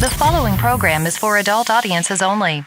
The following program is for adult audiences only.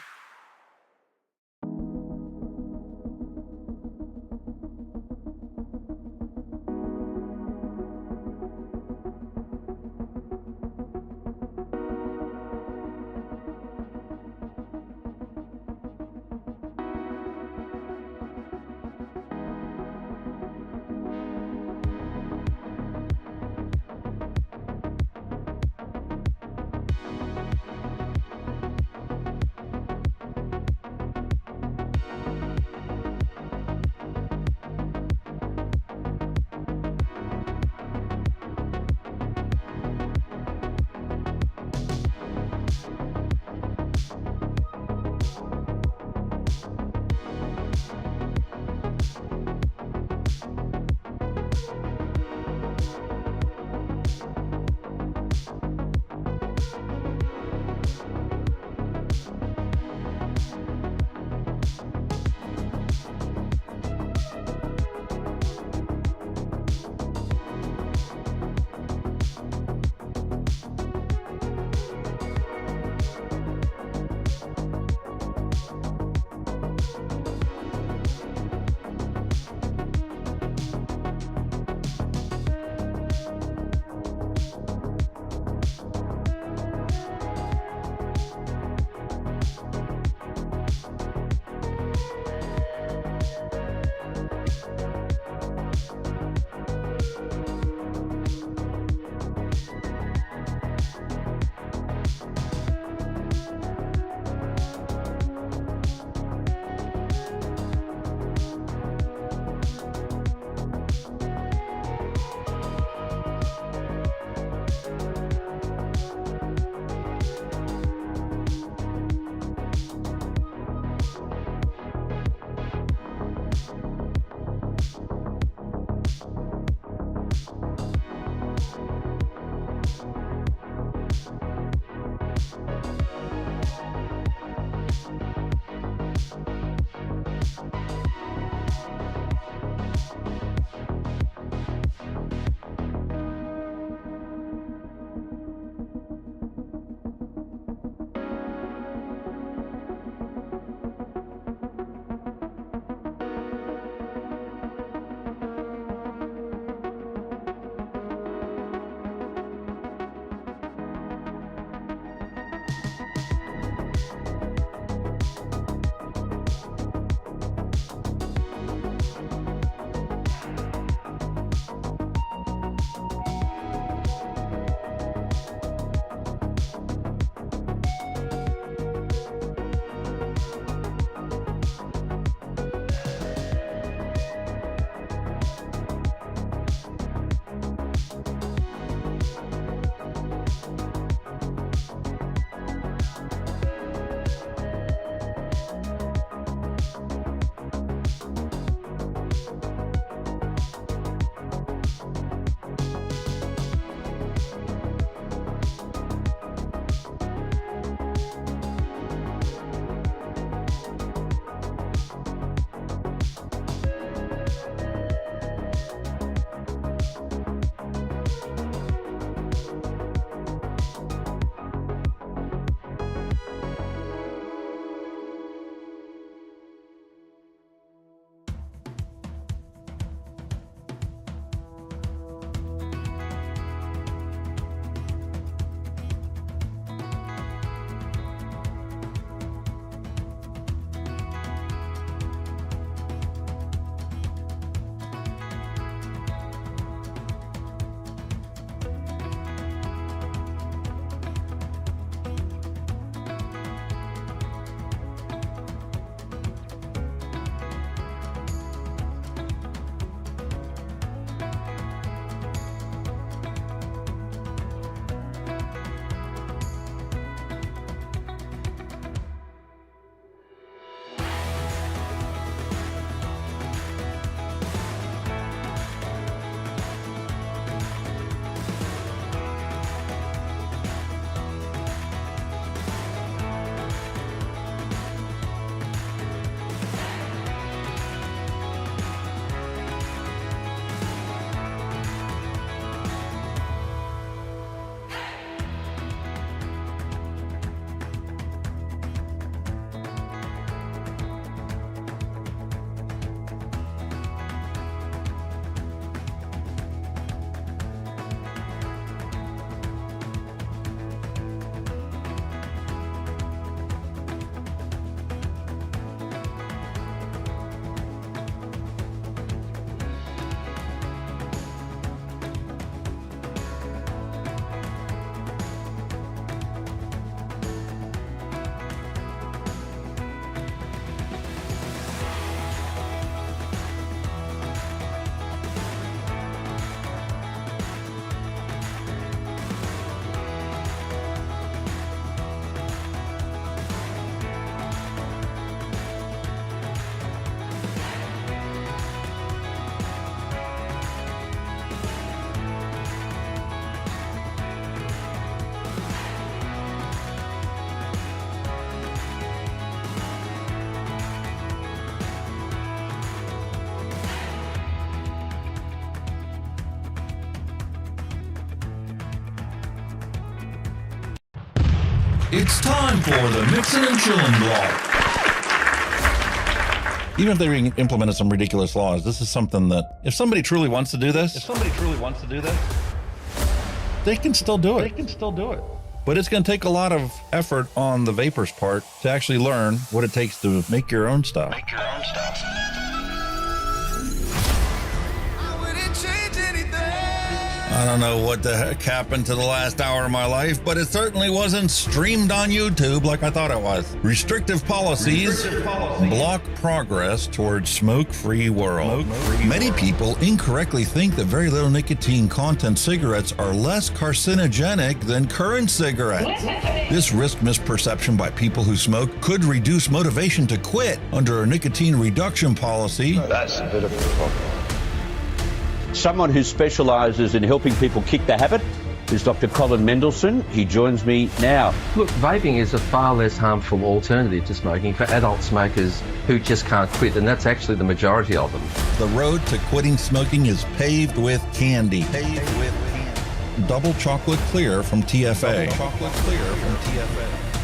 It's time for the Mixin and Chillin blog. Even if they implemented some ridiculous laws, this is something that if somebody truly wants to do this, they can still do it. But it's going to take a lot of effort on the vapors' part to actually learn what it takes to make your own stuff. I don't know what the heck happened to the last hour of my life, but it certainly wasn't streamed on YouTube like I thought it was. Restrictive policies block progress towards smoke-free world. Many people incorrectly think that very little nicotine content cigarettes are less carcinogenic than current cigarettes. This risk misperception by people who smoke could reduce motivation to quit under a nicotine reduction policy. That's a bit of a problem. Someone who specialises in helping people kick the habit is Dr. Colin Mendelsohn. He joins me now. Look, vaping is a far less harmful alternative to smoking for adult smokers who just can't quit, and that's actually the majority of them. The road to quitting smoking is paved with candy. Double chocolate clear from TFA.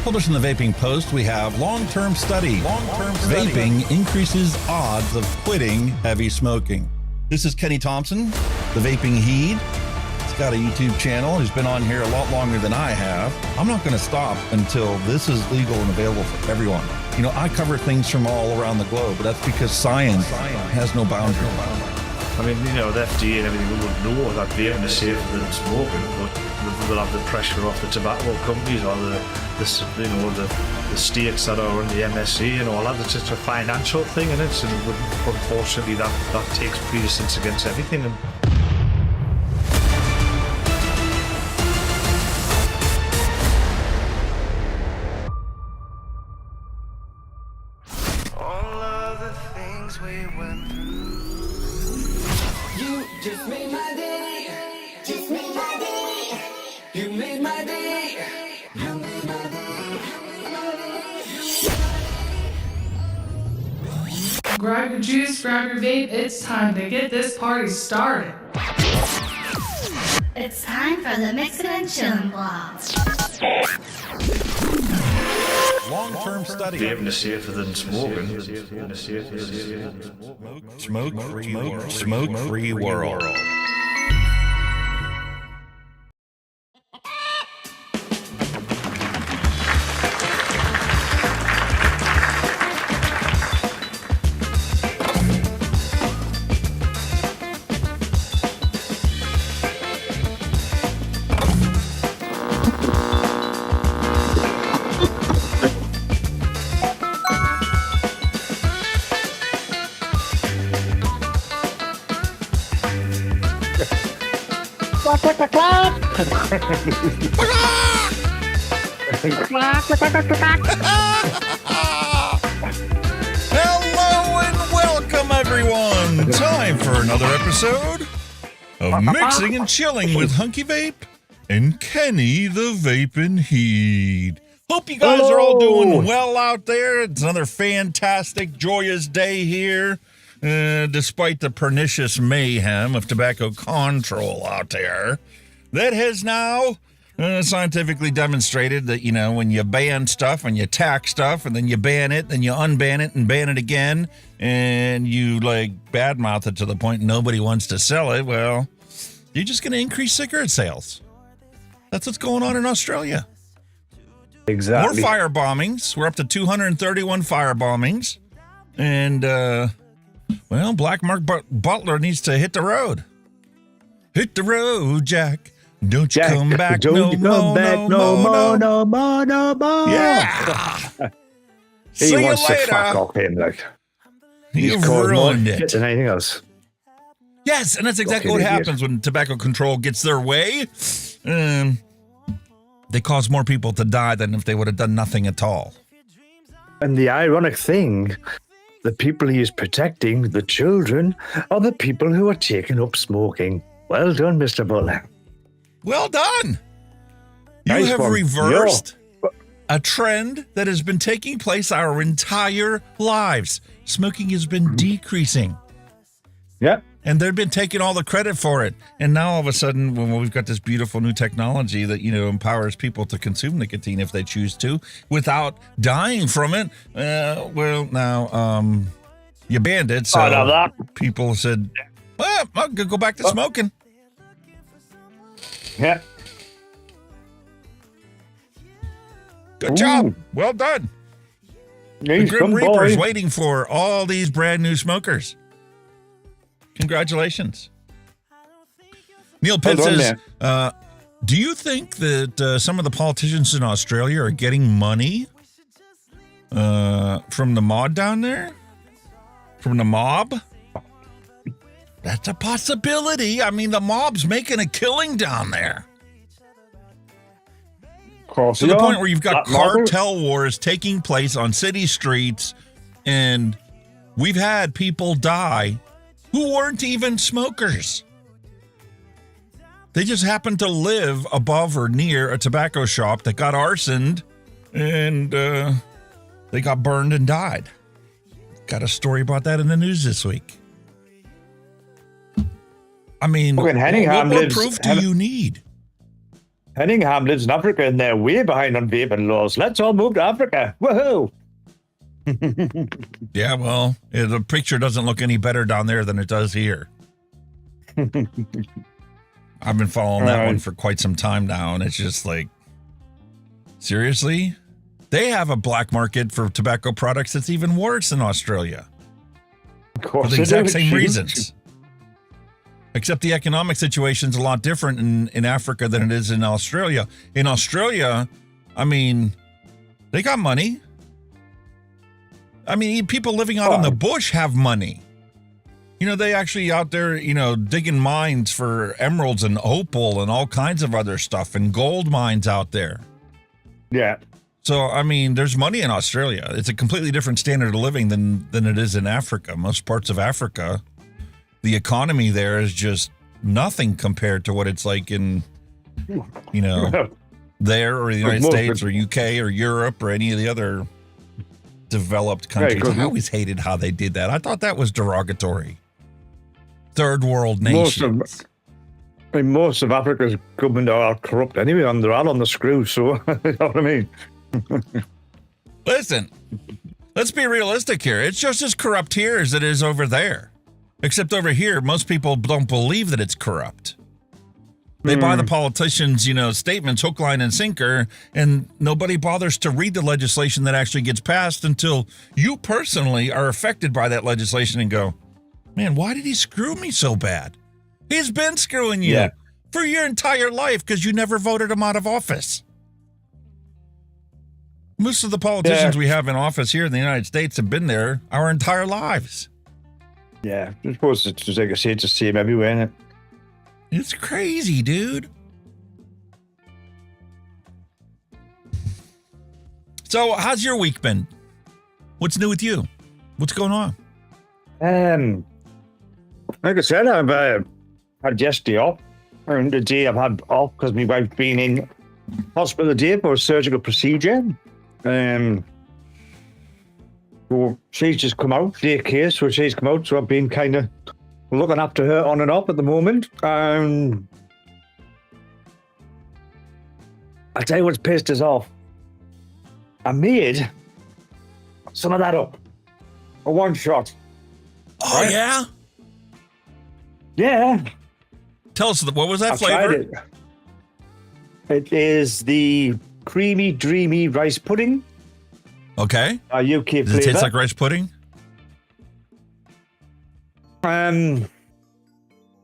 Published in the Vaping Post, we have long-term study. Vaping increases odds of quitting heavy smoking. This is Kenny Thompson, the Vaping Heed. He's got a YouTube channel. He's been on here a lot longer than I have. I'm not going to stop until this is legal and available for everyone. You know, I cover things from all around the globe, but that's because science has no boundaries. I mean, you know, the FDA and everything will know that vaping is safer than smoking, but they'll have the pressure off the tobacco companies or the states that are in the MnC and all that. It's just a financial thing, and unfortunately that takes precedence against everything. And all of the things we went through. You just made my day. Just made my day. You made my day. You made my day. Grab your juice, grab your vape. It's time to get this party started. It's time for the Mixin and Chillin blog. Long-term study. vaping is safer than smoking. Smoke-free world. Hello and welcome, everyone. Time for another episode of Mixing and Chilling with Hunky Vape and Kenny the Vaping Heed. Hope you guys are all doing well out there. It's another fantastic, joyous day here. Despite the pernicious mayhem of tobacco control out there, that has now scientifically demonstrated that, you know, when you ban stuff and you tax stuff and then you ban it, then you unban it and ban it again, and you like badmouth it to the point nobody wants to sell it, well, you're just going to increase cigarette sales. That's what's going on in Australia. Exactly. More firebombings. We're up to 231 firebombings. And, well, Black Mark Butler needs to hit the road. Hit the road, Jack. Don't you come back no more. Yeah. He See wants you to fuck later. off him, like. You've caused more ruined shit it. than anything else. Yes, and that's exactly Fucking what idiot. happens when tobacco control gets their way. They cause more people to die than if they would have done nothing at all. And the ironic thing, the people he is protecting, the children, are the people who are taking up smoking. Well done, Mr. Butler. Well done. You Nice have one. reversed a trend that has been taking place our entire lives. Smoking has been decreasing. Yeah. And they've been taking all the credit for it. And now all of a sudden, when we've got this beautiful new technology that, empowers people to consume nicotine if they choose to without dying from it, now you banned it. So people said, well, I'm going to go back to smoking. Yeah. Good job. Well done. The Grim Reaper's waiting for all these brand new smokers. Congratulations. Neil Pitt says, do you think that some of the politicians in Australia are getting money from the mod down there? From the mob? That's a possibility. I mean, the mob's making a killing down there. To the point where you've got cartel wars taking place on city streets, and we've had people die who weren't even smokers. They just happened to live above or near a tobacco shop that got arsoned, and they got burned and died. Got a story about that in the news this week. I mean, what proof do you need? Henningham lives in Africa, and they're way behind on vaping laws. Let's all move to Africa. Woohoo! Yeah, well, the picture doesn't look any better down there than it does here. I've been following that one for quite some time now, and it's just like, seriously? They have a black market for tobacco products that's even worse in Australia. Of course, for the exact same reasons. Except the economic situation's a lot different in Africa than it is in Australia. In Australia, I mean, they got money. I mean, people living out in the bush have money. They actually out there, digging mines for emeralds and opal and all kinds of other stuff and gold mines out there. Yeah. So, I mean, there's money in Australia. It's a completely different standard of living than it is in Africa. Most parts of Africa, the economy there is just nothing compared to what it's like in, there or the United States or UK or Europe or any of the other developed countries. I always hated how they did that. I thought that was derogatory. Third world nations. Most of Africa's government are corrupt anyway, and they're all on the screw, so you know what I mean? Listen, let's be realistic here. It's just as corrupt here as it is over there. Except over here, most people don't believe that it's corrupt. They buy the politicians', statements hook, line, and sinker, and nobody bothers to read the legislation that actually gets passed until you personally are affected by that legislation and go, man, why did he screw me so bad? He's been screwing you for your entire life because you never voted him out of office. Most of the politicians we have in office here in the United States have been there our entire lives. Yeah, I suppose it's like I say, it's the same everywhere, isn't it? It's crazy, dude. So, how's your week been? What's new with you? What's going on? Like I said, I've had yesterday off, and the day I've had off because my wife's been in hospital today for a surgical procedure. So she's just come out, daycare, so she's come out, so I've been kind of looking after her on and off at the moment. I'll tell you what's pissed us off. I made some of that up. A one shot. Oh, right? Yeah? Yeah. Tell us, what was that flavor? It is the creamy, dreamy rice pudding. Okay. A UK flavor. Does it taste like rice pudding?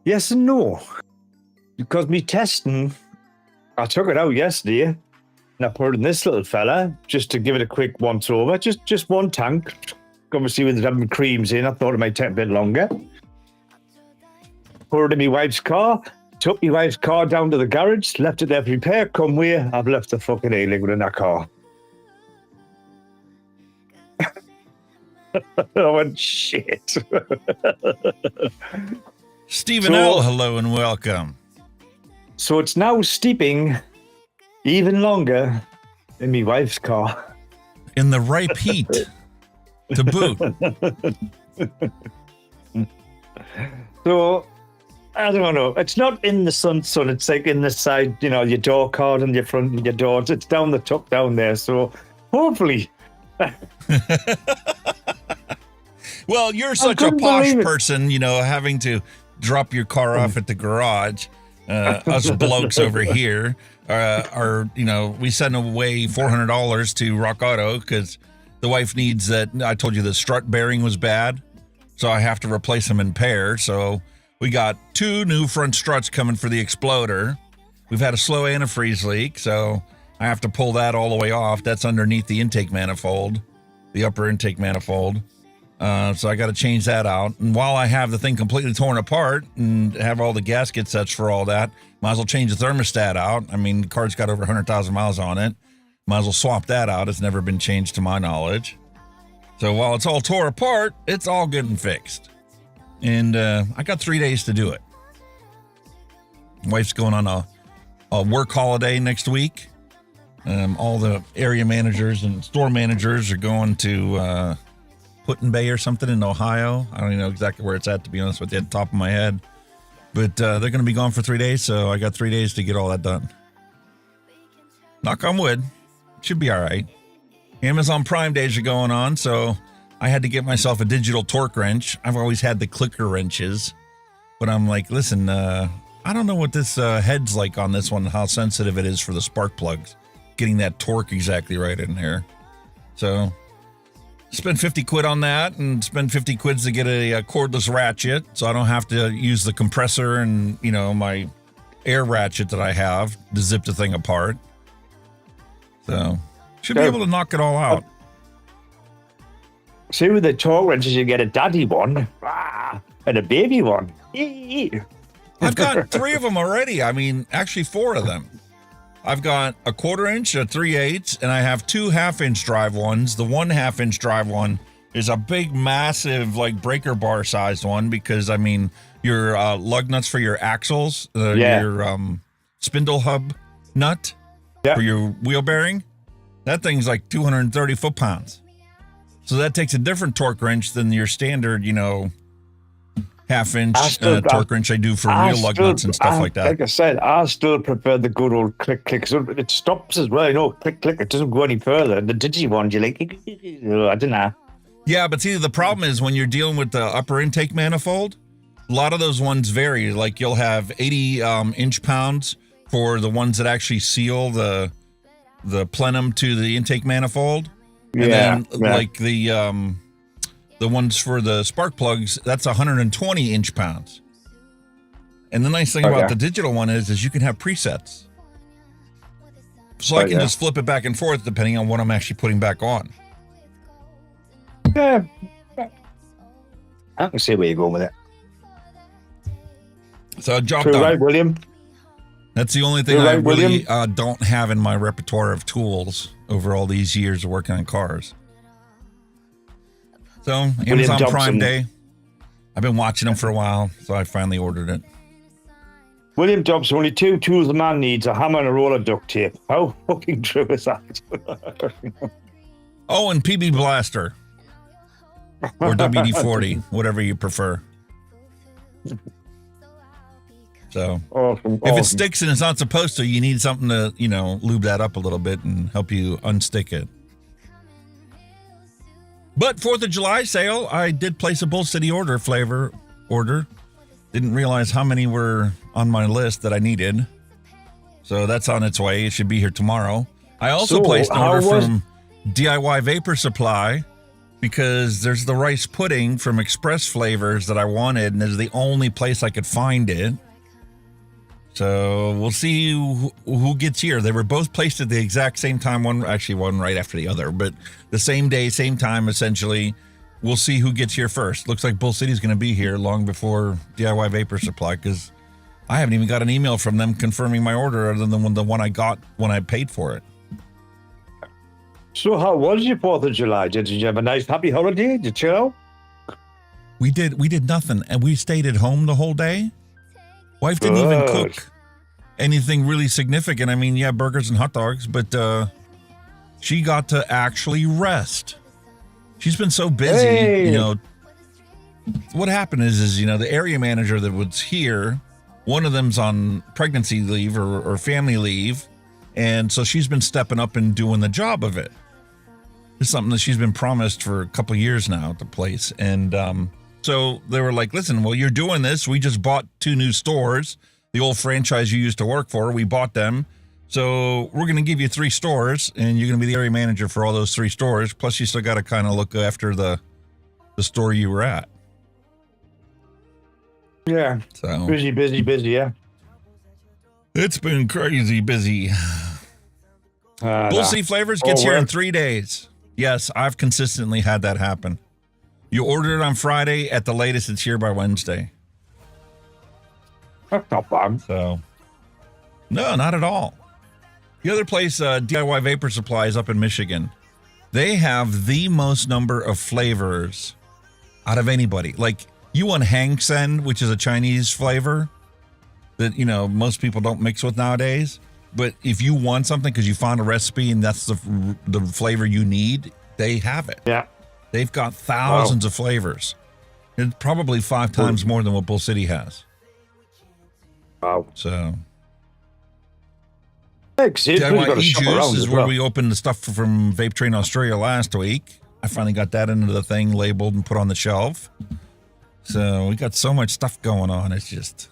Yes and no. Because me testing, I took it out yesterday and I put it in this little fella just to give it a quick once over. Just one tank. Obviously with the creams in, I thought it might take a bit longer. Put it in my wife's car. Took my wife's car down to the garage, left it there for repair. Come here, I've left the fucking A-liquid in that car. I went, shit. Stephen L., hello and welcome. So it's now steeping even longer in my wife's car. In the ripe heat to boot. So, I don't know. It's not in the sun. It's like in the side, your door card and your front and your doors. It's down the tuck down there. So, hopefully. Well, you're such a posh person, having to drop your car off at the garage. Us blokes over here we send away $400 to Rock Auto because the wife needs that. I told you the strut bearing was bad, so I have to replace them in pair. So we got 2 new front struts coming for the Exploder. We've had a slow antifreeze leak, so I have to pull that all the way off. That's underneath the intake manifold, the upper intake manifold. So I got to change that out. And while I have the thing completely torn apart and have all the gasket sets for all that, might as well change the thermostat out. I mean, the car's got over 100,000 miles on it. Might as well swap that out. It's never been changed to my knowledge. So while it's all tore apart, it's all getting fixed. And I got 3 days to do it. Wife's going on a work holiday next week. All the area managers and store managers are going to Put-in Bay or something in Ohio. I don't even know exactly where it's at, to be honest with you, at the top of my head. But they're going to be gone for 3 days, so I got 3 days to get all that done. Knock on wood. Should be all right. Amazon Prime days are going on, so I had to get myself a digital torque wrench. I've always had the clicker wrenches, but I'm like, listen, I don't know what this head's like on this one, how sensitive it is for the spark plugs. Getting that torque exactly right in there. So spend 50 quid on that and spend 50 quids to get a cordless ratchet so I don't have to use the compressor and, my air ratchet that I have to zip the thing apart. So should be able to knock it all out. See, with the torque wrenches, you get a daddy one and a baby one. I've got 3 of them already. I mean, actually 4 of them. I've got a 1/4 inch, a 3/8, and I have 2 half-inch drive ones. The 1 half-inch drive one is a big, massive, like breaker bar sized one because, I mean, your lug nuts for your axles, your spindle hub nut for your wheel bearing, that thing's like 230 foot-pounds. So that takes a different torque wrench than your standard, half-inch torque wrench I do for wheel lug nuts and stuff like that. Like I said, I still prefer the good old click. So it stops as well. Click. It doesn't go any further. The digi one, you're like, I don't know. Yeah, but see, the problem is when you're dealing with the upper intake manifold, a lot of those ones vary. Like you'll have 80 inch pounds for the ones that actually seal the plenum to the intake manifold. And then like the ones for the spark plugs, that's 120 inch pounds. And the nice thing about the digital one is you can have presets. So I can just flip it back and forth depending on what I'm actually putting back on. Yeah. I can see where you're going with it. So job True, done. right, William? That's the only thing I really don't have in my repertoire of tools over all these years of working on cars. So, Amazon Prime Day. I've been watching them for a while, so I finally ordered it. William Dobson, only 2 tools a man needs, a hammer and a roll of duct tape. How fucking true is that? Oh, and PB Blaster. Or WD-40, whatever you prefer. So, if it sticks and it's not supposed to, you need something to, lube that up a little bit and help you unstick it. But 4th of July sale, I did place a Bull City flavor order. Didn't realize how many were on my list that I needed. So that's on its way. It should be here tomorrow. I also placed an order from DIY Vapor Supply because there's the rice pudding from Express Flavors that I wanted, and this is the only place I could find it. So we'll see who gets here. They were both placed at the exact same time. One right after the other, but the same day, same time, essentially. We'll see who gets here first. Looks like Bull City's going to be here long before DIY Vapor Supply because I haven't even got an email from them confirming my order other than the one I got when I paid for it. So how was your 4th of July? Did you have a nice, happy holiday? Did you chill out? We did nothing, and we stayed at home the whole day. Wife didn't even cook anything really significant. I mean, yeah, burgers and hot dogs, but she got to actually rest. She's been so busy, what happened is the area manager that was here, one of them's on pregnancy leave or family leave, and so she's been stepping up and doing the job of it. It's something that she's been promised for a couple of years now at the place, and so they were like, listen, well, you're doing this. We just bought 2 new stores. The old franchise you used to work for, we bought them. So we're going to give you 3 stores, and you're going to be the area manager for all those 3 stores. Plus, you still got to kind of look after the store you were at. Yeah. So Busy, yeah. It's been crazy busy. Bull Sea Flavors gets here in 3 days. Yes, I've consistently had that happen. You order it on Friday, at the latest, it's here by Wednesday. That's not bad. So, no, not at all. The other place, DIY Vapor Supply, is up in Michigan. They have the most number of flavors out of anybody. Like, you want Hang Sen, which is a Chinese flavor that, most people don't mix with nowadays. But if you want something because you found a recipe and that's the flavor you need, they have it. Yeah. They've got thousands of flavors. It's probably 5 times more than what Bull City has. Wow. So, DIY E-Juice is where we opened the stuff from Vape Train Australia last week. I finally got that into the thing, labeled and put on the shelf. So we got so much stuff going on. It's just,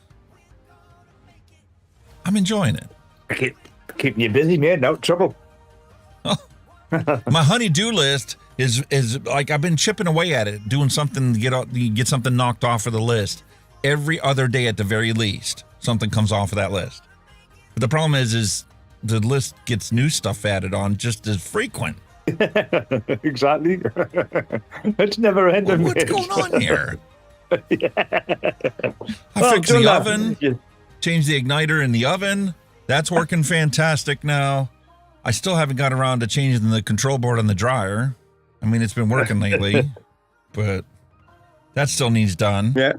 I'm enjoying it. Keeping you busy, man. No trouble. My honey-do list is like, I've been chipping away at it, doing something to get something knocked off of the list. Every other day at the very least, something comes off of that list. But the problem is the list gets new stuff added on just as frequent. Exactly. It's never ending. What's going on here? I fixed the oven, changed the igniter in the oven. That's working fantastic now. I still haven't got around to changing the control board on the dryer. I mean, it's been working lately, but that still needs done. Yeah.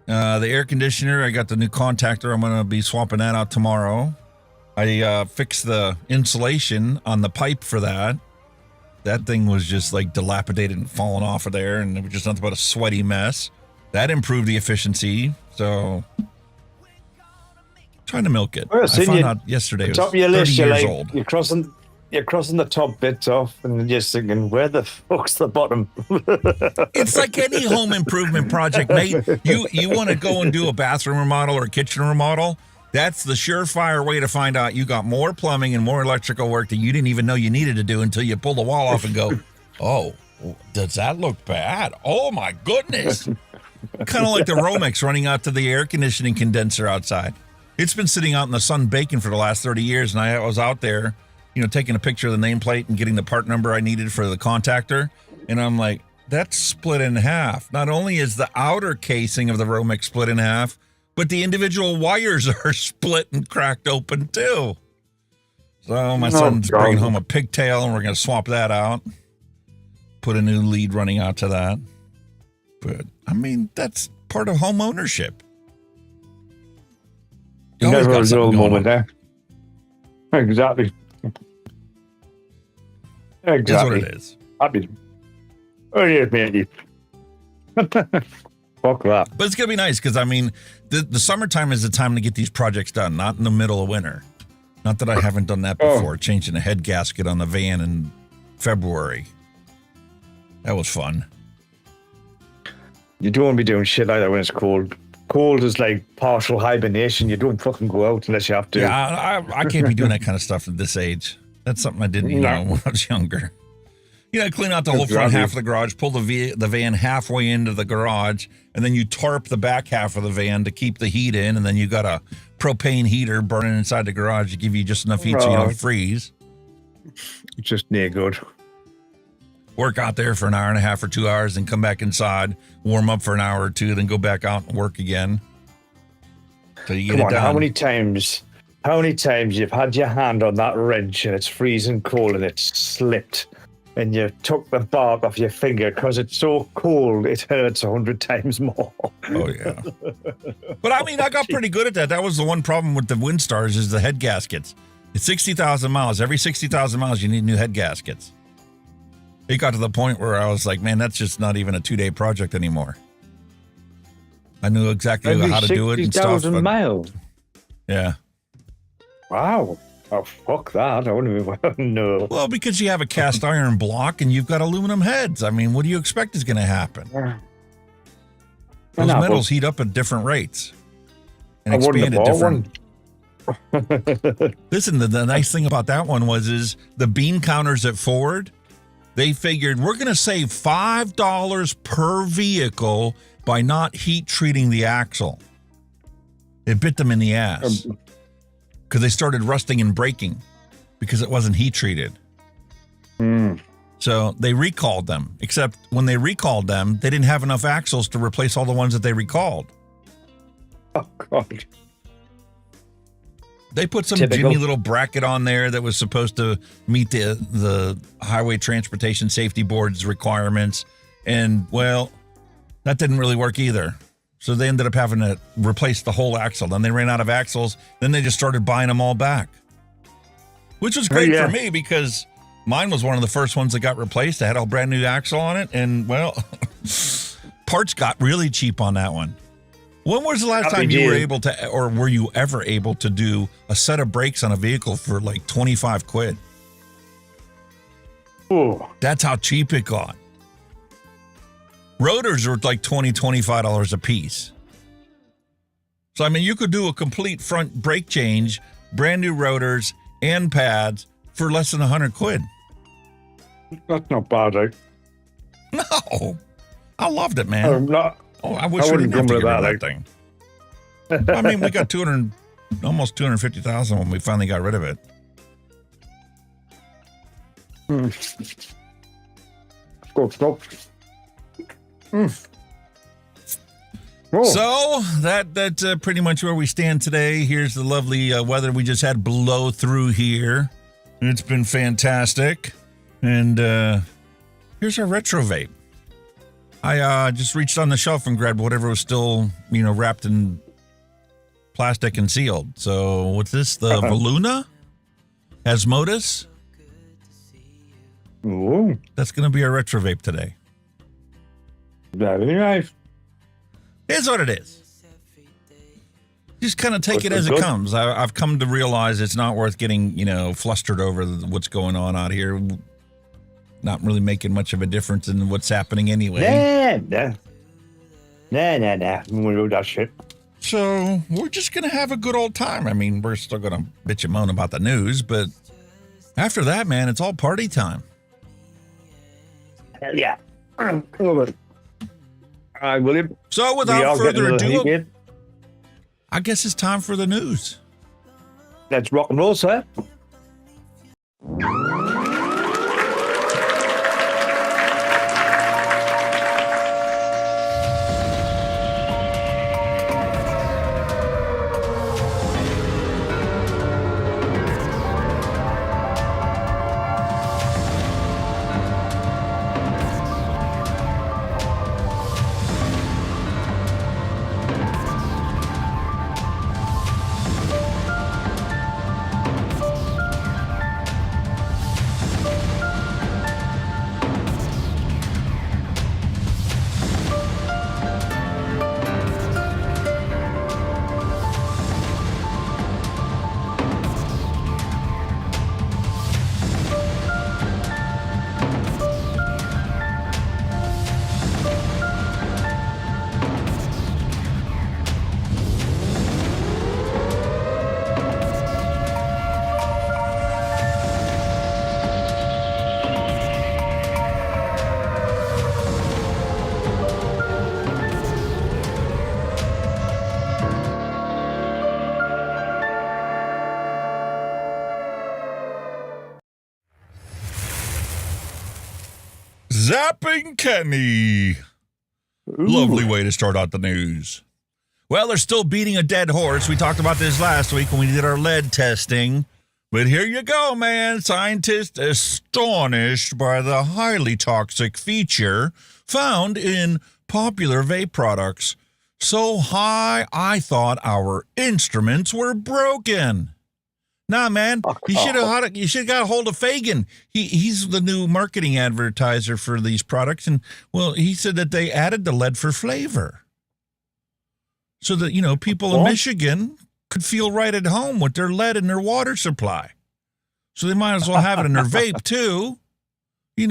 The air conditioner, I got the new contactor. I'm going to be swapping that out tomorrow. I fixed the insulation on the pipe for that. That thing was just like dilapidated and falling off of there, and it was just nothing but a sweaty mess. That improved the efficiency, so trying to milk it. Well, I found out yesterday it was top of your 30 list, years old. You're crossing the top bits off, and you're just thinking, where the fuck's the bottom? It's like any home improvement project, mate. You want to go and do a bathroom remodel or a kitchen remodel? That's the surefire way to find out you got more plumbing and more electrical work that you didn't even know you needed to do until you pull the wall off and go, oh, does that look bad? Oh, my goodness. Kind of like the Romex running out to the air conditioning condenser outside. It's been sitting out in the sun baking for the last 30 years, and I was out there, taking a picture of the nameplate and getting the part number I needed for the contactor, and I'm like, that's split in half. Not only is the outer casing of the Romex split in half, but the individual wires are split and cracked open too. So my son's bringing home a pigtail, and we're going to swap that out. Put a new lead running out to that. But, I mean, that's part of home ownership. You always got something going on. There. Exactly. That's what it is. Happy. Oh, yeah, man. Fuck that. But it's going to be nice because, I mean, the summertime is the time to get these projects done, not in the middle of winter. Not that I haven't done that before, changing a head gasket on the van in February. That was fun. You don't want to be doing shit like that when it's cold. Cold is like partial hibernation. You don't fucking go out unless you have to. Yeah, I can't be doing that kind of stuff at this age. That's something I didn't know when I was younger. Clean out the whole front half of the garage, pull the van halfway into the garage, and then you tarp the back half of the van to keep the heat in, and then you got a propane heater burning inside the garage to give you just enough heat so you don't freeze. It's just near good. Work out there for an hour and a half or 2 hours, and come back inside, warm up for an hour or two, then go back out and work again. So you get it done. How many times you've had your hand on that wrench and it's freezing cold and it's slipped and you took the bark off your finger because it's so cold it hurts 100 times more. Oh, yeah. But I mean, I got pretty good at that. That was the one problem with the Windstars is the head gaskets. It's 60,000 miles. Every 60,000 miles, you need new head gaskets. It got to the point where I was like, man, that's just not even a 2-day project anymore. I knew exactly how to do it and stuff. 60,000 miles. Yeah. Wow. Oh, fuck that. I wouldn't even no. Well, because you have a cast iron block and you've got aluminum heads. I mean, what do you expect is going to happen? Those metals heat up at different rates and expand at different. Listen, the nice thing about that one is the bean counters at Ford, they figured we're going to save $5 per vehicle by not heat treating the axle. It bit them in the ass because they started rusting and breaking because it wasn't heat treated. So they recalled them, except when they recalled them, they didn't have enough axles to replace all the ones that they recalled. Oh, God. They put some Jimmy little bracket on there that was supposed to meet the Highway Transportation Safety Board's requirements. And, well, that didn't really work either. So they ended up having to replace the whole axle. Then they ran out of axles. Then they just started buying them all back, which was great for me because mine was one of the first ones that got replaced. I had a brand new axle on it. And, well, parts got really cheap on that one. When was the last time you were able to, or were you ever able to do a set of brakes on a vehicle for like 25 quid? Oh, that's how cheap it got. Rotors were like $20, $25 a piece. So, I mean, you could do a complete front brake change, brand new rotors and pads for less than 100 quid. That's not bad, eh? No. I loved it, man. I wish we didn't have to get rid of that thing. I mean, we got almost 250,000 when we finally got rid of it. Go. So that's pretty much where we stand today. Here's the lovely weather we just had blow through here. It's been fantastic. And here's our retro vape. I just reached on the shelf and grabbed whatever was still, wrapped in plastic and sealed. So what's this? The VOLUNA? OSMODUS? Ooh. That's going to be our retro vape today. Very nice. Here's what it is. Just kind of take it as it comes. I've come to realize it's not worth getting, flustered over what's going on out here. Not really making much of a difference in what's happening anyway. Nah. We do that shit. So we're just going to have a good old time. I mean, we're still going to bitch and moan about the news, but after that, man, it's all party time. Hell yeah. All right, William. So without further ado, I guess it's time for the news. Let's rock and roll, sir. Zapping Kenny. Lovely way to start out the news. Well, they're still beating a dead horse. We talked about this last week when we did our lead testing. But here you go, man. Scientists astonished by the highly toxic feature found in popular vape products. So high, I thought our instruments were broken. Nah, man, you should have got a hold of Fagan. He's the new marketing advertiser for these products, and well, he said that they added the lead for flavor, so that people in Michigan could feel right at home with their lead in their water supply. So they might as well have it in their vape too. This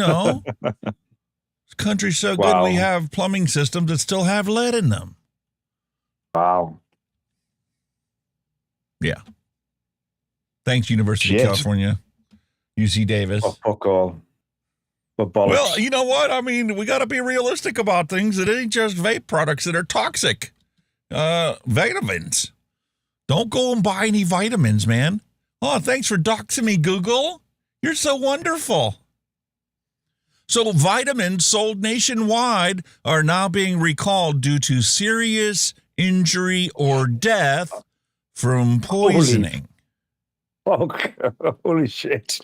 country's so good, we have plumbing systems that still have lead in them. Wow. Yeah. Thanks, University of California, UC Davis. Oh, fuck all. But bollocks. Well, you know what? I mean, we got to be realistic about things. It ain't just vape products that are toxic. Vitamins. Don't go and buy any vitamins, man. Oh, thanks for doxing me, Google. You're so wonderful. So vitamins sold nationwide are now being recalled due to serious injury or death from poisoning. Holy shit.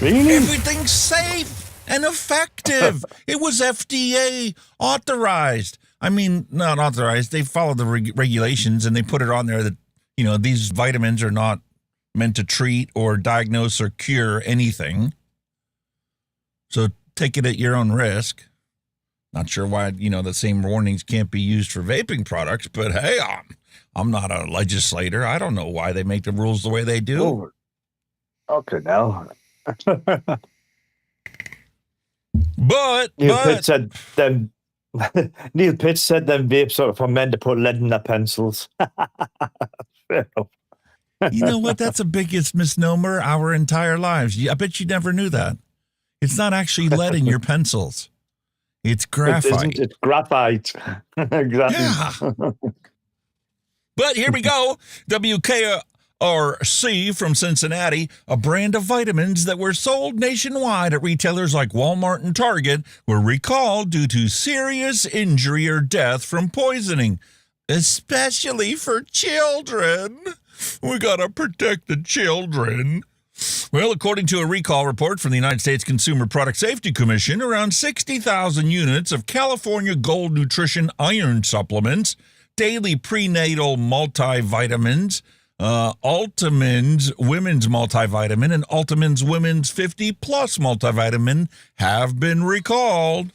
Really? Everything's safe and effective. It was FDA authorized. I mean, not authorized. They follow the regulations, and they put it on there that, these vitamins are not meant to treat or diagnose or cure anything. So take it at your own risk. Not sure why, the same warnings can't be used for vaping products, but hey, I'm not a legislator. I don't know why they make the rules the way they do. Oh, okay, now. But Neil Pitt said them vapes are for men to put lead in their pencils. You know what? That's the biggest misnomer our entire lives. I bet you never knew that. It's not actually lead in your pencils. It's graphite. It's graphite. Exactly. Yeah. But here we go. WKRC from Cincinnati, a brand of vitamins that were sold nationwide at retailers like Walmart and Target were recalled due to serious injury or death from poisoning, especially for children. We got to protect the children. Well, according to a recall report from the United States Consumer Product Safety Commission, around 60,000 units of California Gold Nutrition iron supplements, daily prenatal multivitamins, Ultimins Women's Multivitamin, and Ultimins Women's 50 Plus Multivitamin have been recalled.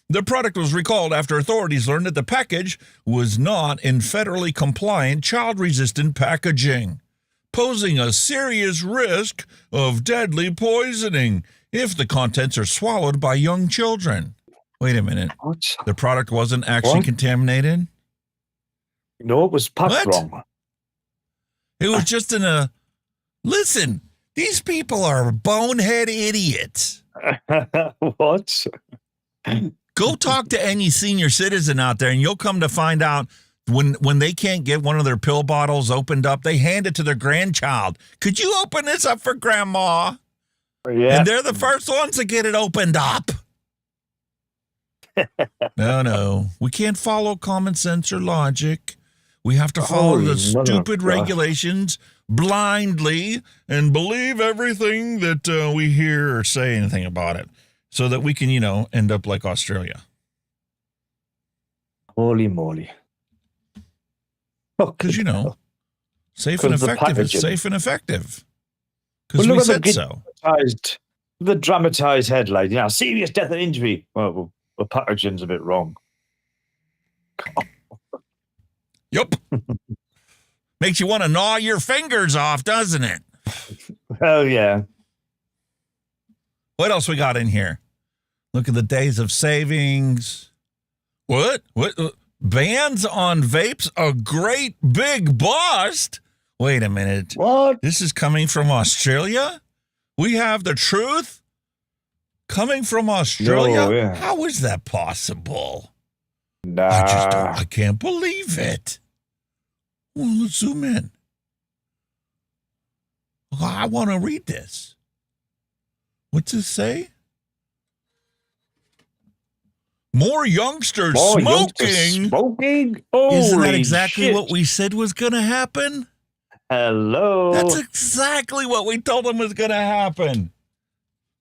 The product was recalled after authorities learned that the package was not in federally compliant child-resistant packaging, posing a serious risk of deadly poisoning if the contents are swallowed by young children. Wait a minute. What? The product wasn't actually contaminated? No, it was packed wrong. It was just in a... Listen, these people are bonehead idiots. What? Go talk to any senior citizen out there, and you'll come to find out when they can't get one of their pill bottles opened up, they hand it to their grandchild. Could you open this up for Grandma? Yeah. And they're the first ones to get it opened up. No. We can't follow common sense or logic. We have to follow the stupid regulations blindly and believe everything that we hear or say anything about it so that we can, end up like Australia. Holy moly. Because, safe and effective is safe and effective. Because we said so. The dramatized headline, serious death and injury. Well, the packaging's a bit wrong. Yep. Makes you want to gnaw your fingers off, doesn't it? Hell yeah. What else we got in here? Look at the days of savings. What? Bans on vapes, a great big bust? Wait a minute. What? This is coming from Australia? We have the truth coming from Australia? No, yeah. How is that possible? Nah. I can't believe it. Well, let's zoom in. I want to read this. What's it say? More youngsters smoking. Isn't that exactly what we said was going to happen? Hello. That's exactly what we told them was going to happen.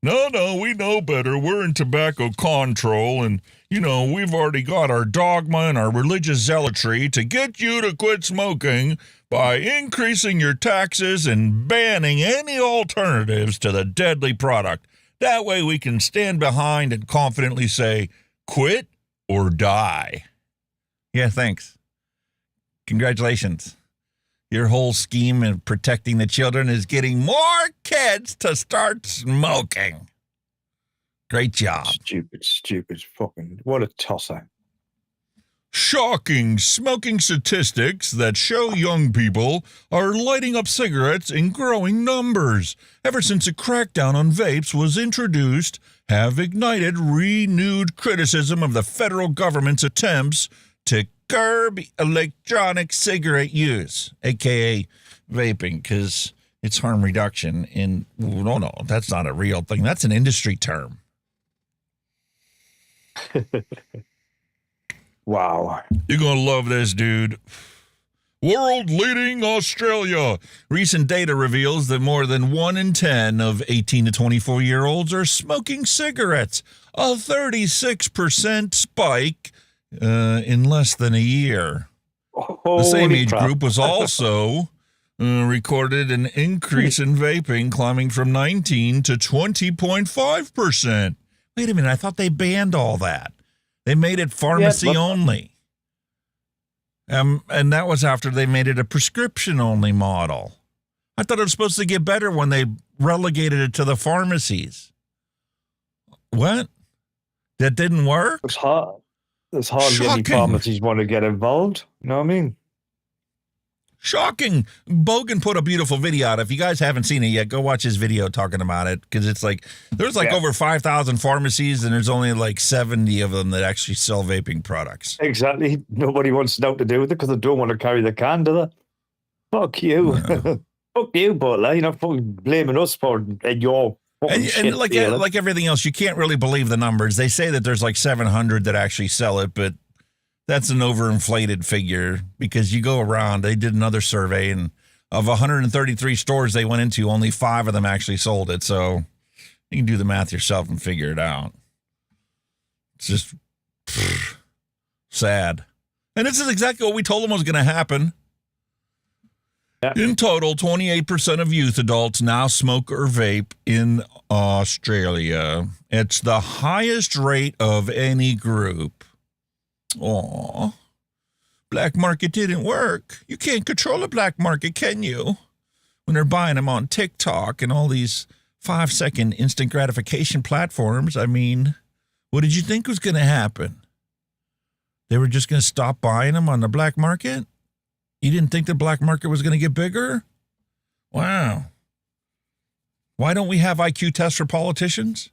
No, we know better. We're in tobacco control, and you know, we've already got our dogma and our religious zealotry to get you to quit smoking by increasing your taxes and banning any alternatives to the deadly product. That way we can stand behind and confidently say, quit or die. Yeah, thanks. Congratulations. Your whole scheme of protecting the children is getting more kids to start smoking. Great job. Stupid fucking, what a tosser. Shocking smoking statistics that show young people are lighting up cigarettes in growing numbers. Ever since a crackdown on vapes was introduced, have ignited renewed criticism of the federal government's attempts to curb electronic cigarette use, aka vaping, because it's harm reduction. And no, that's not a real thing. That's an industry term. Wow. You're going to love this, dude. World leading Australia. Recent data reveals that more than 1 in 10 of 18 to 24-year-olds are smoking cigarettes, a 36% spike in less than a year. The same age group was also recorded an increase in vaping, climbing from 19 to 20.5%. Wait a minute, I thought they banned all that. They made it pharmacy only. And that was after they made it a prescription-only model. I thought it was supposed to get better when they relegated it to the pharmacies. What? That didn't work? It's hard. There's hardly any pharmacies want to get involved. You know what I mean? Shocking. Bogan put a beautiful video out. If you guys haven't seen it yet, go watch his video talking about it, because it's like there's like over 5,000 pharmacies and there's only like 70 of them that actually sell vaping products. Exactly. Nobody wants to know what to do with it because they don't want to carry the can, do they? Fuck you. No. Fuck you, Butler. You're not fucking blaming us for your fucking shit. And like everything else, you can't really believe the numbers. They say that there's like 700 that actually sell it, but that's an overinflated figure, because you go around, they did another survey, and of 133 stores they went into, only 5 of them actually sold it. So you can do the math yourself and figure it out. It's just sad. And this is exactly what we told them was going to happen. Yeah. In total, 28% of youth adults now smoke or vape in Australia. It's the highest rate of any group. Aw, black market didn't work. You can't control the black market, can you? When they're buying them on TikTok and all these 5-second instant gratification platforms. I mean, what did you think was going to happen? They were just going to stop buying them on the black market? You didn't think the black market was going to get bigger? Wow. Why don't we have IQ tests for politicians?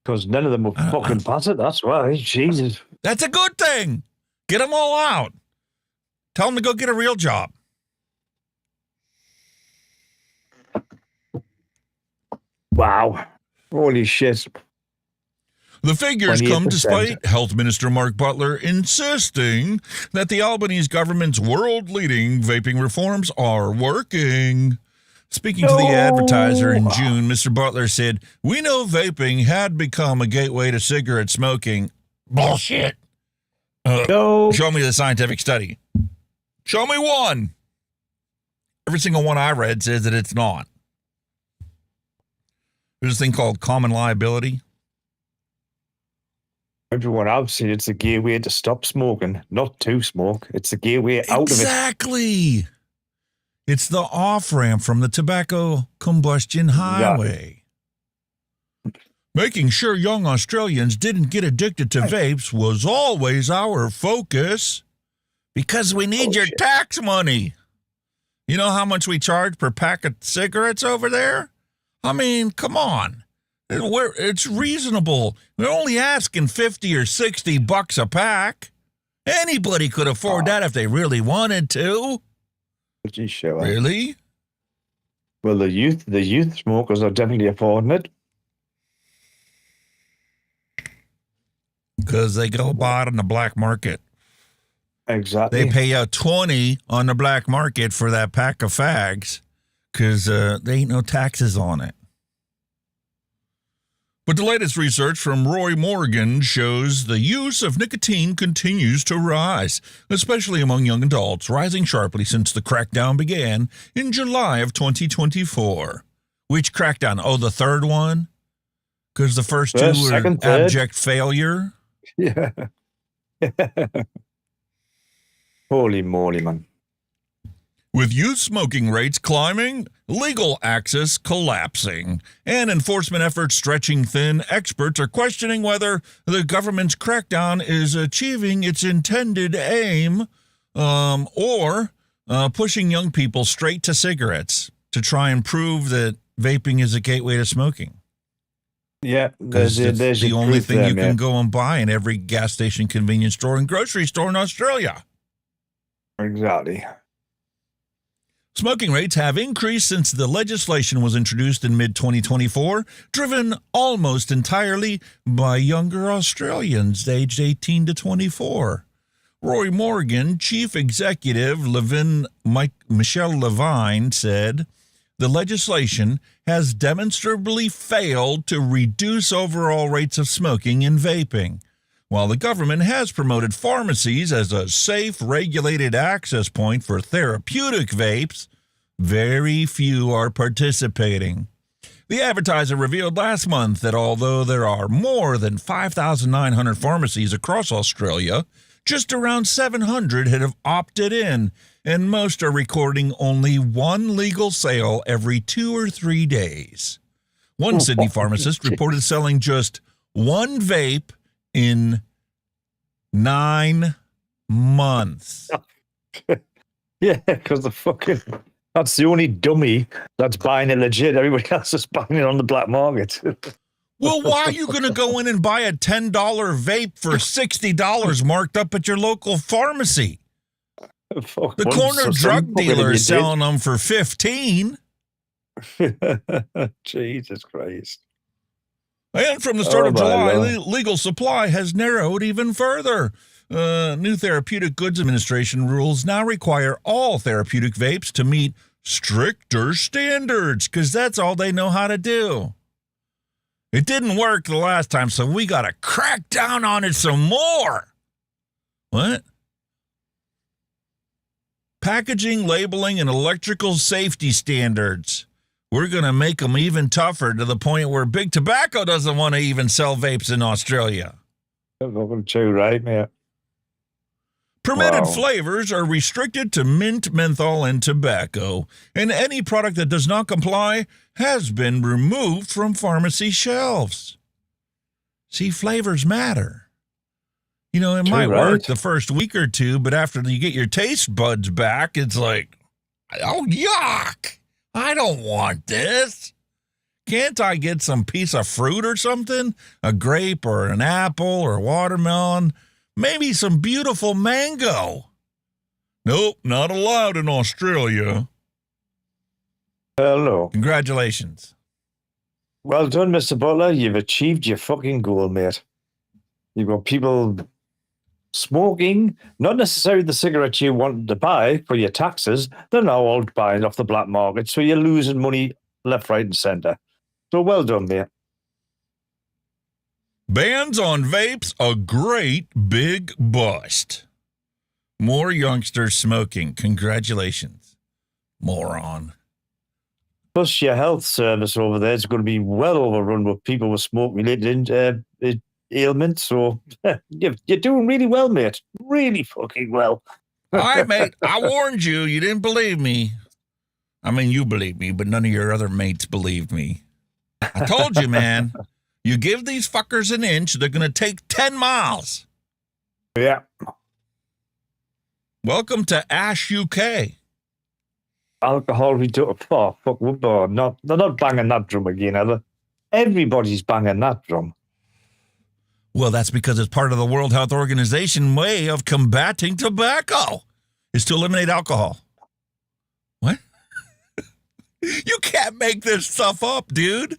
Because none of them will fucking pass it. That's why. Jesus. That's a good thing. Get them all out. Tell them to go get a real job. Wow. Holy shit. The figures 28%. come despite Health Minister Mark Butler insisting that the Albanese government's world-leading vaping reforms are working. Speaking to the Advertiser in June, Mr. Butler said, "We know vaping had become a gateway to cigarette smoking." Bullshit. Show me the scientific study. Show me one. Every single one I read says that it's not. There's this thing called common liability. Everyone I've seen, it's a gateway to stop smoking, not to smoke. It's a gateway out of it. Exactly. It's the off-ramp from the tobacco combustion highway. Making sure young Australians didn't get addicted to vapes was always our focus, because we need your tax money. You know how much we charge per pack of cigarettes over there? I mean, come on. It's reasonable. We're only asking 50 or 60 bucks a pack. Anybody could afford that if they really wanted to. Sure. Really? Well, the youth smokers are definitely affording it. Because they go buy it on the black market. Exactly. They pay out $20 on the black market for that pack of fags, because there ain't no taxes on it. But the latest research from Roy Morgan shows the use of nicotine continues to rise, especially among young adults, rising sharply since the crackdown began in July of 2024. Which crackdown? Oh, the third one? Because the first two were abject failure? Yeah. Holy moly, man. With youth smoking rates climbing, legal access collapsing, and enforcement efforts stretching thin, experts are questioning whether the government's crackdown is achieving its intended aim or pushing young people straight to cigarettes to try and prove that vaping is a gateway to smoking. Yeah, there's the only thing you can go and buy in every gas station, convenience store, and grocery store in Australia. Exactly. Smoking rates have increased since the legislation was introduced in mid-2024, driven almost entirely by younger Australians aged 18 to 24. Roy Morgan, chief executive Michelle Levine, said, the legislation has demonstrably failed to reduce overall rates of smoking and vaping. While the government has promoted pharmacies as a safe, regulated access point for therapeutic vapes, very few are participating. The advertiser revealed last month that although there are more than 5,900 pharmacies across Australia, just around 700 have opted in, and most are recording only one legal sale every 2 or 3 days. One Sydney pharmacist reported selling just one vape in 9 months. Yeah, because that's the only dummy that's buying it legit. Everybody else is buying it on the black market. Well, why are you going to go in and buy a $10 vape for $60 marked up at your local pharmacy? The corner drug dealer is selling them for $15. Jesus Christ. And from the start of July, legal supply has narrowed even further. New Therapeutic Goods Administration rules now require all therapeutic vapes to meet stricter standards, because that's all they know how to do. It didn't work the last time, so we got to crack down on it some more. What? Packaging, labeling, and electrical safety standards. We're going to make them even tougher to the point where Big Tobacco doesn't want to even sell vapes in Australia. True, right, man? Permitted flavors are restricted to mint, menthol, and tobacco, and any product that does not comply has been removed from pharmacy shelves. See, flavors matter. You know, it might work the first week or two, but after you get your taste buds back, it's like, oh, yuck. I don't want this. Can't I get some piece of fruit or something? A grape or an apple or watermelon? Maybe some beautiful mango. Nope, not allowed in Australia. Hello. Congratulations. Well done, Mr. Butler. You've achieved your fucking goal, mate. You've got people smoking, not necessarily the cigarettes you wanted to buy for your taxes. They're now all buying off the black market, so you're losing money left, right, and centre. So well done, mate. Bans on vapes, a great big bust. More youngsters smoking. Congratulations, moron. Plus, your health service over there is going to be well overrun with people with smoke-related ailments. So you're doing really well, mate. Really fucking well. All right, mate. I warned you. You didn't believe me. I mean, you believed me, but none of your other mates believed me. I told you, man. You give these fuckers an inch, they're going to take 10 miles. Yeah. Welcome to Ash, UK. Alcohol reduction. Oh, fuck. They're not banging that drum again, are they? Everybody's banging that drum. Well, that's because it's part of the World Health Organization way of combating tobacco is to eliminate alcohol. What? You can't make this stuff up, dude.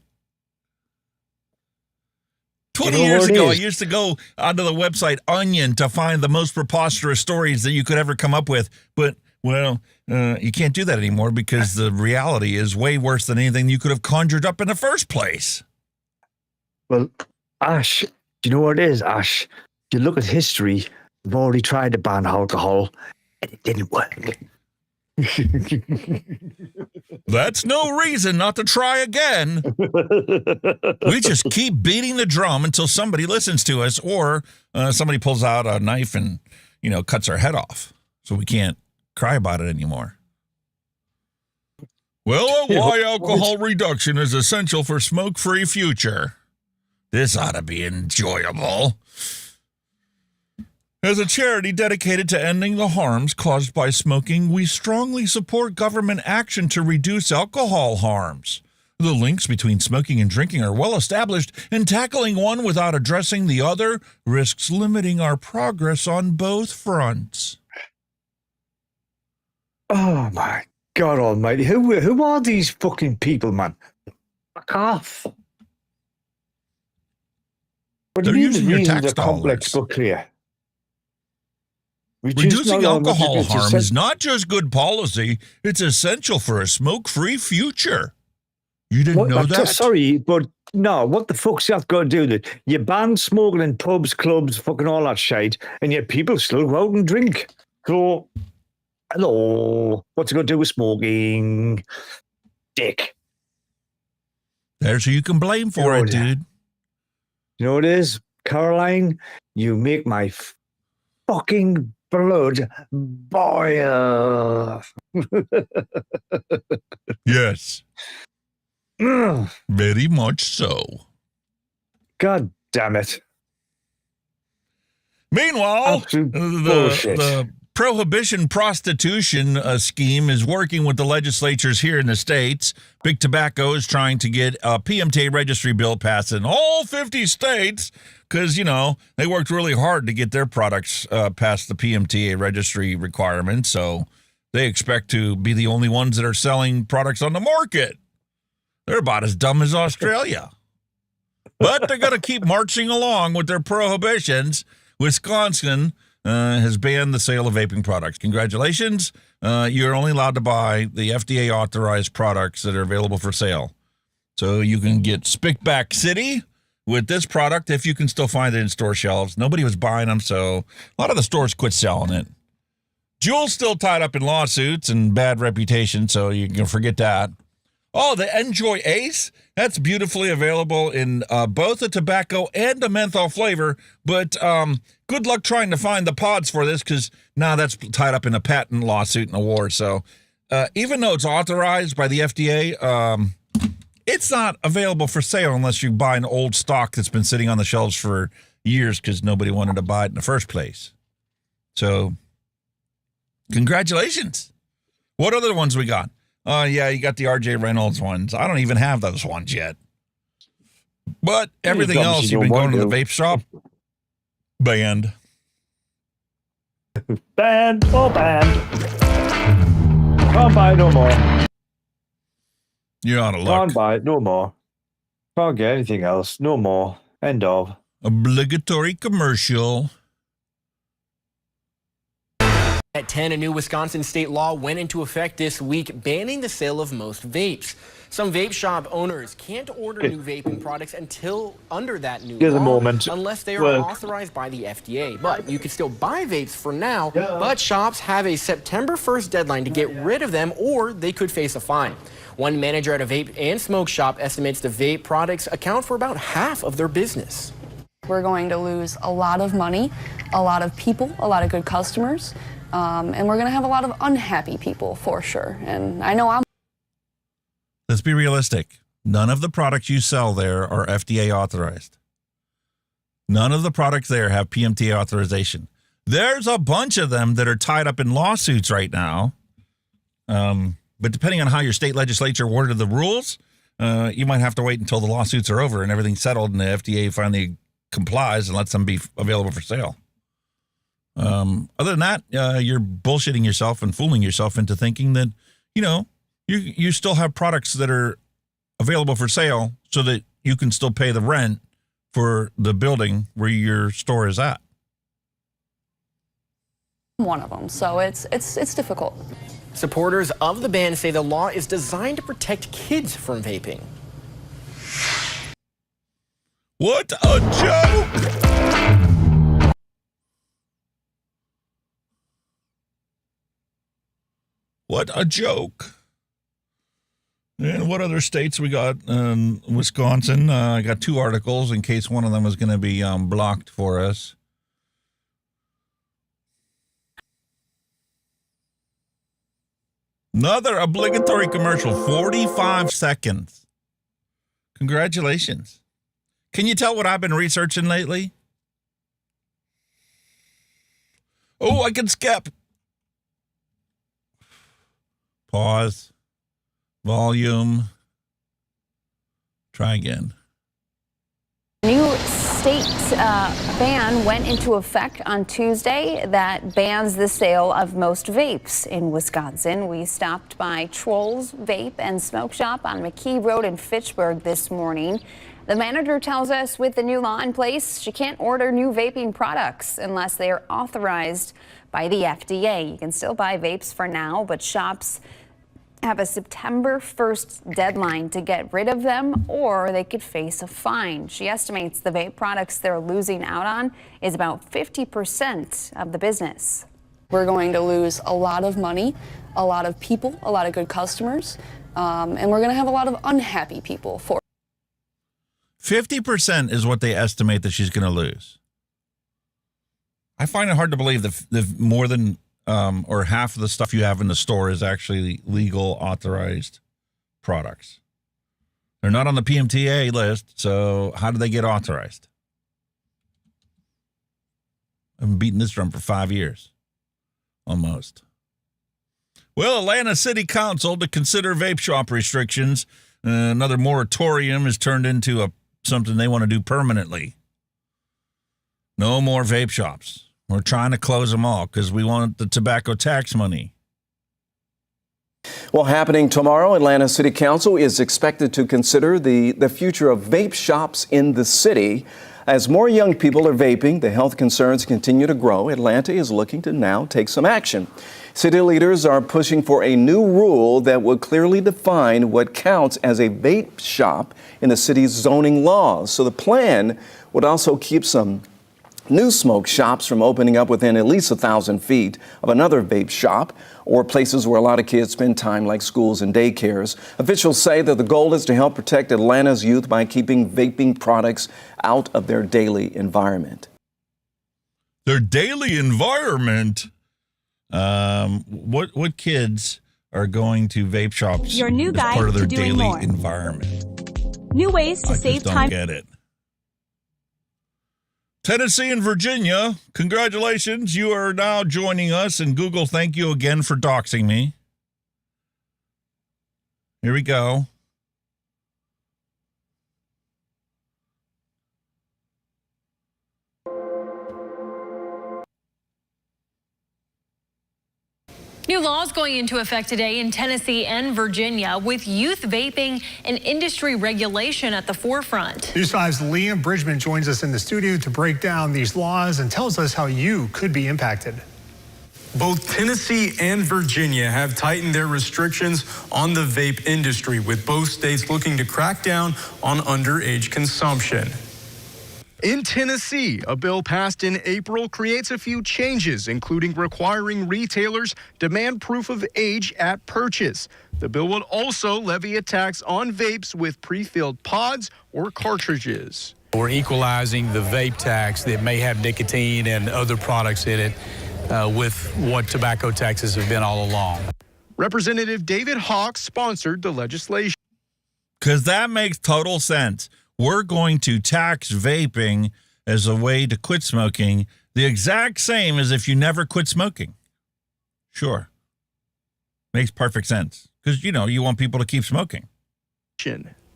20 years ago, I used to go onto the website Onion to find the most preposterous stories that you could ever come up with. But, well, you can't do that anymore because the reality is way worse than anything you could have conjured up in the first place. Well, Ash, do you know what it is, Ash? You look at history, we've already tried to ban alcohol, and it didn't work. That's no reason not to try again. We just keep beating the drum until somebody listens to us, or somebody pulls out a knife and, cuts our head off, so we can't cry about it anymore. Well, why alcohol reduction is essential for smoke-free future. This ought to be enjoyable. As a charity dedicated to ending the harms caused by smoking, we strongly support government action to reduce alcohol harms. The links between smoking and drinking are well established, and tackling one without addressing the other risks limiting our progress on both fronts. Oh, my God almighty. Who are these fucking people, man? Fuck off. What do They're you mean using your reasons tax are complex dollars. but clear? Reducing alcohol harm is not just good policy, it's essential for a smoke-free future. You didn't know that? Sorry, but no, what the fuck's that got to do with it? You ban smoking in pubs, clubs, fucking all that shit, and yet people still go out and drink. So, hello, what's it got to do with smoking? Dick. There's who you can blame for it, dude. You know what it is? Caroline, you make my fucking blood boil. Yes. Very much so. God damn it. Meanwhile, the prohibition prostitution scheme is working with the legislatures here in the States. Big Tobacco is trying to get a PMTA registry bill passed in all 50 states because, they worked really hard to get their products past the PMTA registry requirement. So they expect to be the only ones that are selling products on the market. They're about as dumb as Australia. But they're going to keep marching along with their prohibitions. Wisconsin has banned the sale of vaping products. Congratulations. You're only allowed to buy the FDA-authorized products that are available for sale. So you can get Spickback City with this product if you can still find it in store shelves. Nobody was buying them, so a lot of the stores quit selling it. Juul's still tied up in lawsuits and bad reputation, so you can forget that. Oh, the Enjoy Ace, that's beautifully available in both a tobacco and a menthol flavor, but good luck trying to find the pods for this because now that's tied up in a patent lawsuit and a war. So even though it's authorized by the FDA, it's not available for sale unless you buy an old stock that's been sitting on the shelves for years because nobody wanted to buy it in the first place. So congratulations. What other ones we got? Yeah, you got the RJ Reynolds ones. I don't even have those ones yet. But everything else, you've been going to the vape shop? Banned. Banned. Oh, banned. Can't buy it no more. You ought to look. Can't buy it no more. Can't get anything else. No more. End of. Obligatory commercial. At 10, a new Wisconsin state law went into effect this week, banning the sale of most vapes. Some vape shop owners can't order new vaping products until under that new law, unless they are authorized by the FDA. But you can still buy vapes for now, but shops have a September 1st deadline to get rid of them, or they could face a fine. One manager at a vape and smoke shop estimates the vape products account for about half of their business. We're going to lose a lot of money, a lot of people, a lot of good customers. And we're going to have a lot of unhappy people for sure. And I know I'm. Let's be realistic. None of the products you sell there are FDA authorized. None of the products there have PMTA authorization. There's a bunch of them that are tied up in lawsuits right now. But depending on how your state legislature worded the rules, you might have to wait until the lawsuits are over and everything's settled and the FDA finally complies and lets them be available for sale. Other than that, you're bullshitting yourself and fooling yourself into thinking that, you still have products that are available for sale so that you can still pay the rent for the building where your store is at. One of them, so it's difficult. Supporters of the ban say the law is designed to protect kids from vaping. What a joke! What a joke. And what other states we got? Wisconsin. I got 2 articles in case one of them is going to be blocked for us. Another obligatory commercial, 45 seconds. Congratulations. Can you tell what I've been researching lately? Oh, I can skip. Pause. Volume. Try again. New state ban went into effect on Tuesday that bans the sale of most vapes in Wisconsin. We stopped by Troll's Vape and Smoke Shop on McKee Road in Fitchburg this morning. The manager tells us with the new law in place, she can't order new vaping products unless they are authorized by the FDA. You can still buy vapes for now, but shops have a September 1st deadline to get rid of them, or they could face a fine. She estimates the vape products they're losing out on is about 50% of the business. We're going to lose a lot of money, a lot of people, a lot of good customers, and we're going to have a lot of unhappy people for 50% is what they estimate that she's going to lose. I find it hard to believe that more than or half of the stuff you have in the store is actually legal, authorized products. They're not on the PMTA list, so how do they get authorized? I've been beating this drum for 5 years, almost. Well, Atlanta City Council to consider vape shop restrictions. Another moratorium is turned into something they want to do permanently. No more vape shops. We're trying to close them all because we want the tobacco tax money. Well, happening tomorrow, Atlanta City Council is expected to consider the future of vape shops in the city. As more young people are vaping, the health concerns continue to grow. Atlanta is looking to now take some action. City leaders are pushing for a new rule that would clearly define what counts as a vape shop in the city's zoning laws. So the plan would also keep some new smoke shops from opening up within at least 1,000 feet of another vape shop or places where a lot of kids spend time like schools and daycares. Officials say that the goal is to help protect Atlanta's youth by keeping vaping products out of their daily environment. Their daily environment? What kids are going to vape shops Your new as guide part of their to doing daily more. environment? New ways to I save just time. don't get it. Tennessee and Virginia, congratulations. You are now joining us. And Google, thank you again for doxing me. Here we go. New laws going into effect today in Tennessee and Virginia with youth vaping and industry regulation at the forefront. News 5's Liam Bridgman joins us in the studio to break down these laws and tells us how you could be impacted. Both Tennessee and Virginia have tightened their restrictions on the vape industry, with both states looking to crack down on underage consumption. In Tennessee, a bill passed in April creates a few changes, including requiring retailers demand proof of age at purchase. The bill would also levy a tax on vapes with pre-filled pods or cartridges. We're equalizing the vape tax that may have nicotine and other products in it with what tobacco taxes have been all along. Representative David Hawks sponsored the legislation. Because that makes total sense. We're going to tax vaping as a way to quit smoking, the exact same as if you never quit smoking. Sure. Makes perfect sense. Because, you want people to keep smoking.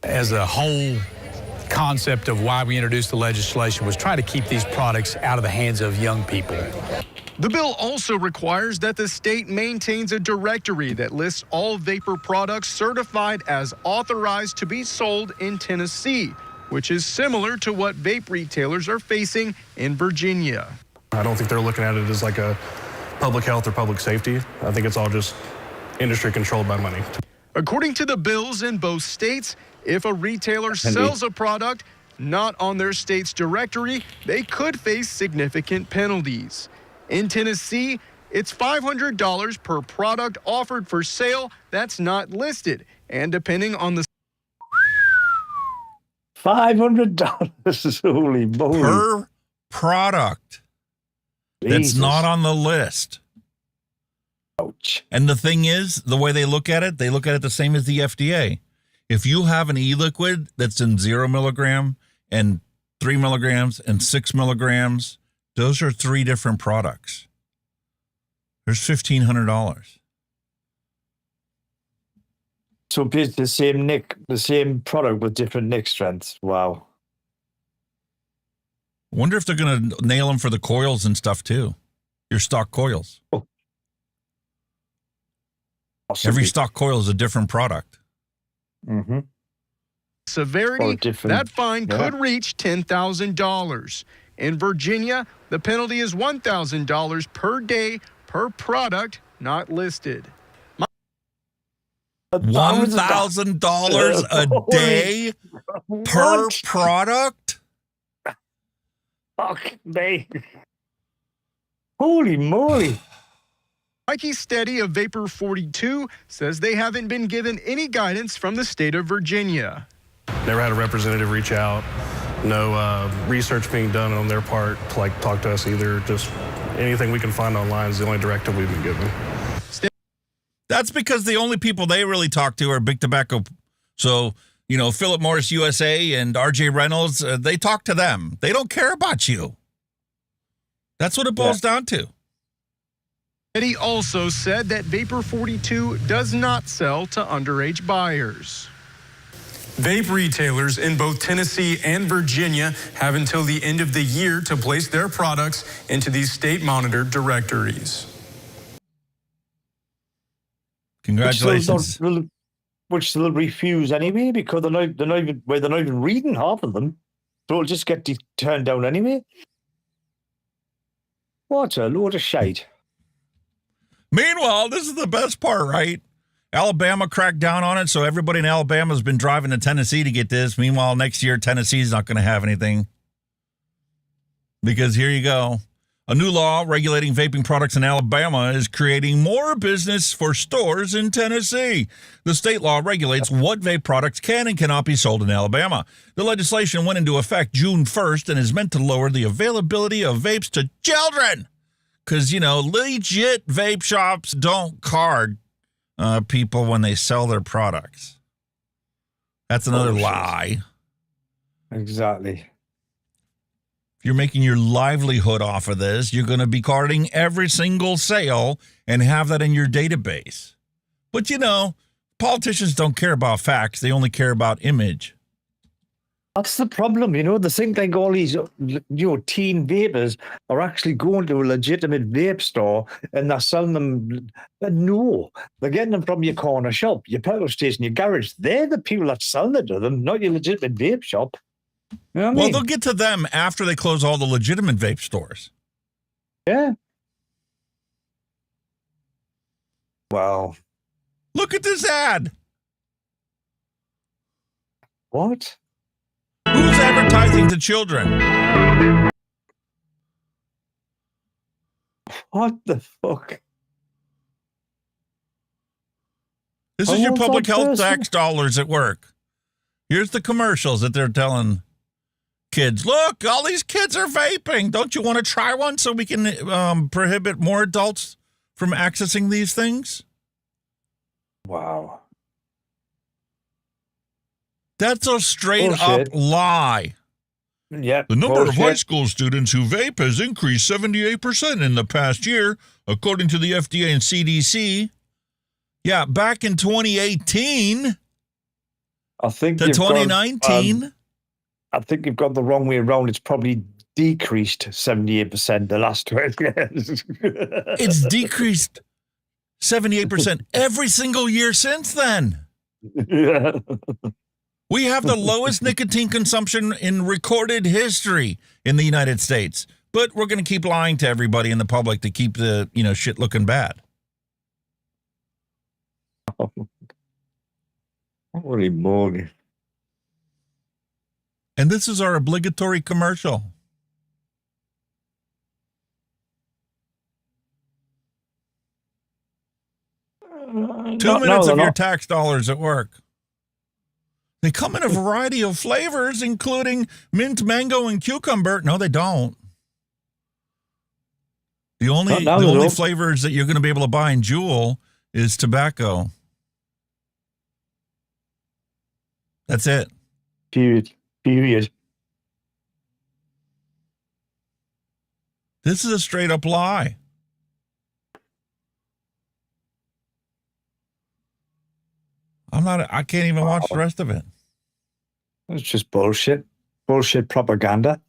As a whole concept of why we introduced the legislation was try to keep these products out of the hands of young people. The bill also requires that the state maintains a directory that lists all vapor products certified as authorized to be sold in Tennessee, which is similar to what vape retailers are facing in Virginia. I don't think they're looking at it as like a public health or public safety. I think it's all just industry controlled by money. According to the bills in both states, if a retailer sells a product, not on their state's directory, they could face significant penalties. In Tennessee, it's $500 per product offered for sale that's not listed. And depending on the $500, holy moly. Per product that's not on the list. Ouch. And the thing is, the way they look at it the same as the FDA. If you have an e-liquid that's in 0 milligram and 3 milligrams and 6 milligrams, those are 3 different products. There's $1,500. So it's the same product with different nick strengths. Wow. Wonder if they're going to nail them for the coils and stuff too. Your stock coils. Oh. Every stock coil is a different product. Mm-hmm. severity, that fine could reach $10,000. In Virginia, the penalty is $1,000 per day per product not listed. $1,000 a day per product? Fuck me. Holy moly. Mikey Steady of Vapor 42 says they haven't been given any guidance from the state of Virginia. Never had a representative reach out. No research being done on their part to talk to us either. Just anything we can find online is the only directive we've been given. That's because the only people they really talk to are big tobacco. So, Philip Morris USA and RJ Reynolds, they talk to them. They don't care about you. That's what it boils down to. Eddie also said that Vapor 42 does not sell to underage buyers. Vape retailers in both Tennessee and Virginia have until the end of the year to place their products into these state-monitored directories. Congratulations. Which they'll refuse anyway because they're not even reading half of them. So it'll just get turned down anyway. What a load of shite. Meanwhile, this is the best part, right? Alabama cracked down on it, so everybody in Alabama has been driving to Tennessee to get this. Meanwhile, next year, Tennessee's not going to have anything. Because here you go. A new law regulating vaping products in Alabama is creating more business for stores in Tennessee. The state law regulates what vape products can and cannot be sold in Alabama. The legislation went into effect June 1st and is meant to lower the availability of vapes to children. Because, legit vape shops don't card people when they sell their products. That's another lie. Exactly. If you're making your livelihood off of this, you're going to be carding every single sale and have that in your database. But, politicians don't care about facts. They only care about image. That's the problem, They think like all these, teen vapors are actually going to a legitimate vape store and they're selling them. But no, they're getting them from your corner shop, your petrol station, your garage. They're the people that selling it to them, not your legitimate vape shop. You know what I mean? They'll get to them after they close all the legitimate vape stores. Yeah. Wow. Look at this ad. What? Who's advertising to children? What the fuck? This is your public health tax dollars at work. Here's the commercials that they're telling kids. Look, all these kids are vaping. Don't you want to try one so we can prohibit more adults from accessing these things? Wow. That's a straight up lie. Yeah. The number of high school students who vape has increased 78% in the past year, according to the FDA and CDC. Yeah, back in 2018 I think to 2019. I think you've got the wrong way around. It's probably decreased 78% the last 12 years. It's decreased 78% every single year since then. Yeah. We have the lowest nicotine consumption in recorded history in the United States. But we're going to keep lying to everybody in the public to keep the, shit looking bad. Holy moly. And this is our obligatory commercial. 2 minutes of your tax dollars at work. They come in a variety of flavors, including mint, mango, and cucumber. No, they don't. The only flavors that you're going to be able to buy in Juul is tobacco. That's it. Period. This is a straight up lie. I can't even watch the rest of it. It's just bullshit. Bullshit propaganda.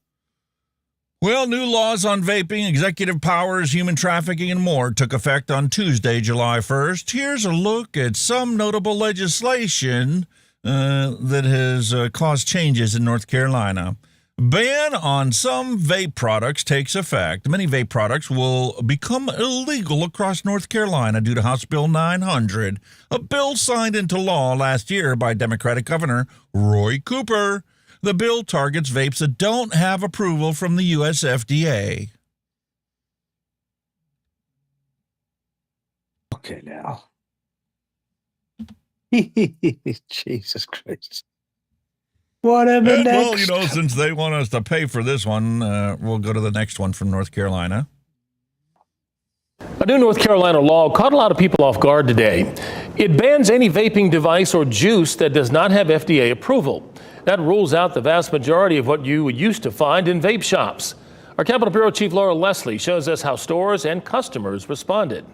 Well, new laws on vaping, executive powers, human trafficking, and more took effect on Tuesday, July 1st. Here's a look at some notable legislation that has caused changes in North Carolina. Ban on some vape products takes effect. Many vape products will become illegal across North Carolina due to House Bill 900, a bill signed into law last year by Democratic Governor Roy Cooper. The bill targets vapes that don't have approval from the U.S. FDA. Okay, now. Jesus Christ. Whatever next. Well, since they want us to pay for this one, we'll go to the next one from North Carolina. A new North Carolina law caught a lot of people off guard today. It bans any vaping device or juice that does not have FDA approval. That rules out the vast majority of what you used to find in vape shops. Our Capitol Bureau Chief Laura Leslie shows us how stores and customers responded.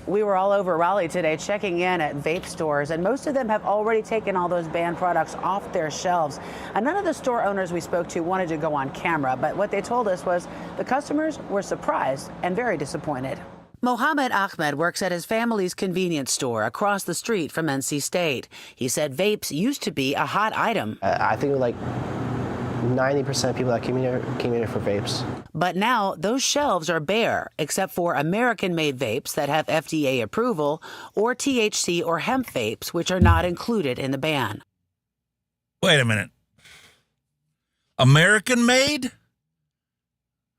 We were all over Raleigh today checking in at vape stores, and most of them have already taken all those banned products off their shelves. And none of the store owners we spoke to wanted to go on camera, but what they told us was the customers were surprised and very disappointed. Mohammed Ahmed works at his family's convenience store across the street from NC State. He said vapes used to be a hot item. I think like 90% of people that came here for vapes. But now those shelves are bare, except for American-made vapes that have FDA approval, or THC or hemp vapes, which are not included in the ban. Wait a minute. American-made?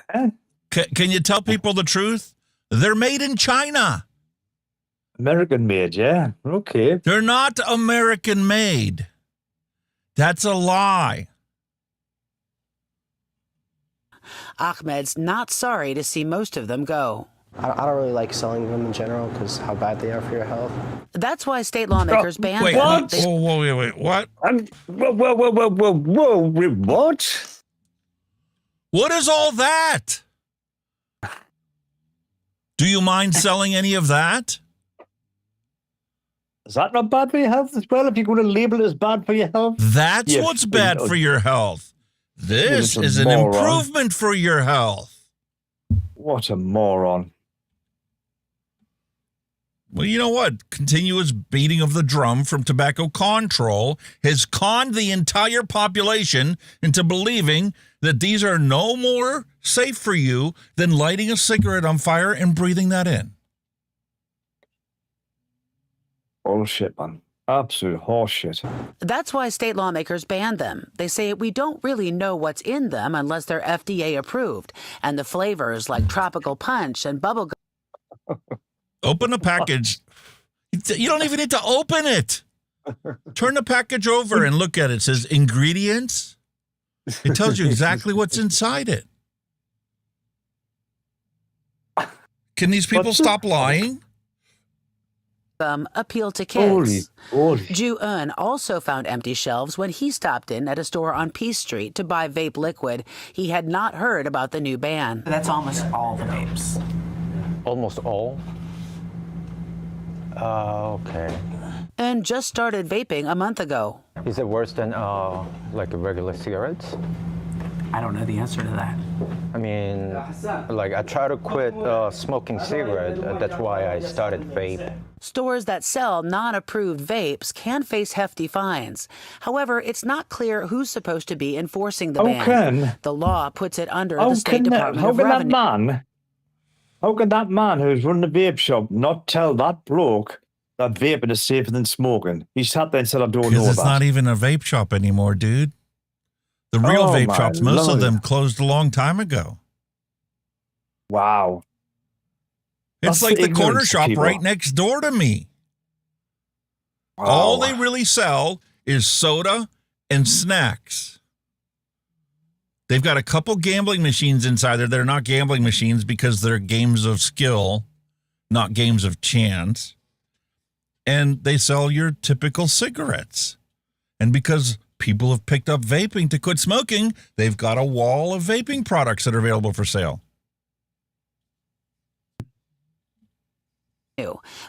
Can you tell people the truth? They're made in China. American-made, yeah. Okay. They're not American-made. That's a lie. Ahmed's not sorry to see most of them go. I don't really like selling them in general because how bad they are for your health. That's why state lawmakers banned them. What? Wait, what? What? What is all that? Do you mind selling any of that? Is that not bad for your health as well, if you're going to label it as bad for your health? That's what's bad for your health. This is an improvement for your health. What a moron. Well, you know what? Continuous beating of the drum from tobacco control has conned the entire population into believing that these are no more safe for you than lighting a cigarette on fire and breathing that in. Bullshit, man. Absolute horseshit. That's why state lawmakers banned them. They say we don't really know what's in them unless they're FDA approved, and the flavors like tropical punch and bubblegum. Open the package. You don't even need to open it. Turn the package over and look at it. It says ingredients. It tells you exactly what's inside it. Can these people stop lying? Appeal to kids. Ju-eun also found empty shelves when he stopped in at a store on Peace Street to buy vape liquid. He had not heard about the new ban. That's almost all the vapes. Almost all? Okay. And just started vaping a month ago. Is it worse than like regular cigarettes? I don't know the answer to that. I mean, like I try to quit smoking cigarettes. That's why I started vape. Stores that sell non-approved vapes can face hefty fines. However, it's not clear who's supposed to be enforcing the ban. The law puts it under the State Department of Revenue. How can that man who's running the vape shop not tell that bloke that vaping is safer than smoking. He sat there and said, I don't know Because it's that. not even a vape shop anymore, dude. The real vape my shops, most Lord. of them closed a long time ago. Wow. It's That's like the corner ignorance, shop people. right next door to me. Wow. All they really sell is soda and snacks. They've got a couple gambling machines inside there. They're not gambling machines because they're games of skill, not games of chance. And they sell your typical cigarettes. And because people have picked up vaping to quit smoking, they've got a wall of vaping products that are available for sale.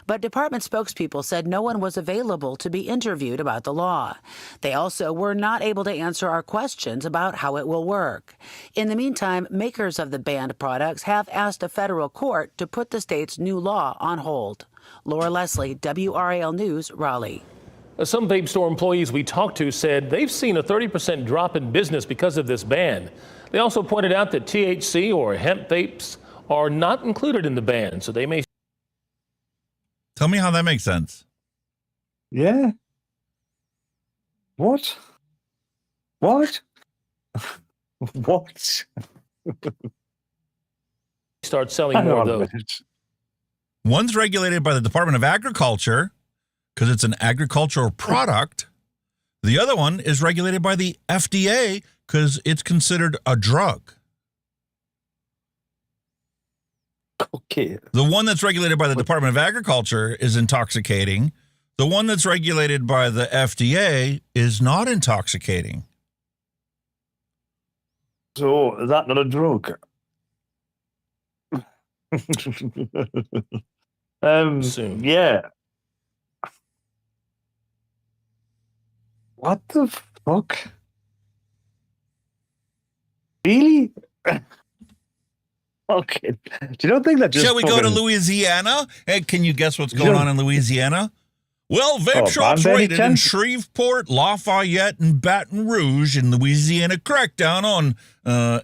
But department spokespeople said no one was available to be interviewed about the law. They also were not able to answer our questions about how it will work. In the meantime, makers of the banned products have asked a federal court to put the state's new law on hold. Laura Leslie, WRAL News, Raleigh. Some vape store employees we talked to said they've seen a 30% drop in business because of this ban. They also pointed out that THC or hemp vapes are not included in the ban, so they may. Tell me how that makes sense. Yeah. What? What? What? Start selling more of those. One's regulated by the Department of Agriculture because it's an agricultural product. The other one is regulated by the FDA because it's considered a drug. Okay. The one that's regulated by the Department of Agriculture is intoxicating. The one that's regulated by the FDA is not intoxicating. So, is that not a drug? Soon. Yeah. What the fuck? Really? Okay. Do you not think that just Shall we go to fucking- Louisiana? Hey, can you guess what's going on in Louisiana? Well, vape shops Band raided in chance? Shreveport, Lafayette, and Baton Rouge in Louisiana crackdown on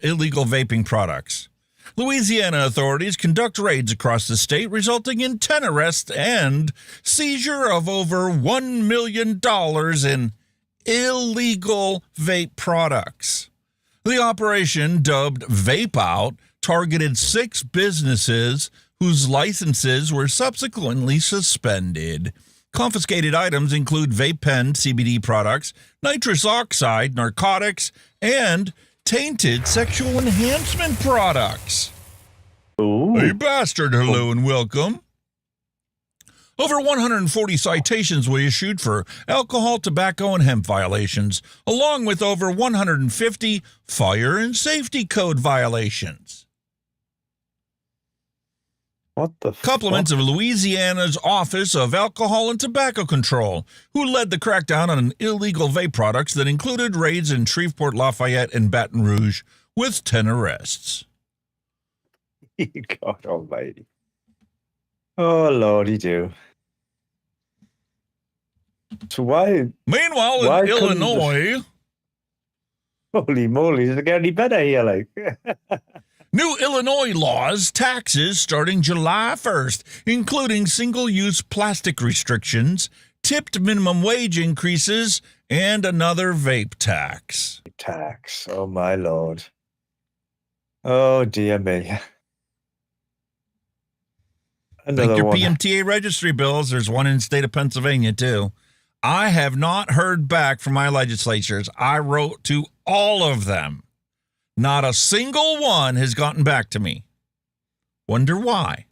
illegal vaping products. Louisiana authorities conduct raids across the state, resulting in 10 arrests and seizure of over $1 million in illegal vape products. The operation, dubbed Vape Out, targeted 6 businesses whose licenses were subsequently suspended. Confiscated items include vape pen, CBD products, nitrous oxide, narcotics, and tainted sexual enhancement products. Ooh. Hey, bastard, hello and welcome. Over 140 citations were issued for alcohol, tobacco, and hemp violations, along with over 150 fire and safety code violations. What the Compliments of Louisiana's Office of Alcohol and Tobacco Control, who led the crackdown on illegal vape products that included raids in Shreveport, Lafayette, and Baton Rouge with 10 arrests. God almighty. Oh, Lordy do. So why... Meanwhile, why in couldn't Illinois... Holy moly, does it get any better here, like? New Illinois laws, taxes starting July 1st, including single-use plastic restrictions, tipped minimum wage increases, and another vape tax. Tax, oh my lord. Oh dear me. Another Thank your one. PMTA registry bills. There's one in the state of Pennsylvania, too. I have not heard back from my legislatures. I wrote to all of them. Not a single one has gotten back to me. Wonder why.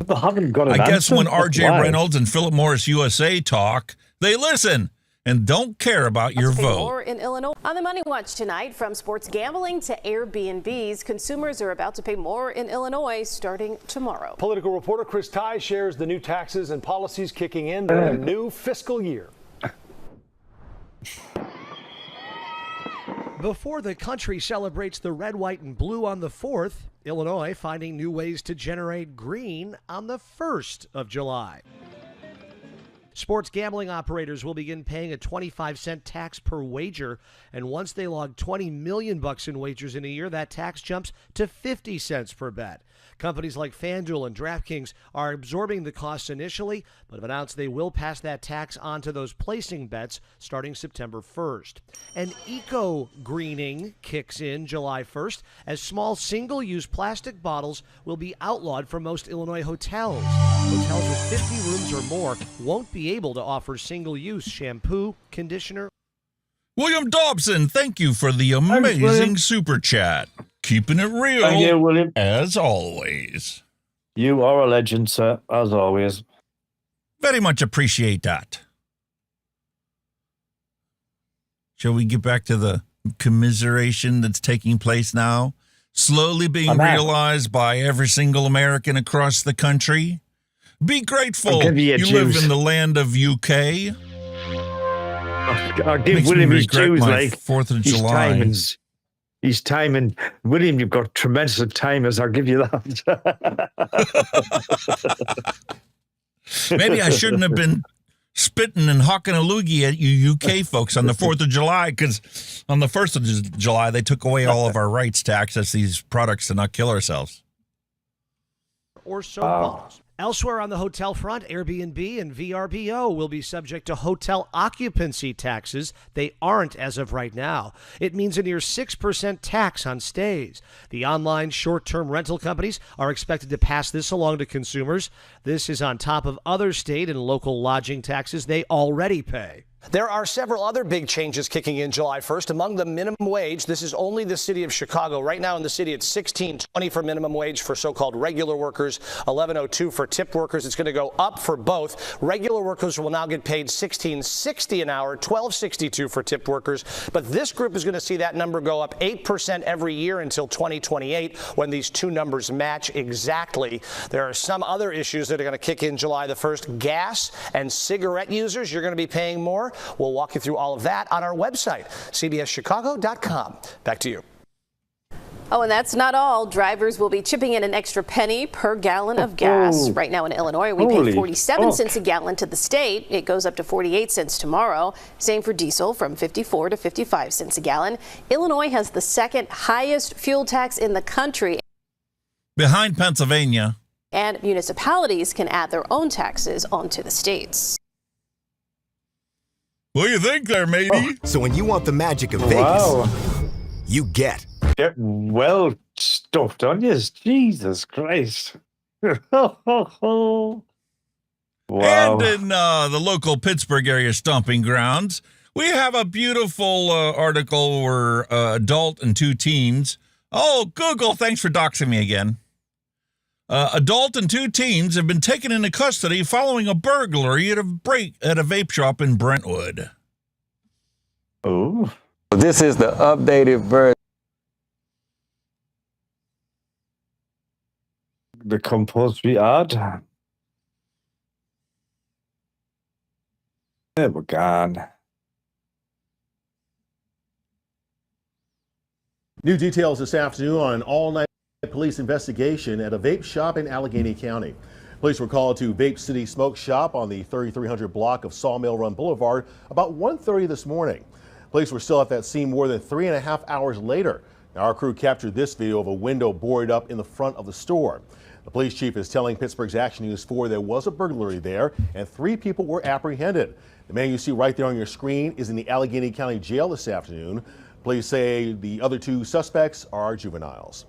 I haven't got an I guess answer. when R.J. Why? Reynolds and Philip Morris USA talk, they listen and don't care about your vote. More in Illinois. On the Money Watch tonight, from sports gambling to Airbnbs, consumers are about to pay more in Illinois starting tomorrow. Political reporter Chris Ty shares the new taxes and policies kicking in during a new fiscal year. Before the country celebrates the red, white, and blue on the 4th, Illinois finding new ways to generate green on the 1st of July. Sports gambling operators will begin paying a 25-cent tax per wager, and once they log $20 million in wagers in a year, that tax jumps to 50 cents per bet. Companies like FanDuel and DraftKings are absorbing the costs initially, but have announced they will pass that tax on to those placing bets starting September 1st. And eco-greening kicks in July 1st, as small single-use plastic bottles will be outlawed for most Illinois hotels. Hotels with 50 rooms or more won't be able to offer single-use shampoo, conditioner. William Dobson, thank you for the amazing super chat. Keeping it real, Thank you, William. as always. You are a legend, sir, as always. Very much appreciate that. Shall we get back to the commiseration that's taking place now? Slowly being realized by every single American across the country? Be grateful you live in the land of UK. I'll give William his dues, like 4th of July. He's timing. William, you've got tremendous timers. I'll give you that. Maybe I shouldn't have been spitting and hawking a loogie at you UK folks on the 4th of July, because on the 1st of July, they took away all of our rights to access these products to not kill ourselves. Or soap bottles. Elsewhere on the hotel front, Airbnb and VRBO will be subject to hotel occupancy taxes. They aren't as of right now. It means a near 6% tax on stays. The online short-term rental companies are expected to pass this along to consumers. This is on top of other state and local lodging taxes they already pay. There are several other big changes kicking in July 1st. Among the minimum wage, this is only the city of Chicago. Right now in the city, it's $16.20 for minimum wage for so-called regular workers, $11.02 for tip workers. It's going to go up for both. Regular workers will now get paid $16.60 an hour, $12.62 for tip workers. But this group is going to see that number go up 8% every year until 2028, when these two numbers match exactly. There are some other issues that are going to kick in July the 1st. Gas and cigarette users, you're going to be paying more. We'll walk you through all of that on our website, cbschicago.com. Back to you. Oh, and that's not all. Drivers will be chipping in an extra penny per gallon of gas. Right now in Illinois, we pay 47 cents a gallon to the state. It goes up to 48 cents tomorrow. Same for diesel, from 54 to 55 cents a gallon. Illinois has the second highest fuel tax in the country, behind Pennsylvania. And municipalities can add their own taxes onto the states. What do you think there, matey? So when you want the magic of Vegas, you get well stuffed onions. Jesus Christ. Wow. And in the local Pittsburgh area stomping grounds, we have a beautiful article where adult and two teens. Oh, Google, thanks for doxing me again. Adult and two teens have been taken into custody following a burglary at a vape shop in Brentwood. Oh. This is the updated version. The compulsory ad. There we're gone. New details this afternoon on an all-night police investigation at a vape shop in Allegheny County. Police were called to Vape City Smoke Shop on the 3300 block of Sawmill Run Boulevard about 1:30 this morning. Police were still at that scene more than 3.5 hours later. Now, our crew captured this video of a window boarded up in the front of the store. The police chief is telling Pittsburgh's Action News 4 there was a burglary there and 3 people were apprehended. The man you see right there on your screen is in the Allegheny County Jail this afternoon. Police say the other 2 suspects are juveniles.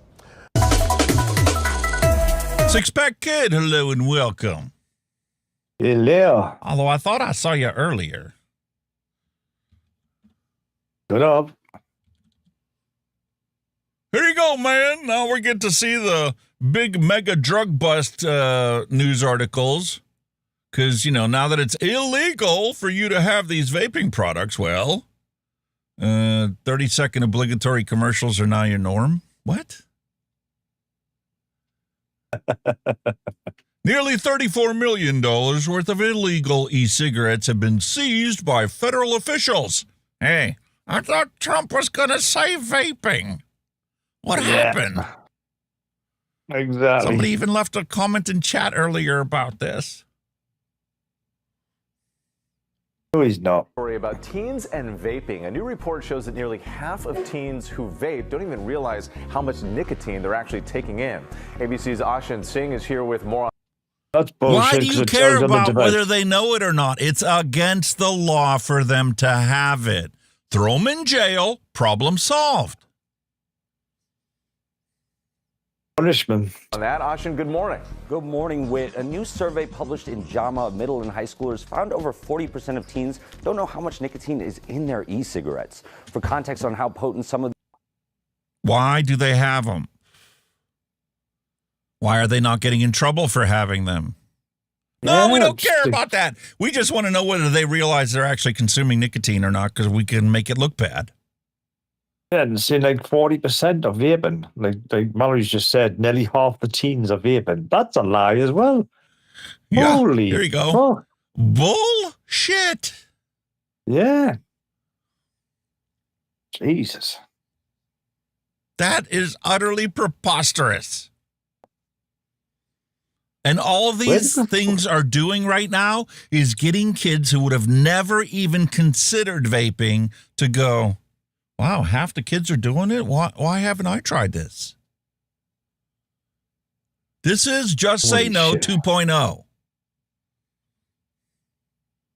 Six-Pack Kid, hello and welcome. Hello. Although I thought I saw you earlier. Good up. Here you go, man. Now we get to see the big mega drug bust news articles. Because, you know, now that it's illegal for you to have these vaping products, well, 30-second obligatory commercials are now your norm. What? Nearly $34 million worth of illegal e-cigarettes have been seized by federal officials. Hey, I thought Trump was going to say vaping. What happened? Exactly. Somebody even left a comment in chat earlier about this. No, he's not. Story about teens and vaping. A new report shows that nearly half of teens who vape don't even realize how much nicotine they're actually taking in. ABC's Ashin Singh is here with more. That's bullshit. Why do you care about whether they know it or not? It's against the law for them to have it. Throw them in jail, problem solved. Punishment. On that, Ashin, good morning. Good morning, Whit. A new survey published in JAMA middle and high schoolers found over 40% of teens don't know how much nicotine is in their e-cigarettes. For context on how potent some of Why do they have them? Why are they not getting in trouble for having them? No, we don't care about that. We just want to know whether they realize they're actually consuming nicotine or not, because we can make it look bad. Yeah, and see, like 40% are vaping. Like Mallory's just said, nearly half the teens are vaping. That's a lie as well. Yeah, Holy there you go. fuck. Bullshit. Yeah. Jesus. That is utterly preposterous. And all these things are doing right now is getting kids who would have never even considered vaping to go, wow, half the kids are doing it? Why haven't I tried this? This is Just Say No 2.0.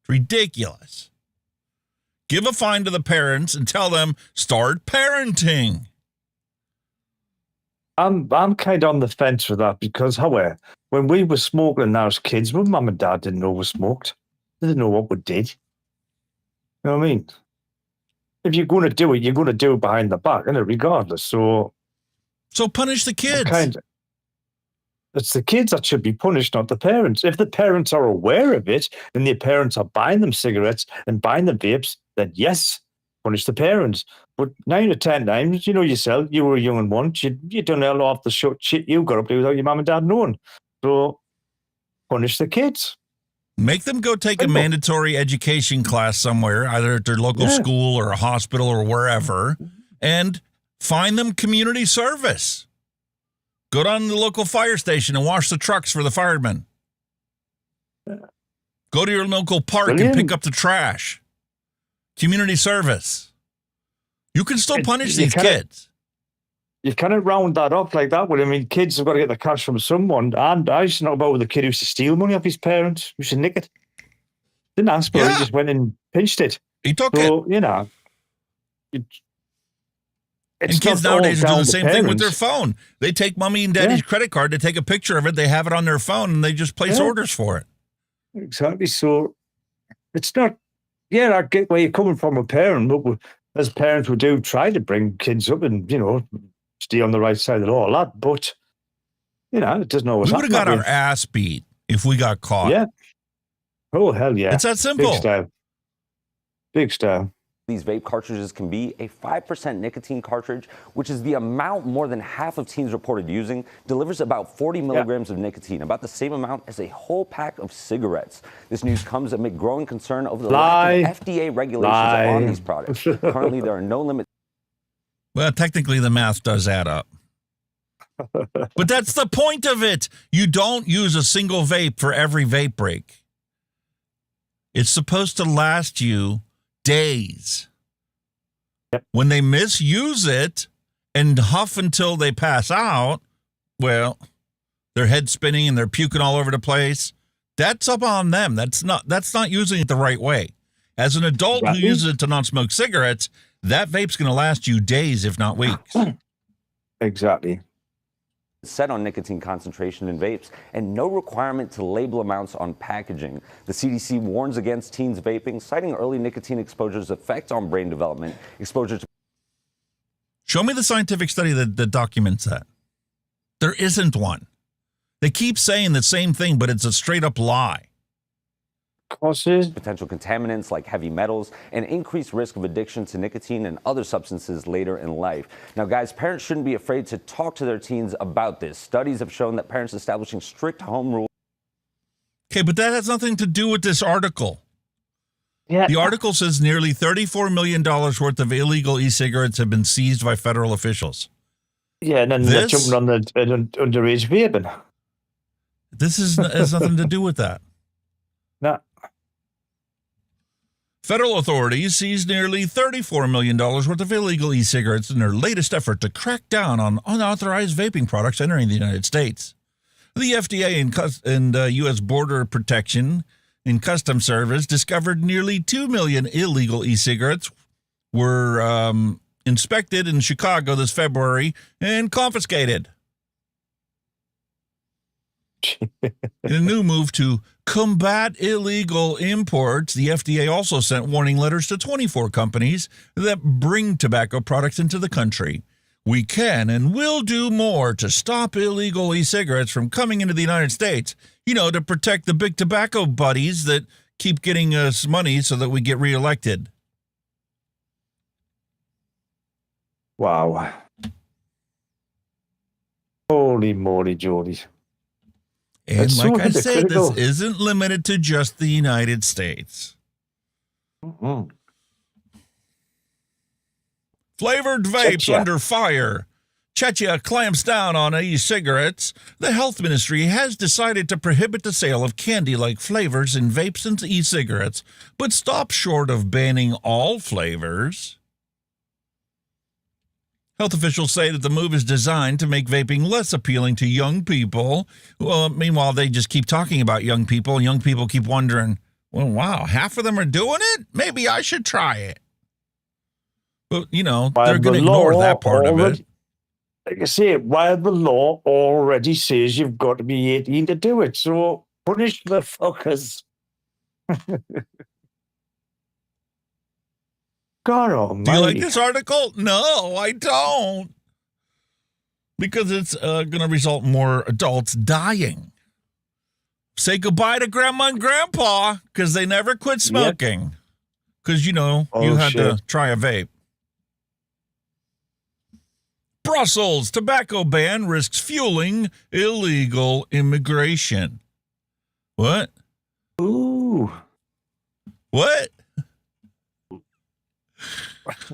It's ridiculous. Give a fine to the parents and tell them, start parenting. I'm kind of on the fence with that because, however, when we were smoking as kids, my mum and dad didn't know we smoked. They didn't know what we did. You know what I mean? If you're going to do it, you're going to do it behind the back, innit, regardless. So punish the kids. It's the kids that should be punished, not the parents. If the parents are aware of it and the parents are buying them cigarettes and buying them vapes, then yes, punish the parents. But 9 or 10 times, you know yourself, you were young and once, you done all off the shit you got up to without your mum and dad knowing. So punish the kids. Make them go take a mandatory education class somewhere, either at their local school or a hospital or wherever, and find them community service. Go down to the local fire station and wash the trucks for the firemen. Go to your local park and pick up the trash. Community service. You can still punish these kids. You cannot round that up like that. Well, I mean, kids have got to get the cash from someone. And I used to know about the kid who used to steal money off his parents. He used to nick it. Didn't ask for it. He just went and pinched it. He took it. You know. And kids nowadays are doing the same thing with their phone. They take mommy and daddy's credit card, they take a picture of it, they have it on their phone, and they just place orders for it. Exactly. So it's not, I get where you're coming from a parent, but as parents, we do try to bring kids up and, stay on the right side of all that. But, it doesn't always happen. We would have got our ass beat if we got caught. Yeah. Oh, hell yeah. It's that simple. Big style. These vape cartridges can be a 5% nicotine cartridge, which is the amount more than half of teens reported using, delivers about 40 milligrams of nicotine, about the same amount as a whole pack of cigarettes. This news comes amid growing concern over the lack of FDA regulations on these products. Currently, there are no limits. Well, technically, the math does add up. But that's the point of it. You don't use a single vape for every vape break. It's supposed to last you days. When they misuse it and huff until they pass out, well, their head spinning and they're puking all over the place. That's up on them. That's not using it the right way. As an adult who uses it to not smoke cigarettes, that vape's going to last you days, if not weeks. Exactly. Set on nicotine concentration in vapes and no requirement to label amounts on packaging. The CDC warns against teens vaping, citing early nicotine exposure's effect on brain development. Exposure to Show me the scientific study that documents that. There isn't one. They keep saying the same thing, but it's a straight up lie. Potential contaminants like heavy metals and increased risk of addiction to nicotine and other substances later in life. Now, guys, parents shouldn't be afraid to talk to their teens about this. Studies have shown that parents establishing strict home rules. Okay, but that has nothing to do with this article. Yeah. The article says nearly $34 million worth of illegal e-cigarettes have been seized by federal officials. Yeah, and then they're jumping on the underage vaping. This has nothing to do with that. No. Federal authorities seized nearly $34 million worth of illegal e-cigarettes in their latest effort to crack down on unauthorized vaping products entering the United States. The FDA and U.S. Border Protection and Customs Service discovered nearly 2 million illegal e-cigarettes were inspected in Chicago this February and confiscated. In a new move to combat illegal imports, the FDA also sent warning letters to 24 companies that bring tobacco products into the country. We can and will do more to stop illegal e-cigarettes from coming into the United States, to protect the big tobacco buddies that keep getting us money so that we get reelected. Wow. Holy moly, Jodies. And like I said, this isn't limited to just the United States. Mm-hmm. Flavored vapes under fire. Czechia clamps down on e-cigarettes. The health ministry has decided to prohibit the sale of candy-like flavors in vapes and e-cigarettes, but stops short of banning all flavors. Health officials say that the move is designed to make vaping less appealing to young people. Well, meanwhile, they just keep talking about young people, and young people keep wondering, well, wow, half of them are doing it? Maybe I should try it. But, they're going to ignore that part of it. Like I say, while the law already says you've got to be 18 to do it, so punish the fuckers. God almighty. Do you like this article? No, I don't. Because it's going to result in more adults dying. Say goodbye to grandma and grandpa because they never quit smoking. Because, you had to try a vape. Brussels tobacco ban risks fueling illegal immigration. What? Ooh. What?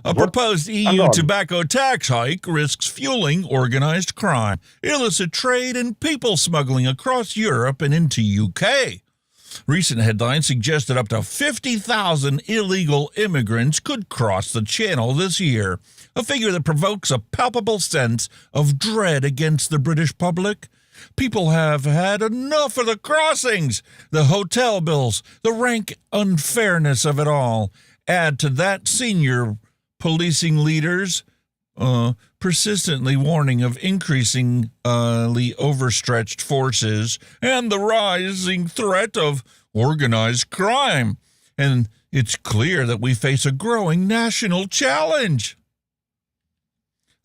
A proposed EU tobacco tax hike risks fueling organized crime, illicit trade, and people smuggling across Europe and into UK. Recent headlines suggest that up to 50,000 illegal immigrants could cross the channel this year, a figure that provokes a palpable sense of dread against the British public. People have had enough of the crossings, the hotel bills, the rank unfairness of it all. Add to that senior policing leaders persistently warning of increasingly overstretched forces and the rising threat of organized crime. And it's clear that we face a growing national challenge.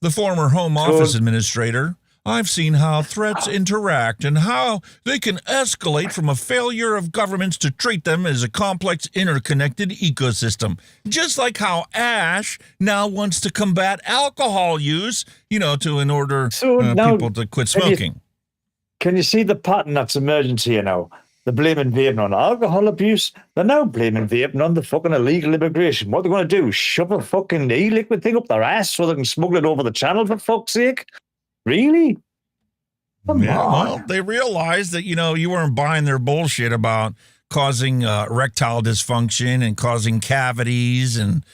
The former Home Office administrator, I've seen how threats interact and how they can escalate from a failure of governments to treat them as a complex, interconnected ecosystem. Just like how Ash now wants to combat alcohol use, in order people to quit smoking. Can you see the pattern that's emergent here now? They're blaming vaping on alcohol abuse. They're now blaming vaping on the fucking illegal immigration. What they're going to do? Shove a fucking e-liquid thing up their ass so they can smuggle it over the channel, for fuck's sake? Really? Come on. Well, they realized that, you weren't buying their bullshit about causing erectile dysfunction and causing cavities and,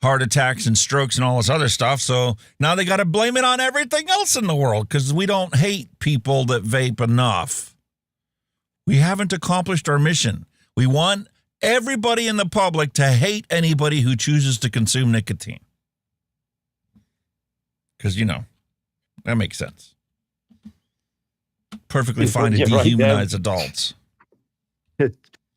heart attacks and strokes and all this other stuff. So now they got to blame it on everything else in the world because we don't hate people that vape enough. We haven't accomplished our mission. We want everybody in the public to hate anybody who chooses to consume nicotine. Because, that makes sense. Perfectly fine to dehumanize adults.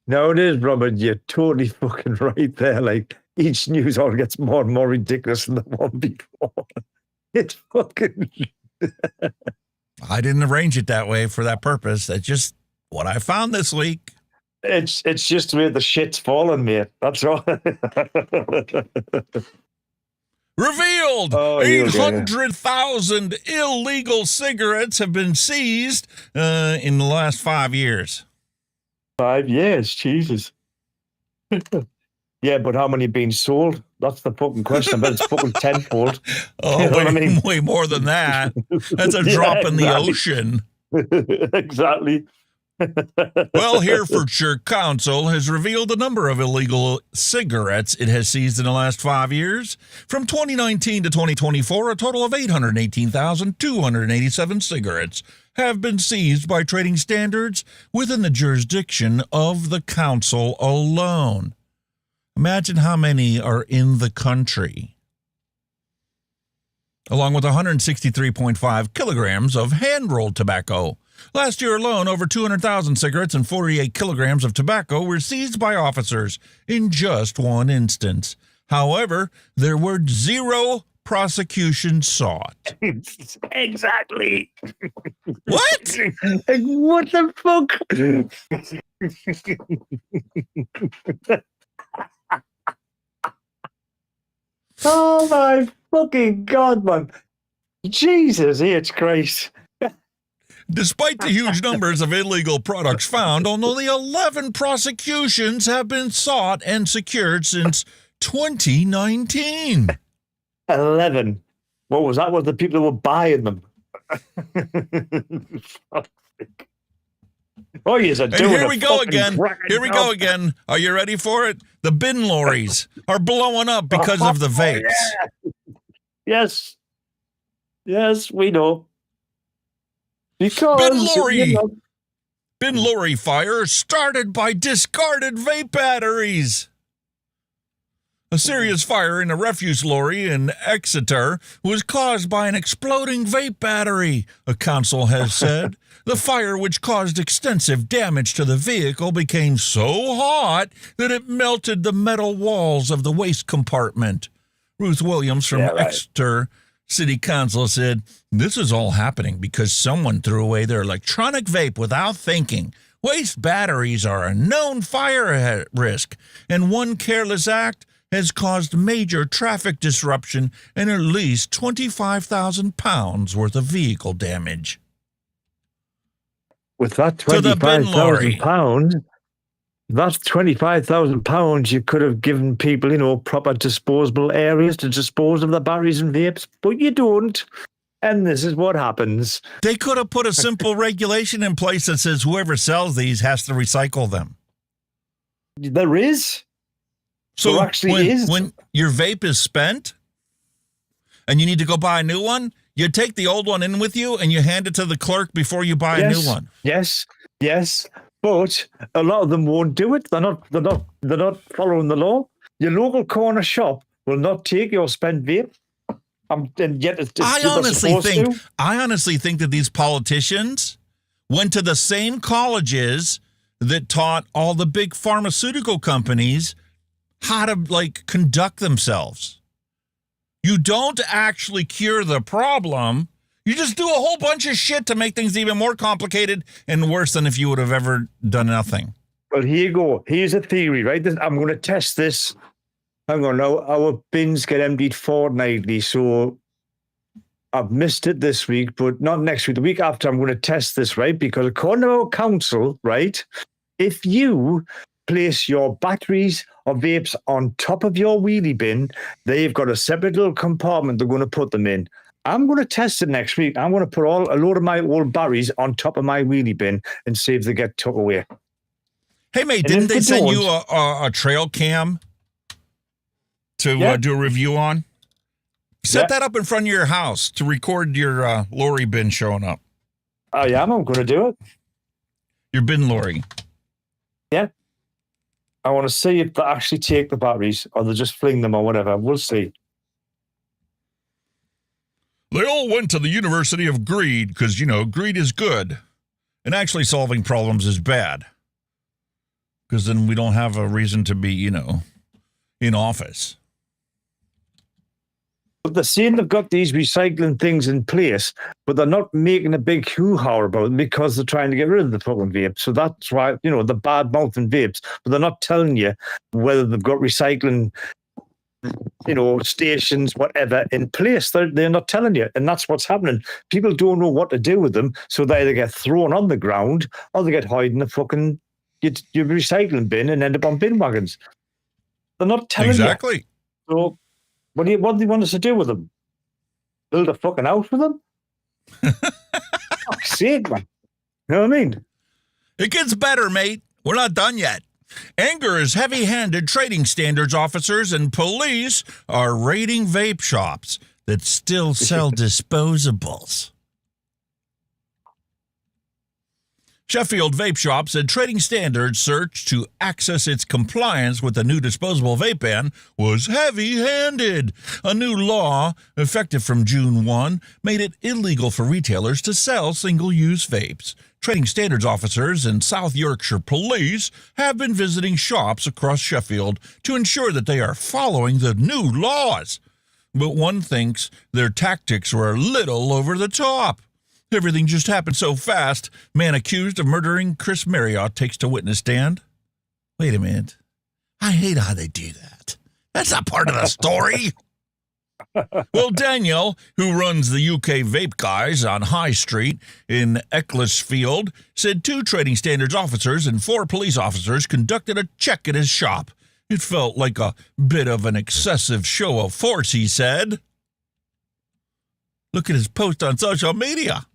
No, it is, Robert. You're totally fucking right there. Like, each news article gets more and more ridiculous than the one before. It's fucking... I didn't arrange it that way for that purpose. That's just what I found this week. It's just where the shit's fallen, mate. That's all. Revealed! 800,000 illegal cigarettes have been seized in the last 5 years. 5 years? Jesus. Yeah, but how many have been sold? That's the fucking question. I bet it's fucking tenfold. Oh, way more than that. That's a drop in the ocean. Exactly. Well, Herefordshire Council has revealed the number of illegal cigarettes it has seized in the last 5 years. From 2019 to 2024, a total of 818,287 cigarettes have been seized by trading standards within the jurisdiction of the council alone. Imagine how many are in the country. Along with 163.5 kilograms of hand-rolled tobacco. Last year alone, over 200,000 cigarettes and 48 kilograms of tobacco were seized by officers in just one instance. However, there were 0 prosecutions sought. Exactly. What? What the fuck? Oh my fucking God, man. Jesus H. Christ. Despite the huge numbers of illegal products found, only 11 prosecutions have been sought and secured since 2019. 11. What was that? Was the people who were buying them? Oh, yes, and here we go again. Here we go again. Are you ready for it? The bin lorries are blowing up because of the vapes. Yeah. Yes. Yes, we know. Because bin lorry fire started by discarded vape batteries. A serious fire in a refuse lorry in Exeter was caused by an exploding vape battery, a council has said. The fire, which caused extensive damage to the vehicle, became so hot that it melted the metal walls of the waste compartment. Ruth Williams from Exeter City Council said, "This is all happening because someone threw away their electronic vape without thinking. Waste batteries are a known fire risk, and one careless act has caused major traffic disruption and at least 25,000 pounds worth of vehicle damage." With that 25,000 pounds, that's 25,000 pounds you could have given people, proper disposable areas to dispose of the batteries and vapes, but you don't. And this is what happens. They could have put a simple regulation in place that says whoever sells these has to recycle them. There is. So there actually is. When your vape is spent and you need to go buy a new one, you take the old one in with you and you hand it to the clerk before you buy a new one. Yes. But a lot of them won't do it. They're not following the law. Your local corner shop will not take your spent vape. And yet I honestly think that these politicians went to the same colleges that taught all the big pharmaceutical companies how to conduct themselves. You don't actually cure the problem. You just do a whole bunch of shit to make things even more complicated and worse than if you would have ever done nothing. Well, here you go. Here's a theory, right? I'm going to test this. Hang on now. Our bins get emptied fortnightly, so I've missed it this week, but not next week. The week after, I'm going to test this, right? Because according to our council, right, if you place your batteries or vapes on top of your wheelie bin, they've got a separate little compartment they're going to put them in. I'm going to test it next week. I'm going to put a load of my old batteries on top of my wheelie bin and see if they get took away. Hey, mate, didn't they send you a trail cam to do a review on? Set that up in front of your house to record your lorry bin showing up. Oh, yeah, I'm going to do it. Your bin lorry. Yeah. I want to see if they actually take the batteries or they just fling them or whatever. We'll see. They all went to the University of Greed because, greed is good. And actually solving problems is bad. Because then we don't have a reason to be, in office. But they're saying they've got these recycling things in place, but they're not making a big hoo-ha about them because they're trying to get rid of the fucking vape. So that's why, the bad-mouthing vapes, but they're not telling you whether they've got recycling, stations, whatever, in place. They're not telling you, and that's what's happening. People don't know what to do with them, so they either get thrown on the ground or they get hid in the fucking your recycling bin and end up on bin wagons. They're not telling you. Exactly. So what do you want us to do with them? Build a fucking house with them? Fuck's sake, man. You know what I mean? It gets better, mate. We're not done yet. Anger is heavy-handed trading standards officers and police are raiding vape shops that still sell disposables. Sheffield Vape Shop said Trading Standards' search to access its compliance with the new disposable vape ban was heavy-handed. A new law, effective from June 1, made it illegal for retailers to sell single-use vapes. Trading Standards officers and South Yorkshire Police have been visiting shops across Sheffield to ensure that they are following the new laws. But one thinks their tactics were a little over the top. Everything just happened so fast. Man accused of murdering Chris Marriott takes to witness stand. Wait a minute. I hate how they do that. That's not part of the story. Well, Daniel, who runs the UK Vape Guys on High Street in Ecclesfield, said 2 Trading Standards officers and 4 police officers conducted a check at his shop. It felt like a bit of an excessive show of force, he said. Look at his post on social media.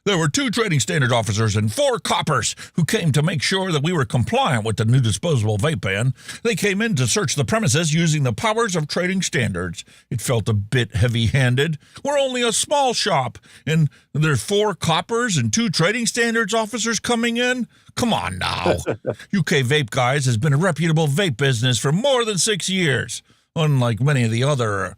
There were 2 Trading Standard officers and 4 coppers who came to make sure that we were compliant with the new disposable vape ban. They came in to search the premises using the powers of Trading Standards. It felt a bit heavy-handed. We're only a small shop, and there's 4 coppers and 2 Trading Standards officers coming in? Come on now. UK Vape Guys has been a reputable vape business for more than 6 years. Unlike many of the other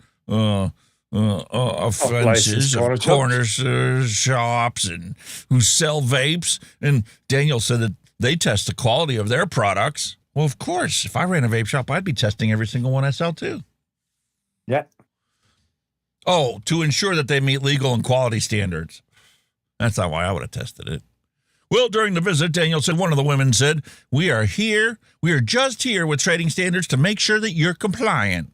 offenses of corner shops and who sell vapes. And Daniel said that they test the quality of their products. Well, of course, if I ran a vape shop, I'd be testing every single one I sell too. Yeah. Oh, to ensure that they meet legal and quality standards. That's not why I would have tested it. Well, during the visit, Daniel said one of the women said, we are just here with Trading Standards to make sure that you're compliant.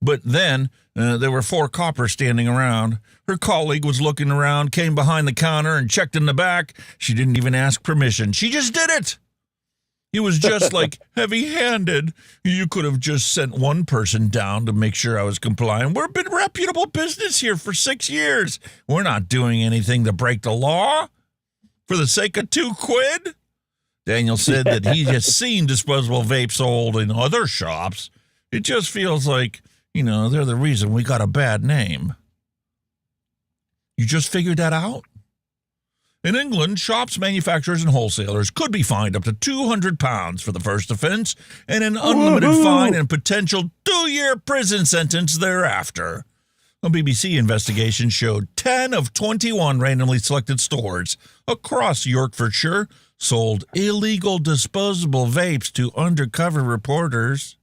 But then there were 4 coppers standing around. Her colleague was looking around, came behind the counter and checked in the back. She didn't even ask permission. She just did it. It was just like heavy-handed. You could have just sent one person down to make sure I was compliant. We've been reputable business here for 6 years. We're not doing anything to break the law for the sake of £2. Daniel said that he has seen disposable vapes sold in other shops. It just feels like, they're the reason we got a bad name. You just figured that out? In England, shops, manufacturers, and wholesalers could be fined up to £200 for the first offense and an unlimited fine and potential 2-year prison sentence thereafter. A BBC investigation showed 10 of 21 randomly selected stores across Yorkshire sold illegal disposable vapes to undercover reporters.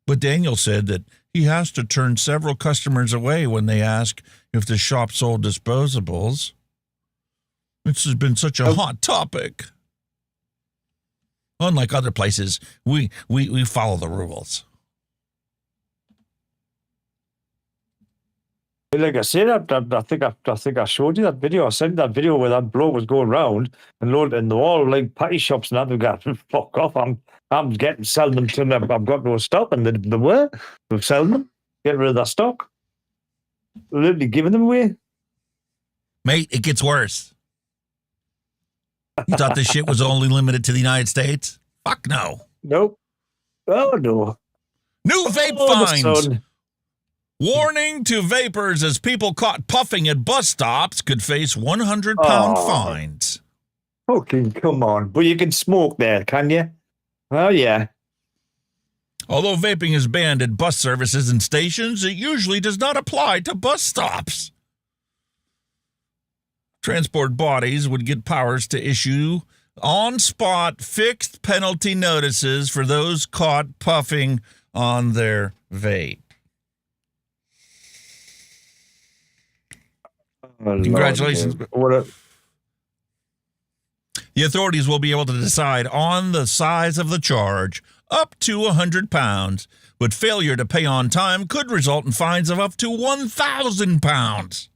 But Daniel said that he has to turn several customers away when they ask if the shop sold disposables. This has been such a hot topic. Unlike other places, we follow the rules. Like I said, I think I showed you that video. I sent that video where that bloke was going around and they're all like patty shops and that. They got fuck off. I'm selling them to them. I've got no stock, and they were selling them. Get rid of that stock. Literally giving them away. Mate, it gets worse. You thought this shit was only limited to the United States? Fuck no. Nope. Oh no. New vape fines. Warning to vapors as people caught puffing at bus stops could face £100 fines. Fucking come on. But you can smoke there, can you? Oh, yeah. Although vaping is banned at bus services and stations, it usually does not apply to bus stops. Transport bodies would get powers to issue on-spot fixed penalty notices for those caught puffing on their vape. Congratulations. The authorities will be able to decide on the size of the charge, up to £100, but failure to pay on time could result in fines of up to £1,000.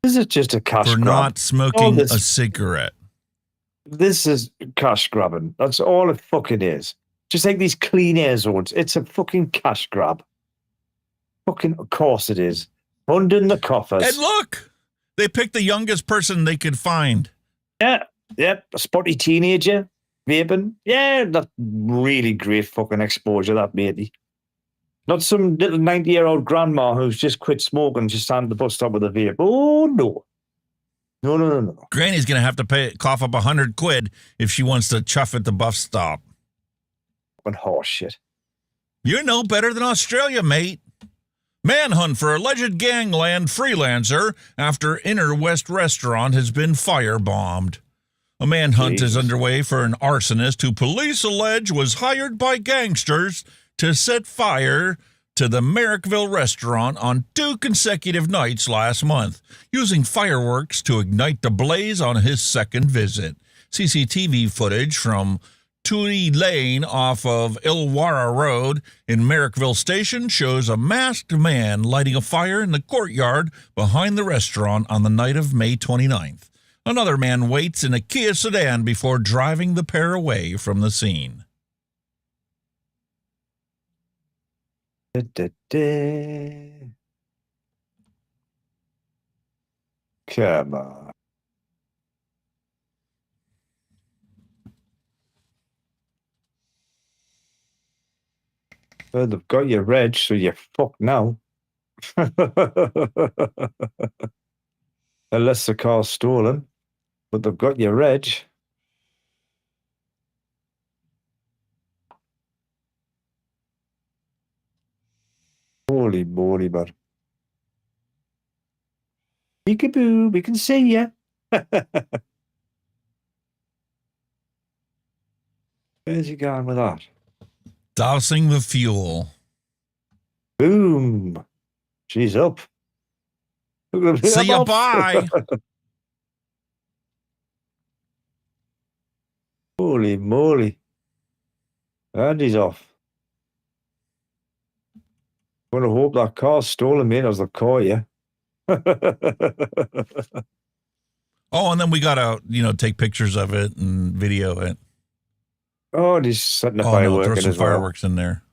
This is just a cash grab. For not smoking a cigarette. This is cash grabbing. That's all it fucking is. Just like these clean air zones. It's a fucking cash grab. Fucking, of course it is. Funding the coffers. And look, They picked the youngest person they could find. Yeah, yep, a spotty teenager, vaping. Yeah, that's really great fucking exposure, that, matey. Not some little 90-year-old grandma who's just quit smoking, just standing at the bus stop with a vape. Oh, no. No. Granny's going to have to cough up £100 if she wants to chuff at the bus stop. Fucking horse shit. You're no better than Australia, mate. Manhunt for alleged gangland freelancer after Inner West restaurant has been firebombed. A manhunt is underway for an arsonist who police allege was hired by gangsters to set fire to the Merrickville restaurant on 2 consecutive nights last month, using fireworks to ignite the blaze on his second visit. CCTV footage from Tootie Lane off of Illawarra Road in Merrickville Station shows a masked man lighting a fire in the courtyard behind the restaurant on the night of May 29th. Another man waits in a Kia sedan before driving the pair away from the scene. Come on. Well, they've got your reg, so you're fucked now. Unless the car's stolen. But they've got your reg. Holy moly, man. Peekaboo, we can see ya. Where's he going with that? Dousing the fuel. Boom. She's up. See ya, bye. Holy moly. And he's off. I'm going to hope that car's stolen, mate, as they caught you. Oh, and then we got to, take pictures of it and video it. Oh, and he's setting a firework throw some fireworks in there.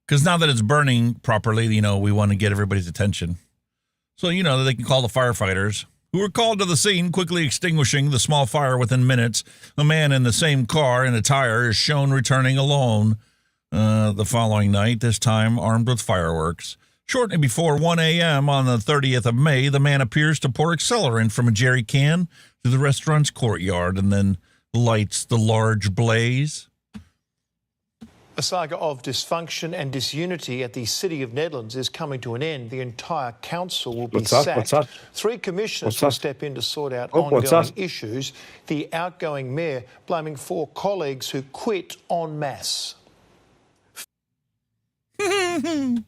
Because now that it's burning properly, we want to get everybody's attention. So, they can call the firefighters, who were called to the scene, quickly extinguishing the small fire within minutes. A man in the same car and attire is shown returning alone the following night, this time armed with fireworks. Shortly before 1 a.m. on the 30th of May, the man appears to pour accelerant from a jerry can to the restaurant's courtyard and then lights the large blaze. A saga of dysfunction and disunity at the City of Nedlands is coming to an end. The entire council will be sacked. What's that? 3 commissioners will step in to sort out what's ongoing that? issues. The outgoing mayor blaming 4 colleagues who quit en masse. What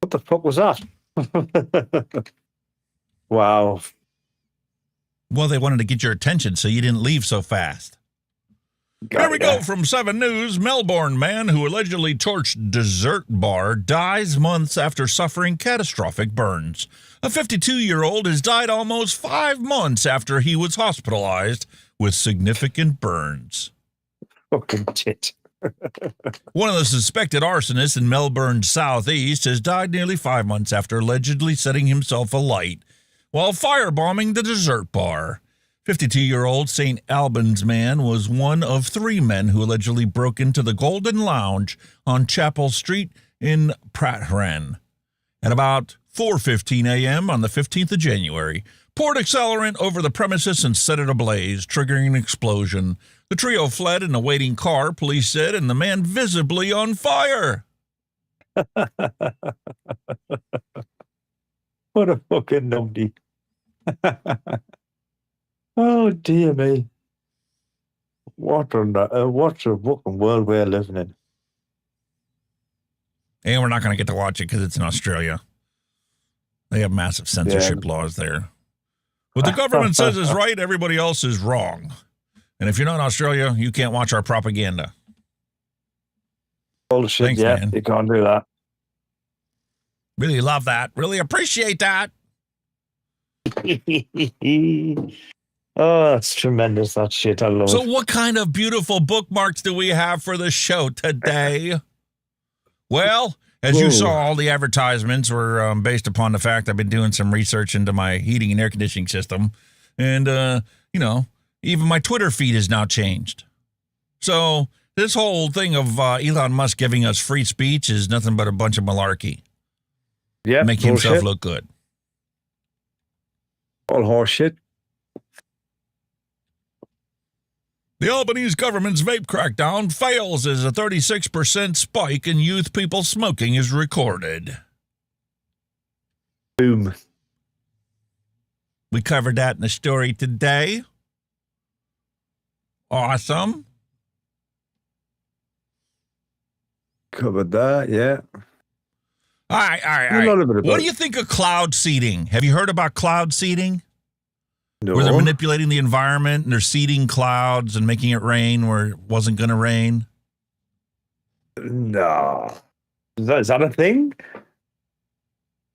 the fuck was that? Wow. Well, they wanted to get your attention so you didn't leave so fast. Here we go from 7 News. Melbourne man who allegedly torched dessert bar dies months after suffering catastrophic burns. A 52-year-old has died almost 5 months after he was hospitalized with significant burns. Fucking tit. One of the suspected arsonists in Melbourne's southeast has died nearly 5 months after allegedly setting himself alight while firebombing the dessert bar. 52-year-old St. Albans man was one of 3 men who allegedly broke into the Golden Lounge on Chapel Street in Pratthren at about 4:15 a.m. on the 15th of January, poured accelerant over the premises and set it ablaze, triggering an explosion. The trio fled in a waiting car, police said, and the man visibly on fire. What a fucking numpty. Oh, dear me. What a fucking world we're living in. And we're not going to get to watch it because it's in Australia. They have massive censorship laws there. What the government says is right, everybody else is wrong. And if you're not in Australia, you can't watch our propaganda. Bullshit, Thanks, yeah, man. you can't do that. Really love that. Really appreciate that. Oh, that's tremendous, that shit. I love So it. what kind of beautiful bookmarks do we have for the show today? Well, As you saw, all the advertisements were based upon the fact I've been doing some research into my heating and air conditioning system. And, you know, even my Twitter feed is now changed. So this whole thing of Elon Musk giving us free speech is nothing but a bunch of malarkey. Yeah, make himself look good. All horseshit. The Albanese government's vape crackdown fails as a 36% spike in youth people smoking is recorded. Boom. We covered that in the story today. Awesome. Covered that, yeah. All right. What do you think of cloud seeding? Have you heard about cloud seeding? No. Where they're manipulating the environment and they're seeding clouds and making it rain where it wasn't going to rain? No. Is that a thing?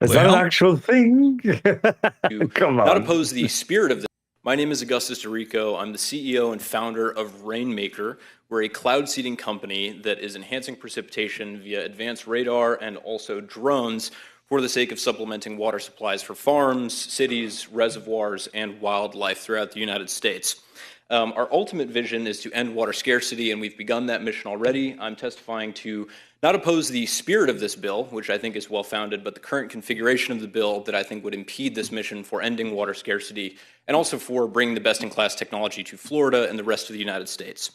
Is that an actual thing? Come on. Not oppose the spirit of this. My name is Augustus DeRico. I'm the CEO and founder of Rainmaker. We're a cloud seeding company that is enhancing precipitation via advanced radar and also drones for the sake of supplementing water supplies for farms, cities, reservoirs, and wildlife throughout the United States. Our ultimate vision is to end water scarcity, and we've begun that mission already. I'm testifying to not oppose the spirit of this bill, which I think is well-founded, but the current configuration of the bill that I think would impede this mission for ending water scarcity and also for bringing the best-in-class technology to Florida and the rest of the United States.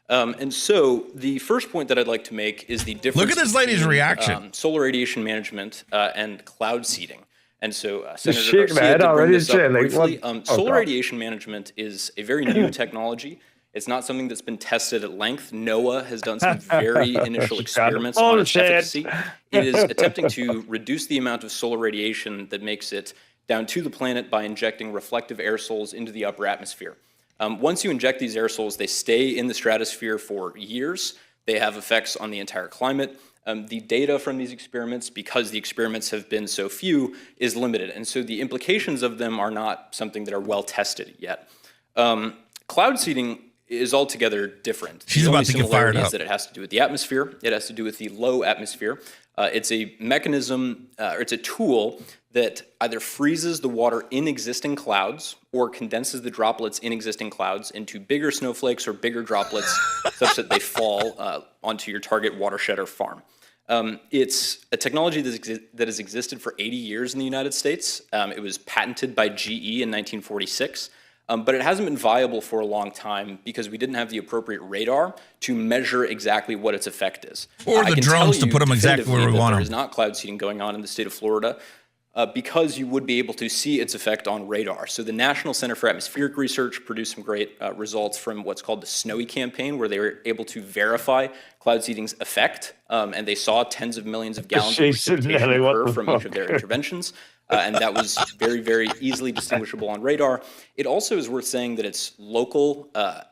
And so the first point that I'd like to make is the difference. Look at this lady's reaction. Solar radiation management and cloud seeding. And so Senator Garcia did bring this up briefly. Solar radiation management is a very new technology. It's not something that's been tested at length. NOAA has done some very initial experiments on its efficacy. It is attempting to reduce the amount of solar radiation that makes it down to the planet by injecting reflective aerosols into the upper atmosphere. Once you inject these aerosols, they stay in the stratosphere for years. They have effects on the entire climate. The data from these experiments, because the experiments have been so few, is limited. And so the implications of them are not something that are well tested yet. Cloud seeding is altogether different. She's about to get fired up. That it has to do with the atmosphere. It has to do with the low atmosphere. It's a mechanism, or it's a tool that either freezes the water in existing clouds or condenses the droplets in existing clouds into bigger snowflakes or bigger droplets such that they fall onto your target watershed or farm. It's a technology that has existed for 80 years in the United States. It was patented by GE in 1946. But it hasn't been viable for a long time because we didn't have the appropriate radar to measure exactly what its effect is. Or the drones to put them exactly where we want them. There is not cloud seeding going on in the state of Florida because you would be able to see its effect on radar. So the National Center for Atmospheric Research produced some great results from what's called the SNOWY campaign, where they were able to verify cloud seeding's effect, and they saw tens of millions of gallons of precipitation occur from each of their interventions. And that was very, very easily distinguishable on radar. It also is worth saying that it's local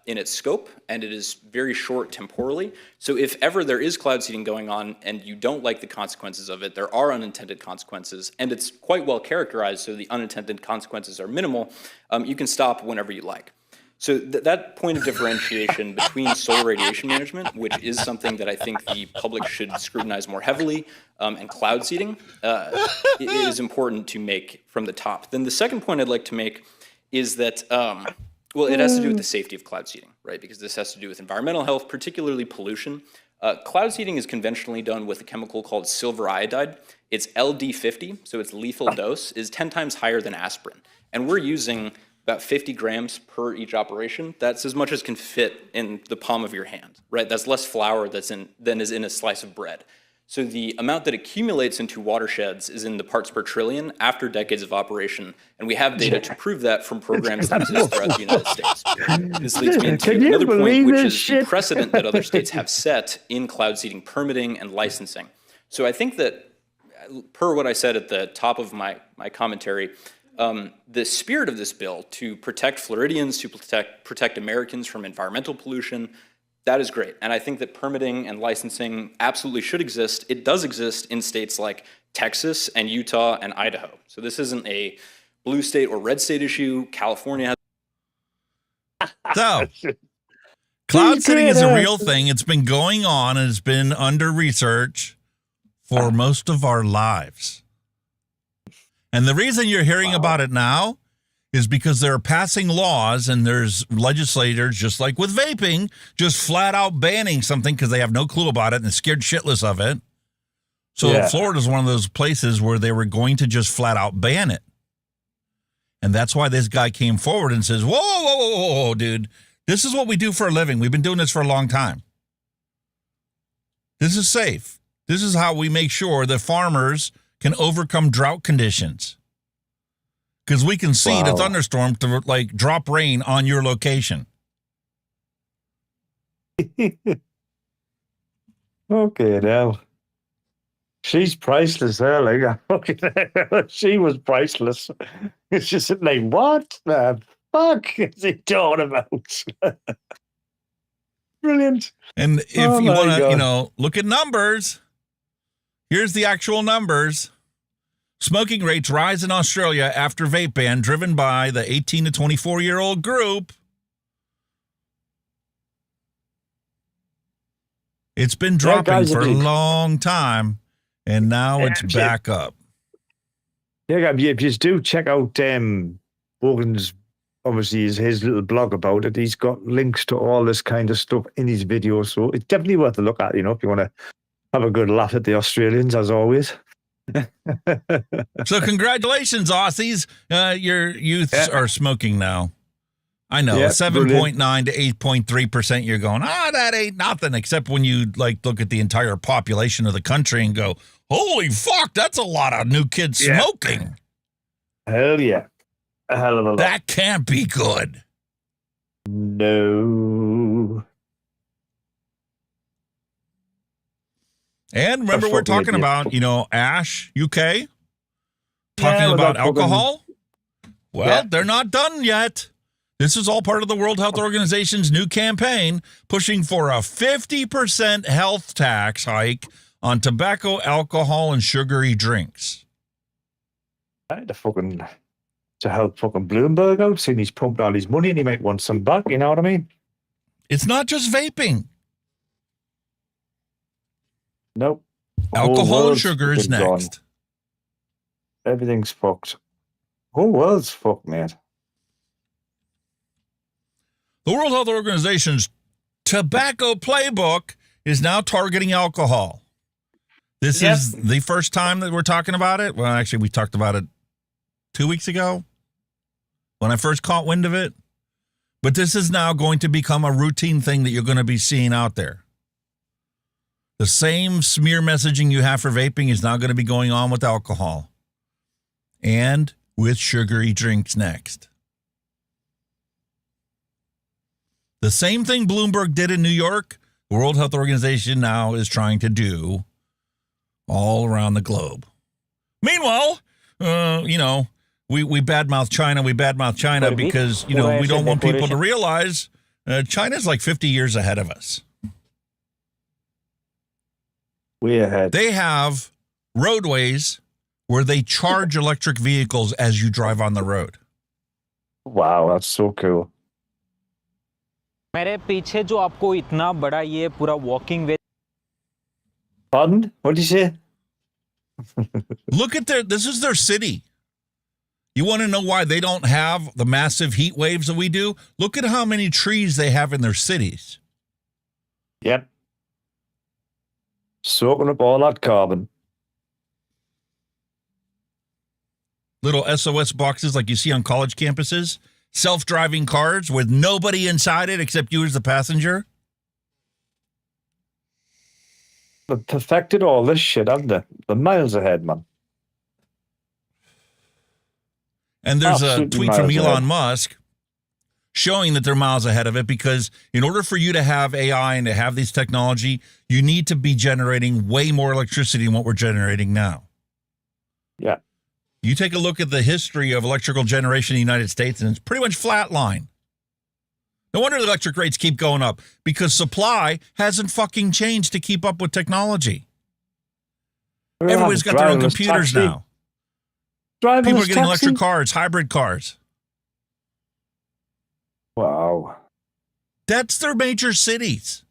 in its scope, and it is very short temporally. So if ever there is cloud seeding going on and you don't like the consequences of it, there are unintended consequences, and it's quite well characterized, so the unintended consequences are minimal. You can stop whenever you like. So that point of differentiation between solar radiation management, which is something that I think the public should scrutinize more heavily, and cloud seeding, it is important to make from the top. Then the second point I'd like to make is that, well, it has to do with the safety of cloud seeding, right? Because this has to do with environmental health, particularly pollution. Cloud seeding is conventionally done with a chemical called silver iodide. Its LD50, so its lethal dose, is 10 times higher than aspirin. And we're using about 50 grams per each operation. That's as much as can fit in the palm of your hand, right? That's less flour than is in a slice of bread. So the amount that accumulates into watersheds is in the parts per trillion after decades of operation, and we have data to prove that from programs that exist throughout the United States. This leads me into another point, which is the precedent that other states have set in cloud seeding permitting and licensing. So I think that, per what I said at the top of my commentary, the spirit of this bill to protect Floridians, to protect Americans from environmental pollution, that is great. And I think that permitting and licensing absolutely should exist. It does exist in states like Texas and Utah and Idaho. So this isn't a blue state or red state issue. California has. So, cloud seeding is a real thing. It's been going on and it's been under research for most of our lives. And the reason you're hearing about it now is because they're passing laws and there's legislators, just like with vaping, just flat out banning something because they have no clue about it and scared shitless of it. So Florida is one of those places where they were going to just flat out ban it. And that's why this guy came forward and says, whoa, dude, this is what we do for a living. We've been doing this for a long time. This is safe. This is how we make sure that farmers can overcome drought conditions. Because we can see the thunderstorm to like drop rain on your location. Okay, now. She's priceless, her. Like, she was priceless. It's just like, what the fuck is he talking about? Brilliant. And if you want to, look at numbers, here's the actual numbers. Smoking rates rise in Australia after vape ban driven by the 18 to 24-year-old group. It's been dropping for a long time, and now it's back up. Yeah, if you do check out Morgan's, obviously, his little blog about it. He's got links to all this kind of stuff in his videos, so it's definitely worth a look at, if you want to have a good laugh at the Australians, as always. So congratulations, Aussies. Your youths are smoking now. I know, 7.9 to 8.3%. You're going, that ain't nothing, except when you look at the entire population of the country and go, holy fuck, that's a lot of new kids smoking. Hell yeah. A hell of a lot. That can't be good. No. And remember, we're talking about, Ash, UK, talking about alcohol. Well, they're not done yet. This is all part of the World Health Organization's new campaign pushing for a 50% health tax hike on tobacco, alcohol, and sugary drinks. To help fucking Bloomberg out, seeing he's pumped all his money and he might want some back, you know what I mean? It's not just vaping. Nope. Alcohol and sugar is next. Gone. Everything's fucked. Whole world's fucked, mate. The World Health Organization's tobacco playbook is now targeting alcohol. This is the first time that we're talking about it. Well, actually, we talked about it 2 weeks ago when I first caught wind of it. But this is now going to become a routine thing that you're going to be seeing out there. The same smear messaging you have for vaping is now going to be going on with alcohol and with sugary drinks next. The same thing Bloomberg did in New York, the World Health Organization now is trying to do all around the globe. Meanwhile, we badmouth China because, we don't want people to realize China's like 50 years ahead of us. Way ahead. They have roadways where they charge electric vehicles as you drive on the road. Wow, that's so cool. मेरे पीछे जो आपको इतना बड़ा ये पूरा walking way. Pardon? What did you say? Look at this is their city. You want to know why they don't have the massive heat waves that we do? Look at how many trees they have in their cities. Yep. Soaking up all that carbon. Little SOS boxes like you see on college campuses. Self-driving cars with nobody inside it except you as the passenger. They've perfected all this shit, haven't they? They're miles ahead, man. And there's a tweet from Elon ahead. Musk showing that they're miles ahead of it because in order for you to have AI and to have this technology, you need to be generating way more electricity than what we're generating now. Yeah. You take a look at the history of electrical generation in the United States, and it's pretty much flatline. No wonder the electric rates keep going up, because supply hasn't fucking changed to keep up with technology. Everybody's got their own computers now. People are getting electric cars, hybrid cars. Wow. That's their major cities.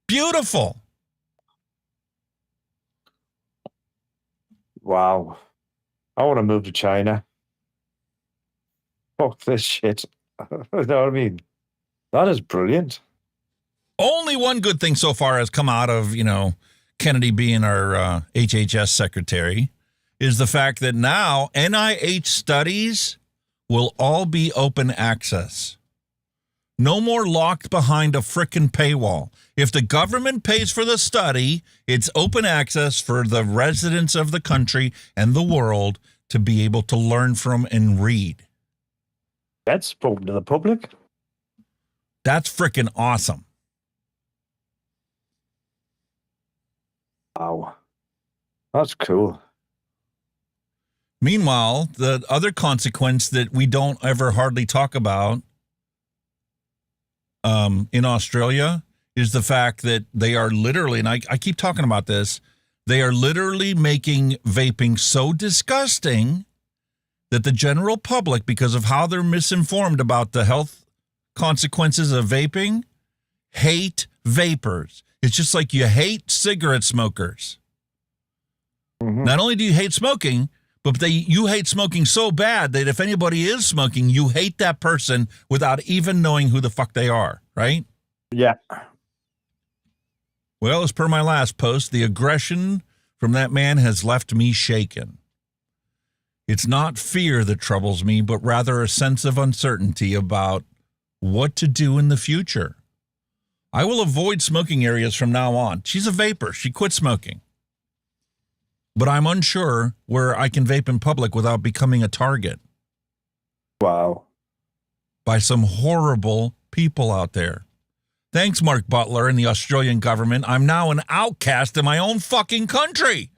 Beautiful. Wow. I want to move to China. Fuck this shit. You know what I mean? That is brilliant. Only one good thing so far has come out of, Kennedy being our HHS secretary is the fact that now NIH studies will all be open access. No more locked behind a frickin' paywall. If the government pays for the study, it's open access for the residents of the country and the world to be able to learn from and read. That's open to the public. That's frickin' awesome. Wow. That's cool. Meanwhile, the other consequence that we don't ever hardly talk about in Australia is the fact that they are literally, and I keep talking about this, they are literally making vaping so disgusting that the general public, because of how they're misinformed about the health consequences of vaping, hate vapors. It's just like you hate cigarette smokers. Mm-hmm. Not only do you hate smoking, but you hate smoking so bad that if anybody is smoking, you hate that person without even knowing who the fuck they are, right? Yeah. Well, as per my last post, the aggression from that man has left me shaken. It's not fear that troubles me, but rather a sense of uncertainty about what to do in the future. I will avoid smoking areas from now on. She's a vapor. She quit smoking. But I'm unsure where I can vape in public without becoming a target. Wow. By some horrible people out there. Thanks, Mark Butler and the Australian government. I'm now an outcast in my own fucking country.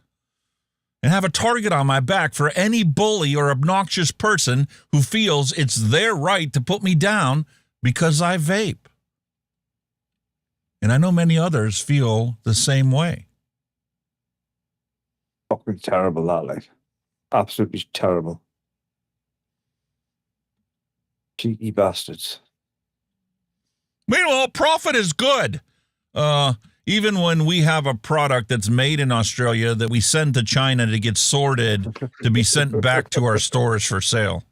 And have a target on my back for any bully or obnoxious person who feels it's their right to put me down because I vape. And I know many others feel the same way. Fucking terrible, that, like. Absolutely terrible. Cheeky bastards. Meanwhile, profit is good. Even when we have a product that's made in Australia that we send to China to get sorted to be sent back to our stores for sale.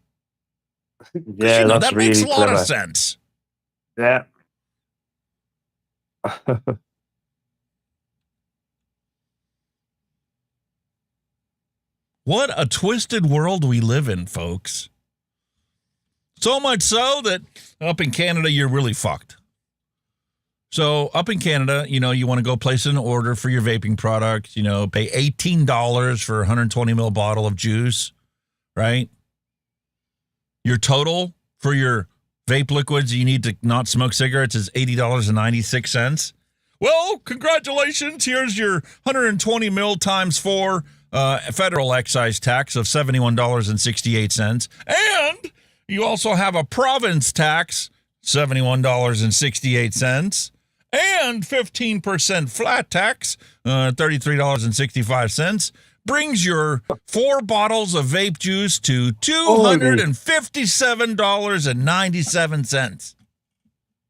Yeah, that's that really makes a lot clever. of sense. Yeah. What a twisted world we live in, folks. So much so that up in Canada, you're really fucked. So up in Canada, you want to go place an order for your vaping product, pay $18 for a 120 ml bottle of juice, right? Your total for your vape liquids you need to not smoke cigarettes is $80.96. Well, congratulations. Here's your 120 ml times 4 federal excise tax of $71.68. And you also have a province tax, $71.68. And 15% flat tax, $33.65, brings your 4 bottles of vape juice to $257.97.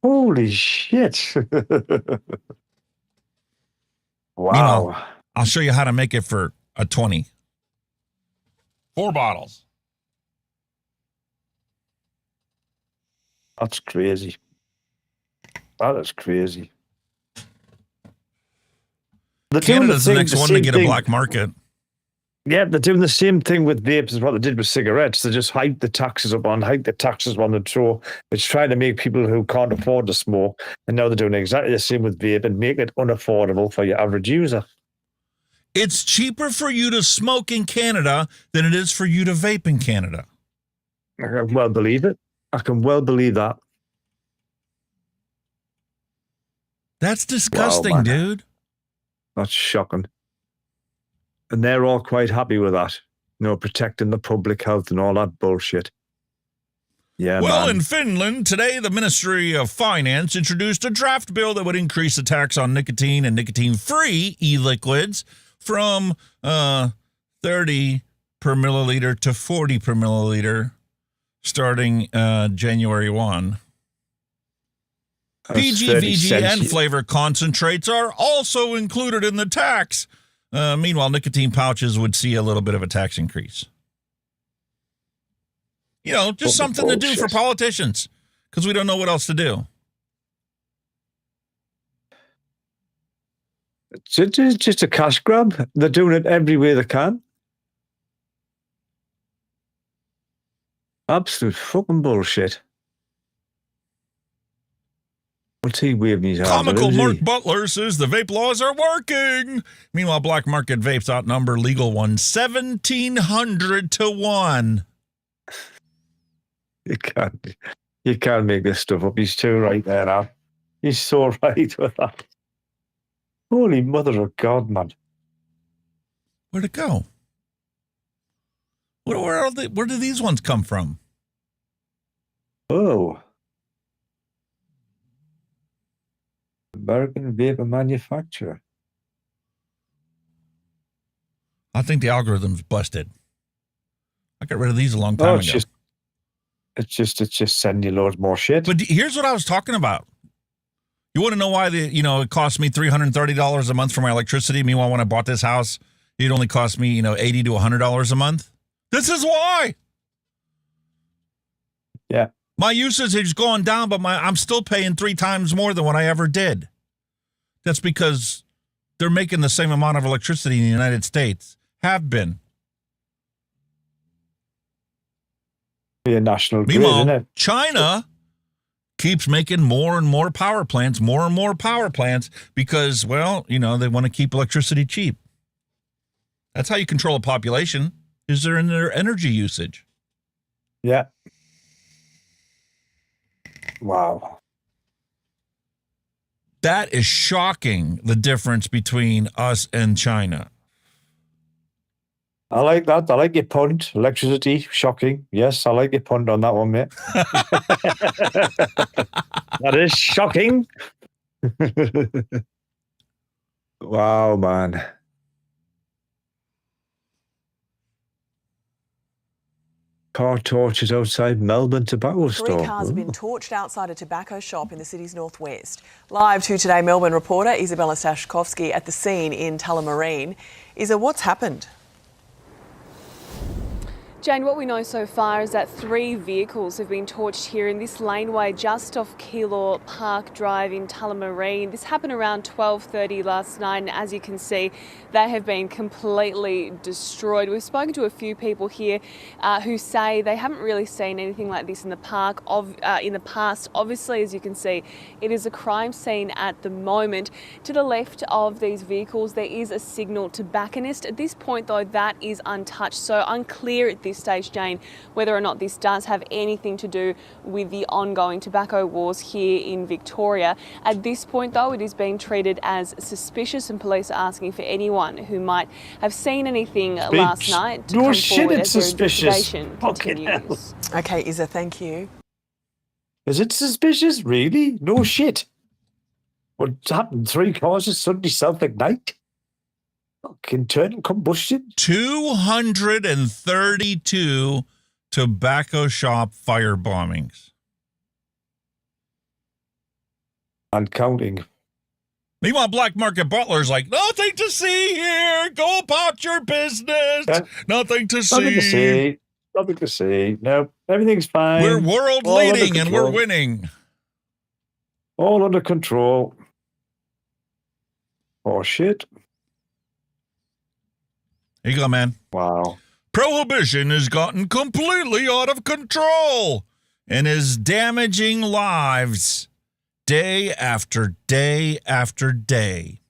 Holy shit. Wow. Meanwhile, I'll show you how to make it for a 20. 4 bottles. That's crazy. That is crazy. Canada's the next one to get a black market. Yeah, they're doing the same thing with vapes as what they did with cigarettes. They just hike the taxes on the throw. It's trying to make people who can't afford to smoke. And now they're doing exactly the same with vape and make it unaffordable for your average user. It's cheaper for you to smoke in Canada than it is for you to vape in Canada. I can well believe it. I can well believe that. That's disgusting, Wow, dude. That's shocking. And they're all quite happy with that. Protecting the public health and all that bullshit. Yeah, well, man. in Finland, today, the Ministry of Finance introduced a draft bill that would increase the tax on nicotine and nicotine-free e-liquids from 30 per milliliter to 40 per milliliter starting January 1. PG, VG, and flavor concentrates are also included in the tax. Meanwhile, nicotine pouches would see a little bit of a tax increase. You know, just something to do for politicians because we don't know what else to do. It's just a cash grab. They're doing it every way they can. Absolute fucking bullshit. What's he waving his arm? Comical Mark Butler says the vape laws are working. Meanwhile, black market vapes outnumber legal ones 1,700 to 1. You can't make this stuff up. He's too right there now. He's so right with that. Holy mother of God, man. Where'd it go? Where do these ones come from? Oh. American vapor manufacturer. I think the algorithm's busted. I got rid of these a long time ago. It's just sending you loads more shit. But here's what I was talking about. You want to know why it cost me $330 a month for my electricity? Meanwhile, when I bought this house, it only cost me, $80 to $100 a month. This is why. Yeah. My usage has gone down, but I'm still paying 3 times more than what I ever did. That's because they're making the same amount of electricity in the United States. Have been. Be a national grid, Meanwhile, isn't it? China keeps making more and more power plants, because, well, they want to keep electricity cheap. That's how you control a population, is there in their energy usage. Yeah. Wow. That is shocking, the difference between us and China. I like that. I like your point. Electricity, shocking. Yes, I like your point on that one, mate. That is shocking. Wow, man. Car torches outside Melbourne tobacco store. 3 cars have been torched outside a tobacco shop in the city's northwest. Live to Today Melbourne reporter Isabella Stashkovsky at the scene in Tullamarine. Isa, what's happened? Jane, what we know so far is that 3 vehicles have been torched here in this laneway just off Keilor Park Drive in Tullamarine. This happened around 12:30 last night, and as you can see, they have been completely destroyed. We've spoken to a few people here who say they haven't really seen anything like this in the park in the past. Obviously, as you can see, it is a crime scene at the moment. To the left of these vehicles, there is a signal tobacconist. At this point, though, that is untouched, so unclear at this stage, Jane, whether or not this does have anything to do with the ongoing tobacco wars here in Victoria. At this point, though, it is being treated as suspicious, and police are asking for anyone who might have seen anything last night to come forward as their investigation continues. Okay, Isa, thank you. Is it suspicious? Really? No shit. What happened? 3 cars just suddenly self-ignite? Internal combustion? 232 tobacco shop firebombings. And counting. Meanwhile, Black Market Butler's like, nothing to see here. Go about your business. Yeah. Nothing to Nothing to see. Nothing to see. No, everything's fine. We're world All leading under and we're control. winning. All under control. Oh, shit. Here you go, man. Wow. Prohibition has gotten completely out of control and is damaging lives day after day after day.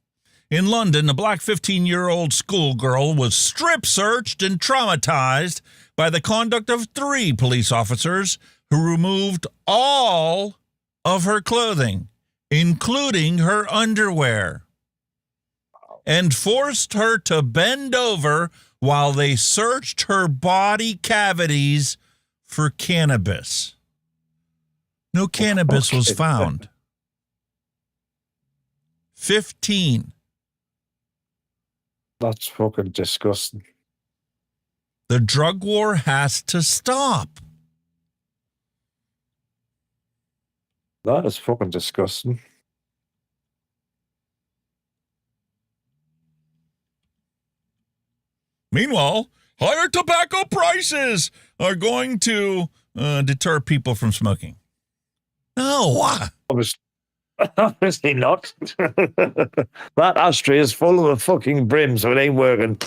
In London, a black 15-year-old schoolgirl was strip-searched and traumatized by the conduct of 3 police officers who removed all of her clothing, including her underwear, and forced her to bend over while they searched her body cavities for cannabis. No cannabis was found. 15. That's fucking disgusting. The drug war has to stop. That is fucking disgusting. Meanwhile, higher tobacco prices are going to deter people from smoking. No. Obviously not. That ashtray is full of the fucking brim, so it ain't working.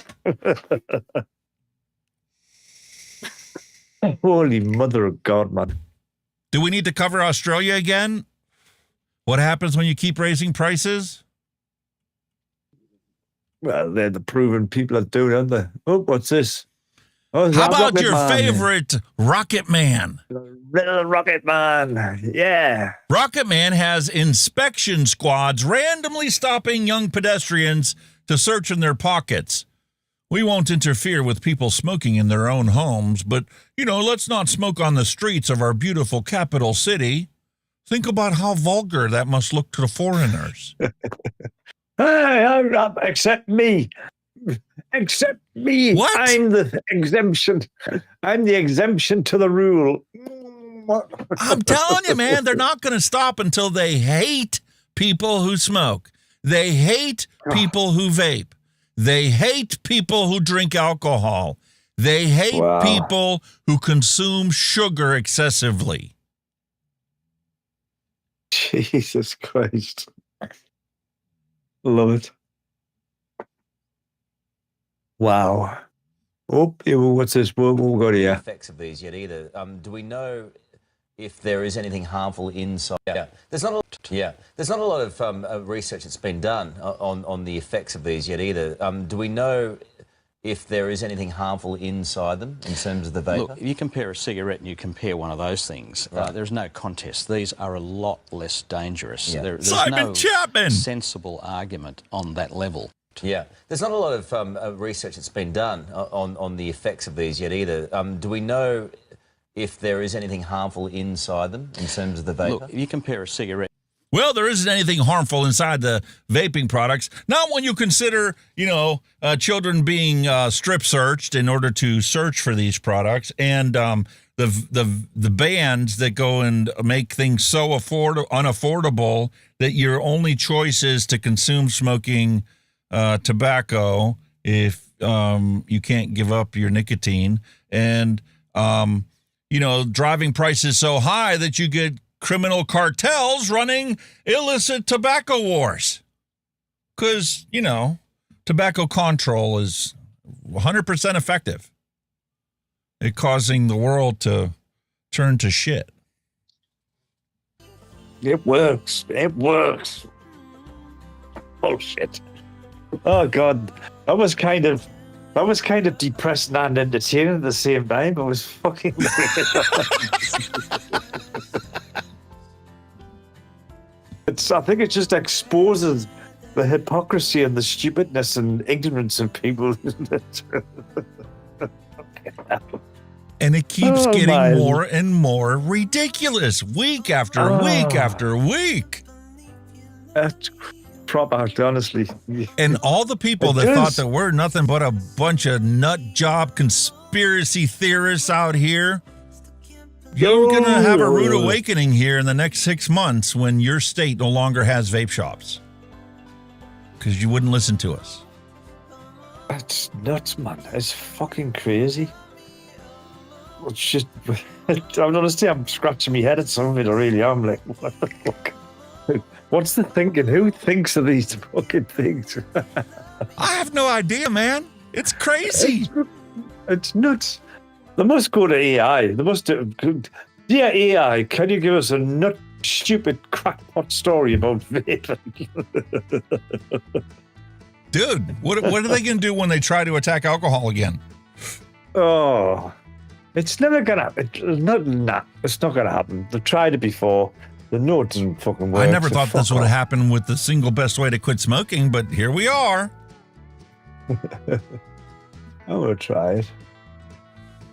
Holy mother of God, man. Do we need to cover Australia again? What happens when you keep raising prices? Well, they're the proven people that do it, aren't they? Oh, what's this? Oh, how about your favorite Rocket Man? Little Rocket Man, yeah. Rocket Man has inspection squads randomly stopping young pedestrians to search in their pockets. We won't interfere with people smoking in their own homes, but, let's not smoke on the streets of our beautiful capital city. Think about how vulgar that must look to the foreigners. Hey, accept me. Accept me. What? I'm the exemption. I'm the exemption to the rule. I'm telling you, man, they're not going to stop until they hate people who smoke. They hate people who vape. They hate people who drink alcohol. They hate people who consume sugar excessively. Jesus Christ. Love it. Wow. Oh, what's this? We'll go to you. Effects of these yet either. Do we know if there is anything harmful inside? Yeah, there's not a lot of research that's been done on the effects of these yet either. Do we know if there is anything harmful inside them in terms of the vapor? Look, if you compare a cigarette and you compare one of those things, there's no contest. These are a lot less dangerous. Yeah. There's Simon no Chapman! sensible argument on that level. Yeah, there's not a lot of research that's been done on the effects of these yet either. Do we know if there is anything harmful inside them in terms of the vapor? Look, if you compare a cigarette... Well, there isn't anything harmful inside the vaping products. Not when you consider, children being strip searched in order to search for these products, and the bans that go and make things so unaffordable that your only choice is to consume smoking tobacco if you can't give up your nicotine, and driving prices so high that you get criminal cartels running illicit tobacco wars. Because, tobacco control is 100% effective at causing the world to turn to shit. It works. It works. Bullshit. Oh, God. That was kind of depressing and entertaining at the same time. It was fucking I think it just exposes the hypocrisy and the stupidness and ignorance of people, isn't it? And it keeps getting more and more ridiculous week after week after week. That's proper, honestly. And all the people that thought that we're nothing but a bunch of nut job conspiracy theorists out here, you're going to have a rude awakening here in the next 6 months when your state no longer has vape shops. Because you wouldn't listen to us. That's nuts, man. It's fucking crazy. It's just, I'm honestly, I'm scratching my head at some of it, I really am. Like, what the fuck? What's the thinking? Who thinks of these fucking things? I have no idea, man. It's crazy. It's nuts. They must go to AI. They must do. Dear AI, can you give us a stupid crackpot story about vaping? Dude, what are they going to do when they try to attack alcohol again? Oh, it's never going to happen. It's not going to happen. They've tried it before. They know it doesn't fucking work. I never thought this would happen with the single best way to quit smoking, but here we are. I'm going to try it.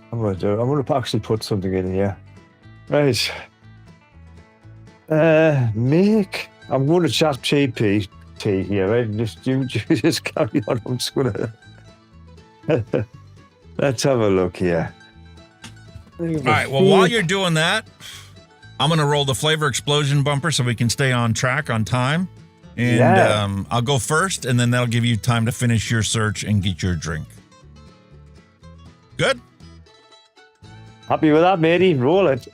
I'm going to do it. I'm going to actually put something in here. Right. Make. I'm going to chat GPT here, right? You just carry on. I'm just going to. Let's have a look here. All right. Well, while you're doing that, I'm going to roll the flavor explosion bumper so we can stay on track on time. And I'll go first, and then that'll give you time to finish your search and get your drink. Good. Happy with that, matey. Roll it.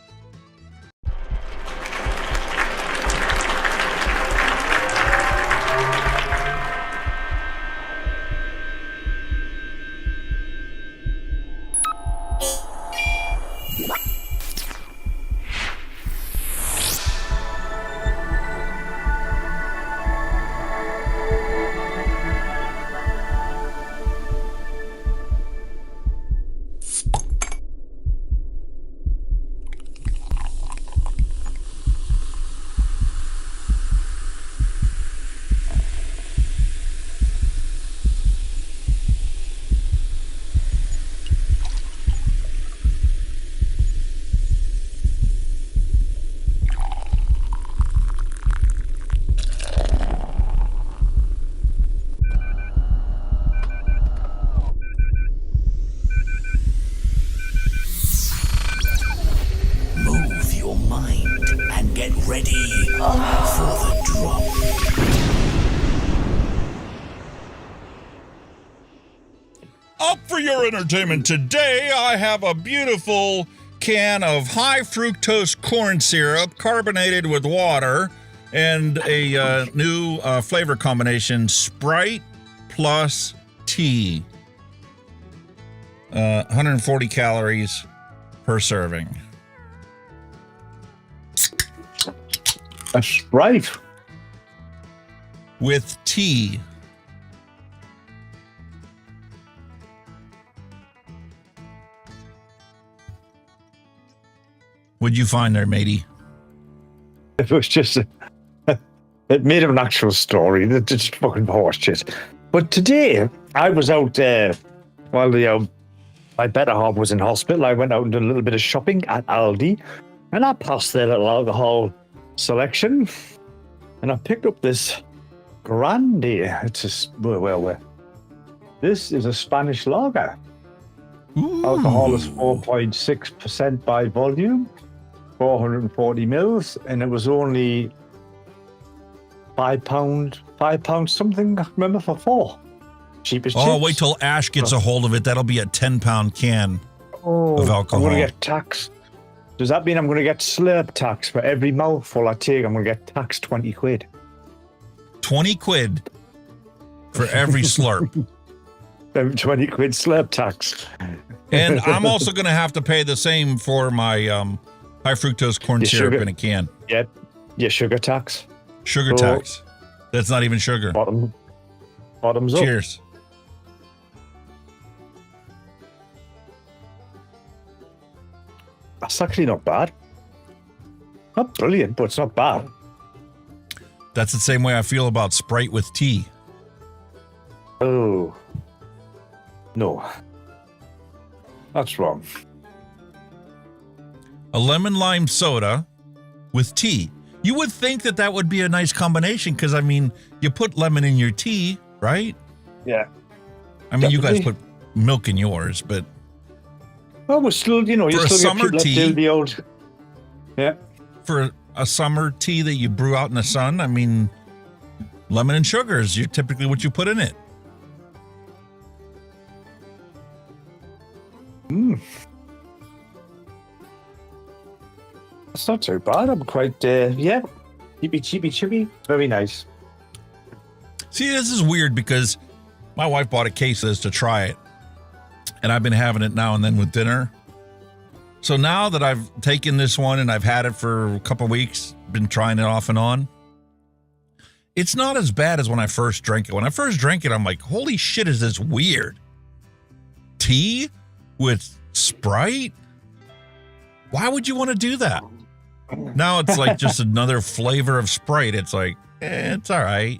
Entertainment today, I have a beautiful can of high fructose corn syrup carbonated with water and a new flavor combination, Sprite plus tea. 140 calories per serving. A Sprite with tea. What'd you find there, matey? It was just it made an actual story. That's just fucking horseshit. But today I was out while my better half was in hospital. I went out and did a little bit of shopping at Aldi, and I passed their little alcohol selection, and I picked up this Grande. It's a this is a Spanish lager. Ooh. Alcohol is 4.6% by volume. 440 mils, and it was only £5 something, I remember, for 4. Cheapest. Oh, wait till Ash gets a hold of it. That'll be a 10-pound can of alcohol. I'm going to get taxed. Does that mean I'm going to get slurp tax for every mouthful I take? I'm going to get taxed 20 quid. 20 quid for every slurp. 20 quid slurp tax. And I'm also going to have to pay the same for my high fructose corn syrup in a can. Yep. Your sugar tax. Sugar tax. That's not even sugar. Bottoms up. Cheers. That's actually not bad. Not brilliant, but it's not bad. That's the same way I feel about Sprite with tea. Oh. No. That's wrong. A lemon lime soda with tea. You would think that that would be a nice combination because, I mean, you put lemon in your tea, right? Yeah. I mean, you guys put milk in yours, but... Well, we're still, you for still a summer get tea, do the old... Yeah. For a summer tea that you brew out in the sun, I mean, lemon and sugar is typically what you put in it. It's not too bad. I'm quite, chippy. Very nice. See, this is weird because my wife bought a case of this to try it, and I've been having it now and then with dinner. So now that I've taken this one and I've had it for a couple of weeks, been trying it off and on, it's not as bad as when I first drank it. When I first drank it, I'm like, holy shit, is this weird? Tea with Sprite? Why would you want to do that? Now it's like just another flavor of Sprite. It's like, it's all right.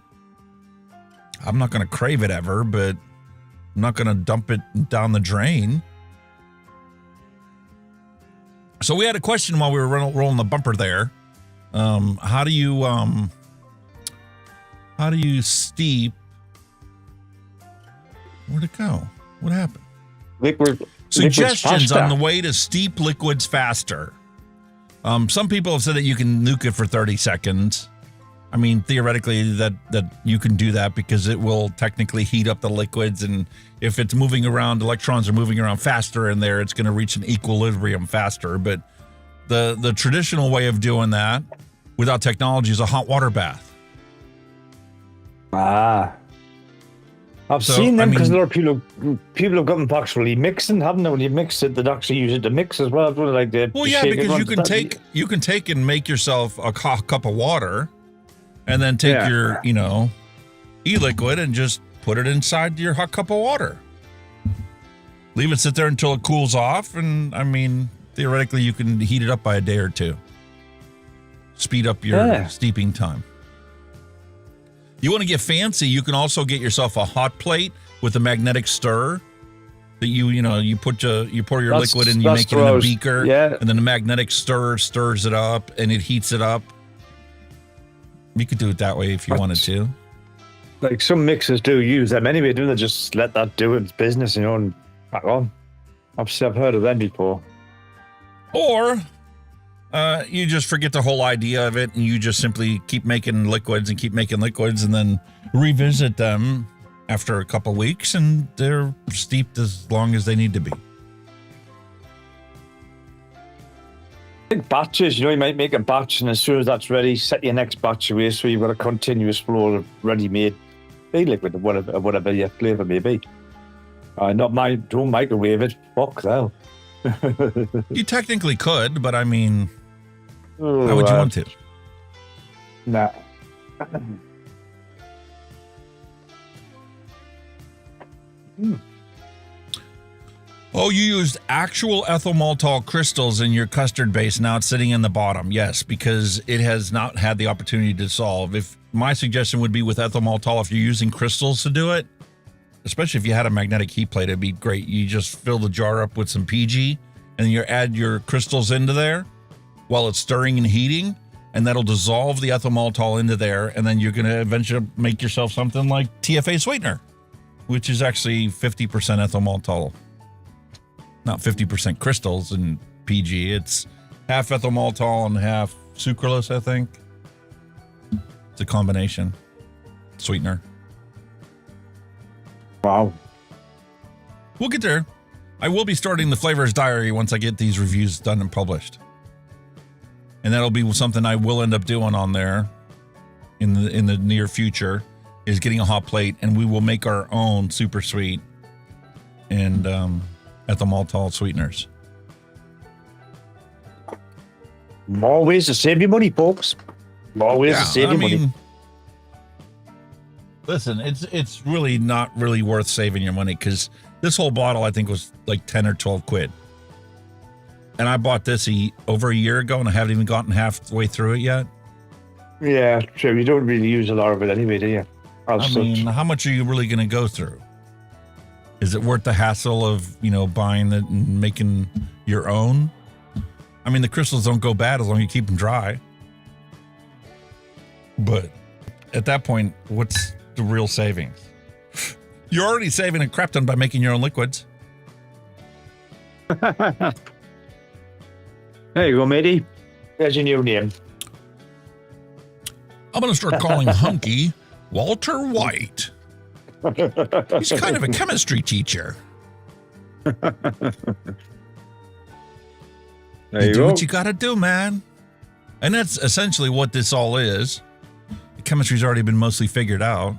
I'm not going to crave it ever, but I'm not going to dump it down the drain. So we had a question while we were rolling the bumper there. How do you steep? Where'd it go? What happened? Suggestions on the way to steep liquids faster. Some people have said that you can nuke it for 30 seconds. I mean, theoretically, that you can do that because it will technically heat up the liquids, and if it's moving around, electrons are moving around faster in there, it's going to reach an equilibrium faster. But the traditional way of doing that without technology is a hot water bath. I've seen them because a lot of people have got them actually mixing, haven't they? When you mix it, they'd actually use it to mix as well. Like well, yeah, because you can take and make yourself a cup of water, and then take your e-liquid and just put it inside your hot cup of water. Leave it sit there until it cools off, and I mean, theoretically, you can heat it up by a day or two. Speed up your steeping time. You want to get fancy, you can also get yourself a hot plate with a magnetic stir that you pour your liquid and you make it in a beaker, and then the magnetic stir stirs it up and it heats it up. You could do it that way if you wanted to. Like some mixers do use them anyway, don't they? Just let that do its business, and back on. I've heard of them before. Or you just forget the whole idea of it, and you just simply keep making liquids, and then revisit them after a couple weeks, and they're steeped as long as they need to be. Batches, you might make a batch, and as soon as that's ready, set your next batch away so you've got a continuous flow of ready-made liquid, whatever your flavour may be. Don't microwave it. Fuck that. You technically could, but I mean, how would you want to? Nah. Oh, you used actual ethyl maltol crystals in your custard base. Now it's sitting in the bottom. Yes, because it has not had the opportunity to dissolve. If my suggestion would be with ethyl maltol, if you're using crystals to do it, especially if you had a magnetic heat plate, it'd be great. You just fill the jar up with some PG and you add your crystals into there while it's stirring and heating, and that'll dissolve the ethyl maltol into there. And then you're going to eventually make yourself something like TFA sweetener, which is actually 50% ethyl maltol. Not 50% crystals and PG. It's half ethyl maltol and half sucralose, I think. It's a combination sweetener. Wow. We'll get there. I will be starting the Flavors Diary once I get these reviews done and published. And that'll be something I will end up doing on there in the near future, is getting a hot plate, and we will make our own super sweet and ethyl maltol sweeteners. More ways to save your money, folks. More ways to save your money. Listen, it's really not really worth saving your money, because this whole bottle I think was like 10 or 12 quid. And I bought this over a year ago, and I haven't even gotten halfway through it yet. Yeah, true. You don't really use a lot of it anyway, do you? I mean, how much are you really going to go through? Is it worth the hassle of, buying it and making your own? I mean, the crystals don't go bad as long as you keep them dry. But at that point, what's the real savings? You're already saving a crap ton by making your own liquids. There you go, matey. There's your new name. I'm going to start calling Hunky Walter White. He's kind of a chemistry teacher. You do what you got to do, man. And that's essentially what this all is. The chemistry's already been mostly figured out.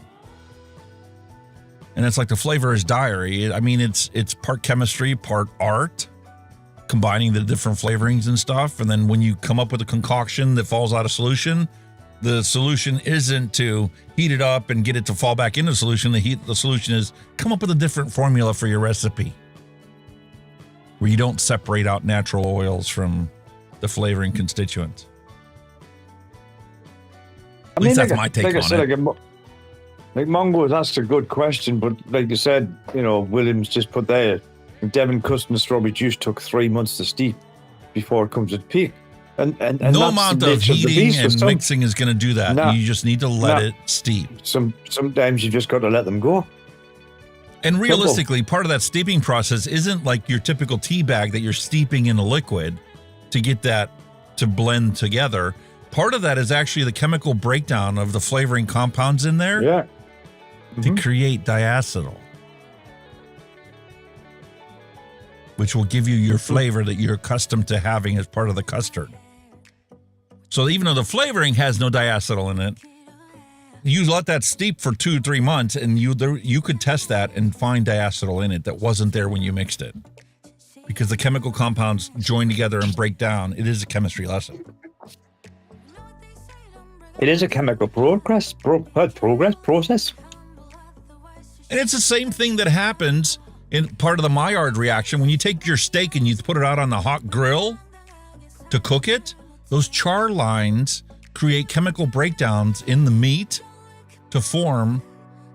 And it's like the Flavor's Diary. I mean, it's part chemistry, part art, combining the different flavorings and stuff. And then when you come up with a concoction that falls out of solution, the solution isn't to heat it up and get it to fall back into solution. The solution is come up with a different formula for your recipe, where you don't separate out natural oils from the flavoring constituents. At least that's my take on it. Like Mongo was asked a good question, but like you said, Williams just put there, Devon custom strawberry juice took 3 months to steep before it comes at peak. And no amount of heating and mixing is going to do that. Nah, you just need to let it steep. Sometimes you just got to let them go. And realistically, part of that steeping process isn't like your typical tea bag that you're steeping in a liquid to get that to blend together. part of that is actually the chemical breakdown of the flavoring compounds in there. Yeah. To create diacetyl, which will give you your flavor that you're accustomed to having as part of the custard. So even though the flavoring has no diacetyl in it, you let that steep for 2-3 months, and you could test that and find diacetyl in it that wasn't there when you mixed it, because the chemical compounds join together and break down. It is a chemistry lesson. It is a chemical process. And it's the same thing that happens in part of the Maillard reaction. When you take your steak and you put it out on the hot grill to cook it, those char lines create chemical breakdowns in the meat to form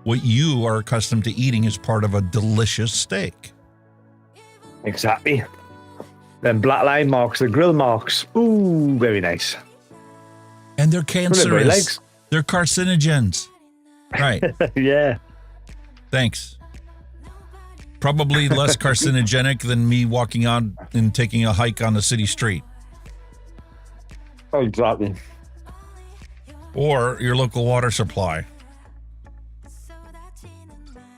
what you are accustomed to eating as part of a delicious steak. Exactly. Then black line marks, the grill marks. Ooh, very nice. And they're cancerous. They're carcinogens. Right. Yeah. Thanks. Probably less carcinogenic than me walking on and taking a hike on the city street. Oh, exactly. Or your local water supply.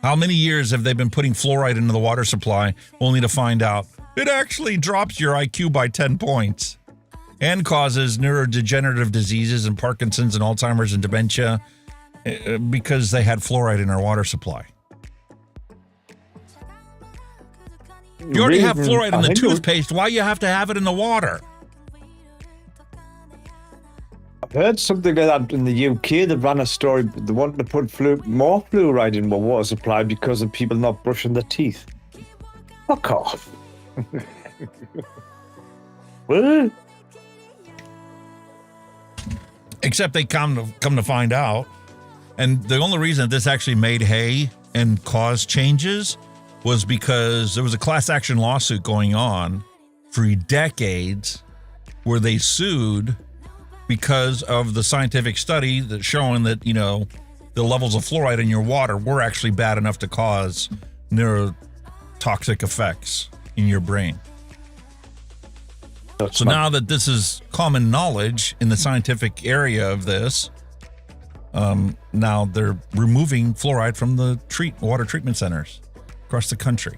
How many years have they been putting fluoride into the water supply only to find out it actually drops your IQ by 10 points and causes neurodegenerative diseases and Parkinson's and Alzheimer's and dementia because they had fluoride in our water supply? You already have fluoride in the toothpaste. Why you have to have it in the water? I've heard something like that in the UK. They ran a story. They wanted to put more fluoride in the water supply because of people not brushing their teeth. Fuck off. What? Except they come to find out, and the only reason this actually made hay and caused changes was because there was a class action lawsuit going on for decades where they sued because of the scientific study that's showing that, you know, the levels of fluoride in your water were actually bad enough to cause neurotoxic effects in your brain. So now that this is common knowledge in the scientific area of this, now they're removing fluoride from the water treatment centers across the country.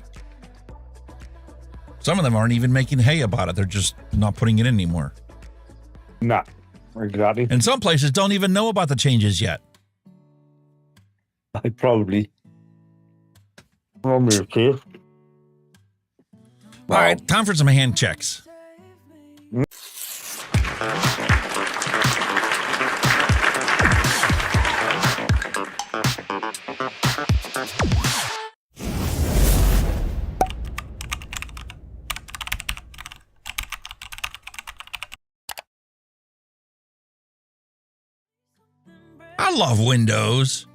Some of them aren't even making hay about it. They're just not putting it in anymore. Nah, exactly. And some places don't even know about the changes yet. I probably. Okay. All right, time for some hand checks. I love Windows.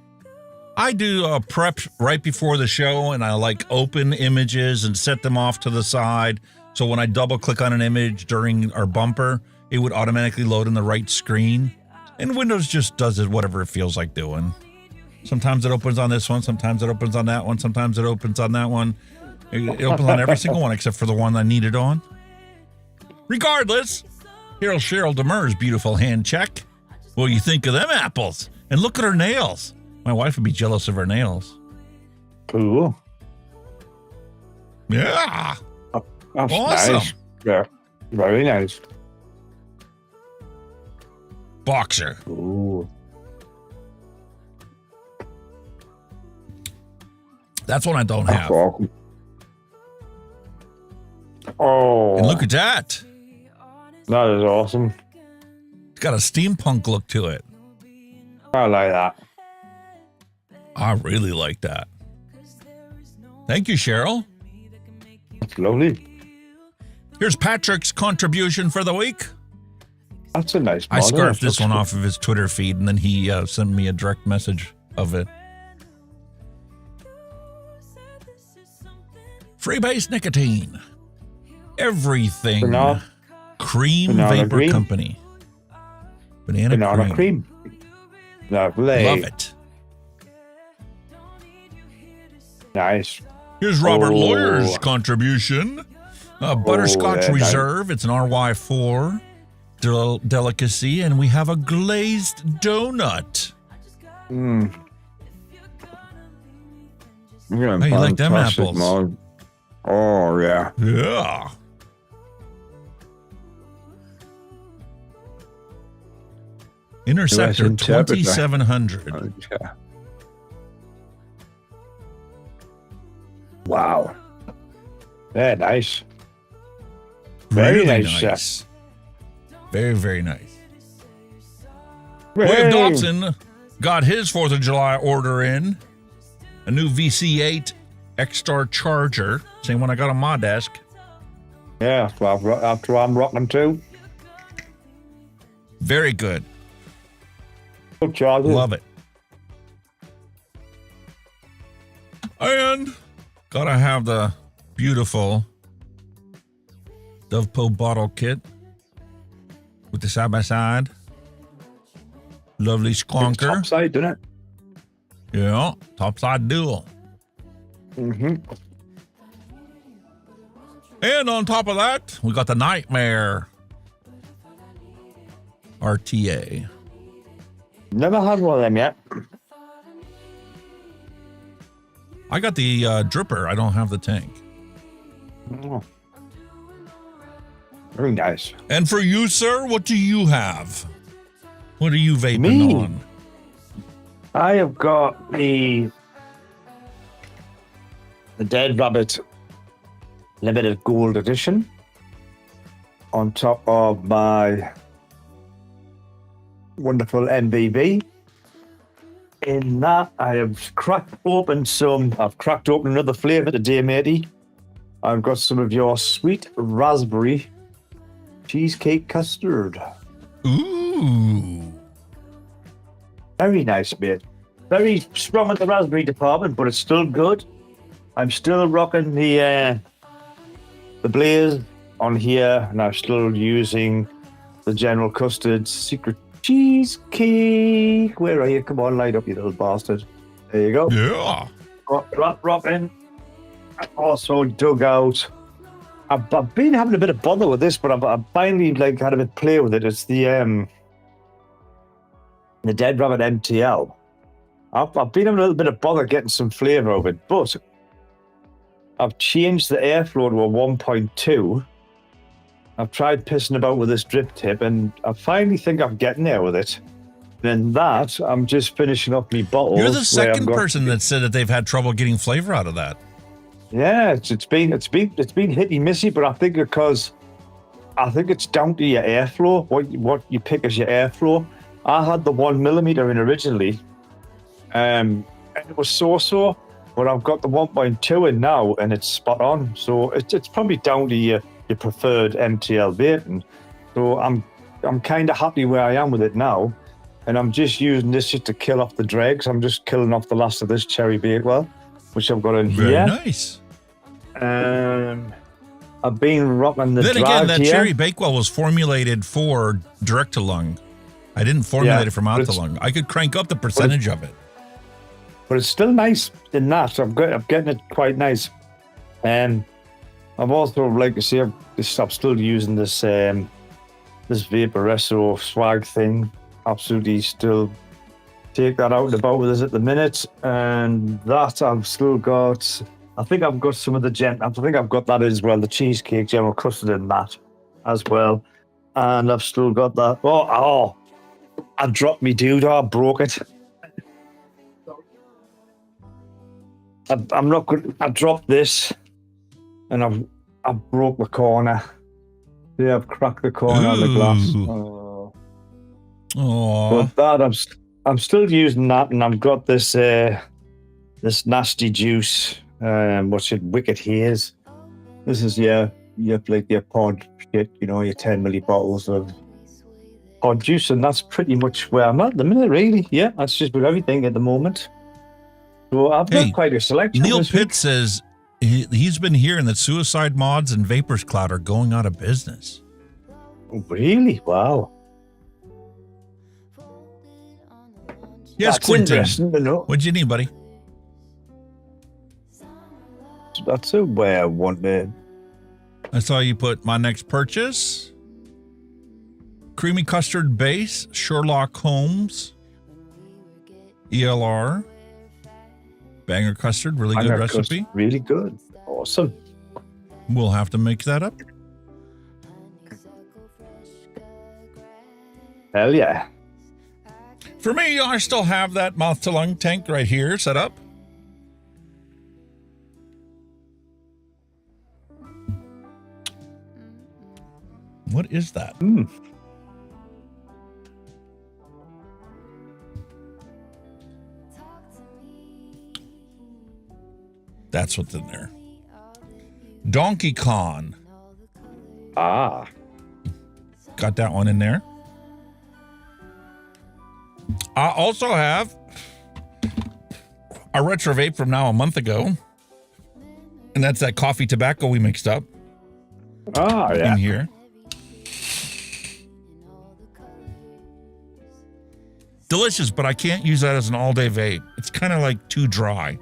I do a prep right before the show, and I like open images and set them off to the side. So when I double click on an image during our bumper, it would automatically load in the right screen. And Windows just does it whatever it feels like doing. Sometimes it opens on this one, sometimes it opens on that one, sometimes it opens on that one. It opens on every single one except for the one I need it on. Regardless, here's Cheryl Demers' beautiful hand check. What do you think of them apples? And look at her nails. My wife would be jealous of her nails. Cool. Yeah. That's awesome. Nice. Yeah. Very nice. Boxer. Ooh. That's one I don't have. Awesome. Oh. And look at that. That is awesome. It's got a steampunk look to it. I like that. I really like that. Thank you, Cheryl. That's lovely. Here's Patrick's contribution for the week. That's a nice I model. scarfed this one off of his Twitter feed, and then he sent me a direct message of it. Freebase nicotine. Everything. Cream Vapor cream. Company. Banana cream. Lovely. Love it. Nice. Here's Robert Lawyer's contribution. Butterscotch yeah, Reserve. It's an RY4. delicacy, and we have a glazed donut. Mm. Yeah, How you like them fantastic, apples? Mog. Oh, yeah. Yeah. Interceptor US Interpreter. 2700. Okay. Wow. Very nice. Very Really nice. nice. Very, very nice. Hey. William Dobson got his 4th of July order in. A new VC8 X-Star charger. Same one I got on my desk. Yeah, well, after I'm rocking them too. Very good. Good charger. Love it. And gotta have the beautiful Dovepo bottle kit with the side-by-side. Lovely squonker. Top side, doesn't it? Yeah, topside dual. Mm-hmm. And on top of that, we got the Nightmare RTA. Never had one of them yet. I got the dripper. I don't have the tank. Oh. Very nice. And for you, sir, what do you have? What are you vaping Me? on? I have got the Dead Rabbit Limited Gold Edition on top of my wonderful MBB. In that, I have cracked open another flavour today, matey. I've got some of your sweet raspberry cheesecake custard. Ooh. Very nice, mate. Very strong at the raspberry department, but it's still good. I'm still rocking the Blaze on here, and I'm still using the General Custard Secret Cheesecake. Where are you? Come on, light up, you little bastard. There you go. Yeah. Rocking. Also dug out. I've been having a bit of bother with this, but I've finally had a bit of play with it. It's the Dead Rabbit MTL. I've been having a little bit of bother getting some flavour of it, but I've changed the airflow to a 1.2. I've tried pissing about with this drip tip, and I finally think I'm getting there with it. Then that, I'm just finishing up my bottles. You're the second person that said that they've had trouble getting flavor out of that. Yeah, it's been hitty missy, but I think it's down to your airflow. What you pick as your airflow. I had the 1 millimeter in originally, and it was so, but I've got the 1.2 in now, and it's spot on. So it's probably down to your preferred MTL vaping. So I'm kind of happy where I am with it now, and I'm just using this just to kill off the dregs. I'm just killing off the last of this cherry Bakewell, which I've got in here. Very nice. I've been rocking the Then drag again, that here. cherry Bakewell was formulated for direct to lung. I didn't formulate it from out to lung. I could crank up the percentage of it. But it's still nice in that. I'm getting it quite nice. And I've also, like I say, I'm still using this this Vaporesso swag thing. Absolutely still take that out and about with us at the minute. And that I've still got, I think I've got some of the I think I've got that as well, the cheesecake General Custard in that as well. And I've still got that. Oh, I dropped me doodah, broke it. I'm not good. I dropped this, and I broke the corner. Yeah, I've cracked the corner on the glass. Oh. But that I'm still using that, and I've got this this nasty juice. What's it? Wicked Haze. This is your pod shit. Your 10 milli bottles of pod juice, and that's pretty much where I'm at the minute. Really, yeah. That's just with everything at the moment. So I've got quite a selection. Neil Pitt says he's been hearing that Suicide Mods and Vapors Cloud are going out of business. Oh, really? Wow. Yes, That's Quentin. interesting to know. What'd you need, buddy? That's a way I want it. I saw you put my next purchase. creamy custard base, Sherlock Holmes, ELR, banger custard, really good recipe. Really good. Awesome. We'll have to make that up. Hell yeah. For me, I still have that mouth to lung tank right here set up. What is that? That's what's in there. Donkey Kong. Ah. Got that one in there. I also have a retro vape from now a month ago. And that's that coffee tobacco we mixed up. Oh, yeah. In here. Delicious, but I can't use that as an all-day vape. It's kind of like too dry.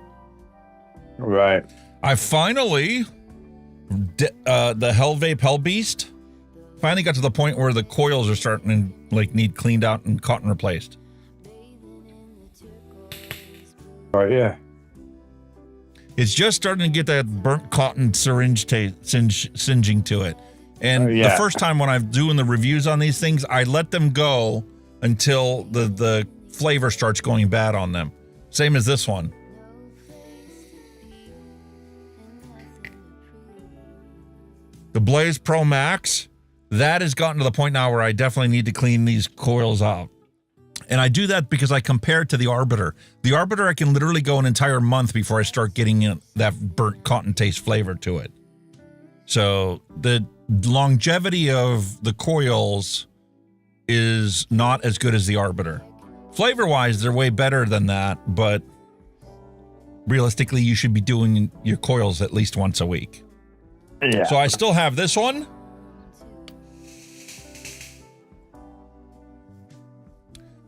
Right. I finally, the Hell Vape Hell Beast, finally got to the point where the coils are starting to like need cleaned out and cotton replaced. Right, yeah. It's just starting to get that burnt cotton syringe singeing to it. And the first time when I'm doing the reviews on these things, I let them go until the flavor starts going bad on them. Same as this one. The Blaze Pro Max, that has gotten to the point now where I definitely need to clean these coils out. And I do that because I compare it to the Arbiter. The Arbiter, I can literally go an entire month before I start getting that burnt cotton taste flavor to it. So the longevity of the coils is not as good as the Arbiter. Flavor-wise, they're way better than that, but realistically, you should be doing your coils at least once a week. Yeah. So I still have this one.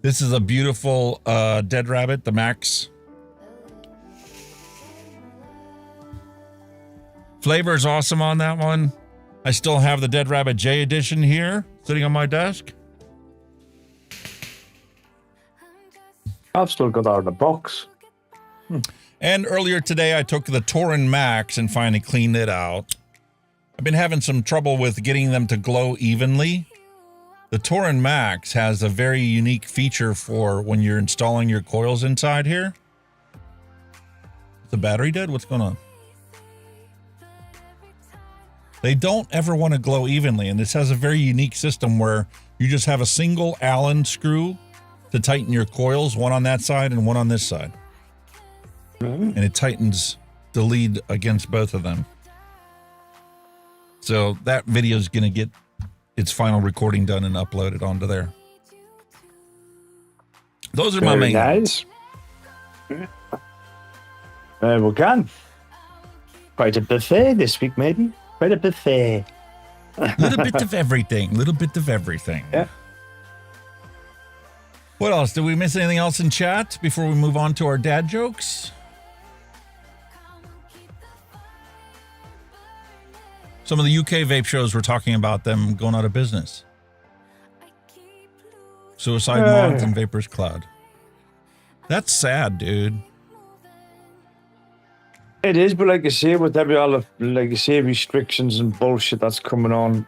This is a beautiful Dead Rabbit, the Max. Flavor is awesome on that one. I still have the Dead Rabbit J edition here, sitting on my desk. I've still got that in the box. And earlier today, I took the Tauren Max and finally cleaned it out. I've been having some trouble with getting them to glow evenly. The Tauren Max has a very unique feature for when you're installing your coils inside here. Is the battery dead? What's going on? They don't ever want to glow evenly, and this has a very unique system where you just have a single Allen screw to tighten your coils, one on that side and one on this side. And it tightens the lead against both of them. So that video is going to get its final recording done and uploaded onto there. Those are my main nice. We're gone. Quite a buffet this week, maybe. Quite a buffet. Little bit of everything. Little bit of everything. Yeah. What else? Did we miss anything else in chat before we move on to our dad jokes? Some of the UK vape shows were talking about them going out of business. Suicide Mods and Vapors Cloud. That's sad, dude. It is, but like I say, with all the restrictions and bullshit that's coming on,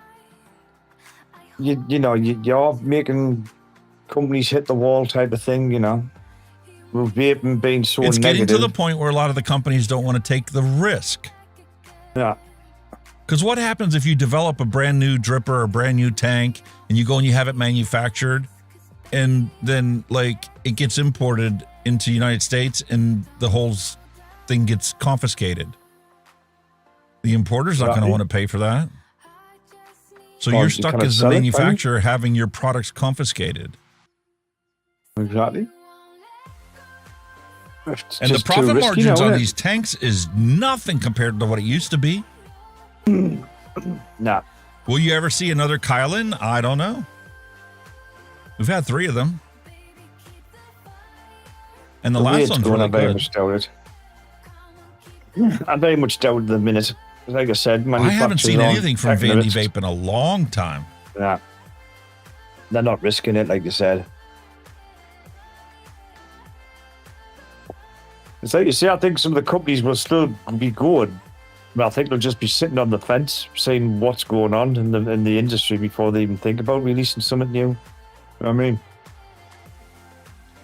you're making companies hit the wall type of thing, you know. With vaping being so it's negative. getting to the point where a lot of the companies don't want to take the risk. Yeah. Because what happens if you develop a brand new dripper or a brand new tank and you go and you have it manufactured and then like it gets imported into the United States and the whole thing gets confiscated? The importer's not going to want to pay for that. So you're stuck as the manufacturer having your products confiscated. Exactly. And the profit margins on these tanks is nothing compared to what it used to be. Nah. Will you ever see another Chillin? I don't know. We've had 3 of them. And the last one's really good. I very much doubt the minute. Like I said, I haven't seen anything from Vandy Vape in a long time. Yeah. they're not risking it, like you said. It's like you see, I think some of the companies will still be good. I think they'll just be sitting on the fence, seeing what's going on in the industry before they even think about releasing something new. You know what I mean?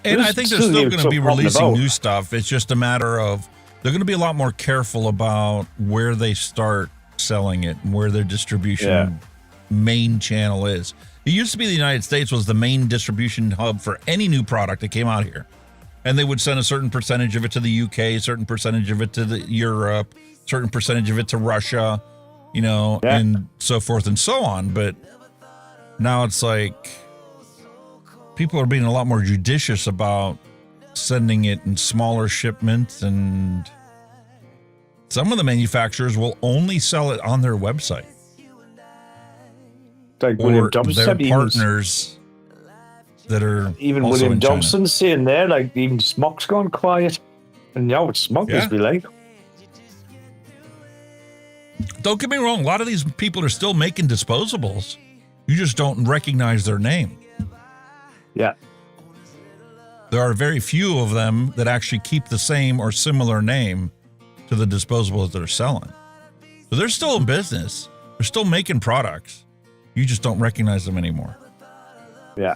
And I think they're still going to be releasing new stuff. It's just a matter of they're going to be a lot more careful about where they start selling it and where their distribution main channel is. It used to be the United States was the main distribution hub for any new product that came out here. And they would send a certain percentage of it to the UK, a certain percentage of it to Europe, certain percentage of it to Russia, you know, and so forth and so on. But now it's like people are being a lot more judicious about sending it in smaller shipments, and some of the manufacturers will only sell it on their website. Like or their partners that are even also William in China. Dobson's saying there, like even Smock's gone quiet. And now what Smock must be like. Don't get me wrong, a lot of these people are still making disposables. You just don't recognize their name. Yeah. There are very few of them that actually keep the same or similar name to the disposables that are selling. So they're still in business. They're still making products. You just don't recognize them anymore. Yeah.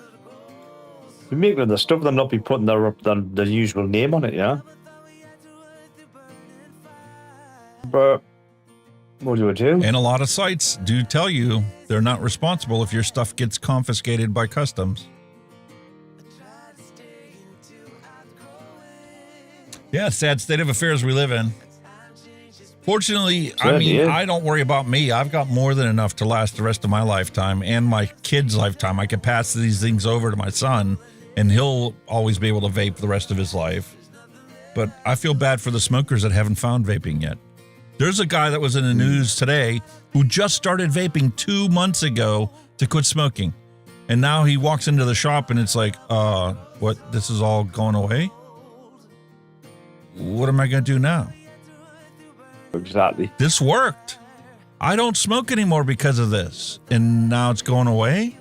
They're making the stuff, they'll not be putting their usual name on it, yeah? But what do we do? And a lot of sites do tell you they're not responsible if your stuff gets confiscated by customs. Yeah, sad state of affairs we live in. Fortunately, I mean, I don't worry about me. I've got more than enough to last the rest of my lifetime and my kid's lifetime. I can pass these things over to my son, and he'll always be able to vape the rest of his life. But I feel bad for the smokers that haven't found vaping yet. There's a guy that was in the news today who just started vaping 2 months ago to quit smoking. And now he walks into the shop and it's like, what, this is all going away? What am I going to do now? Exactly. This worked. I don't smoke anymore because of this. And now it's going away?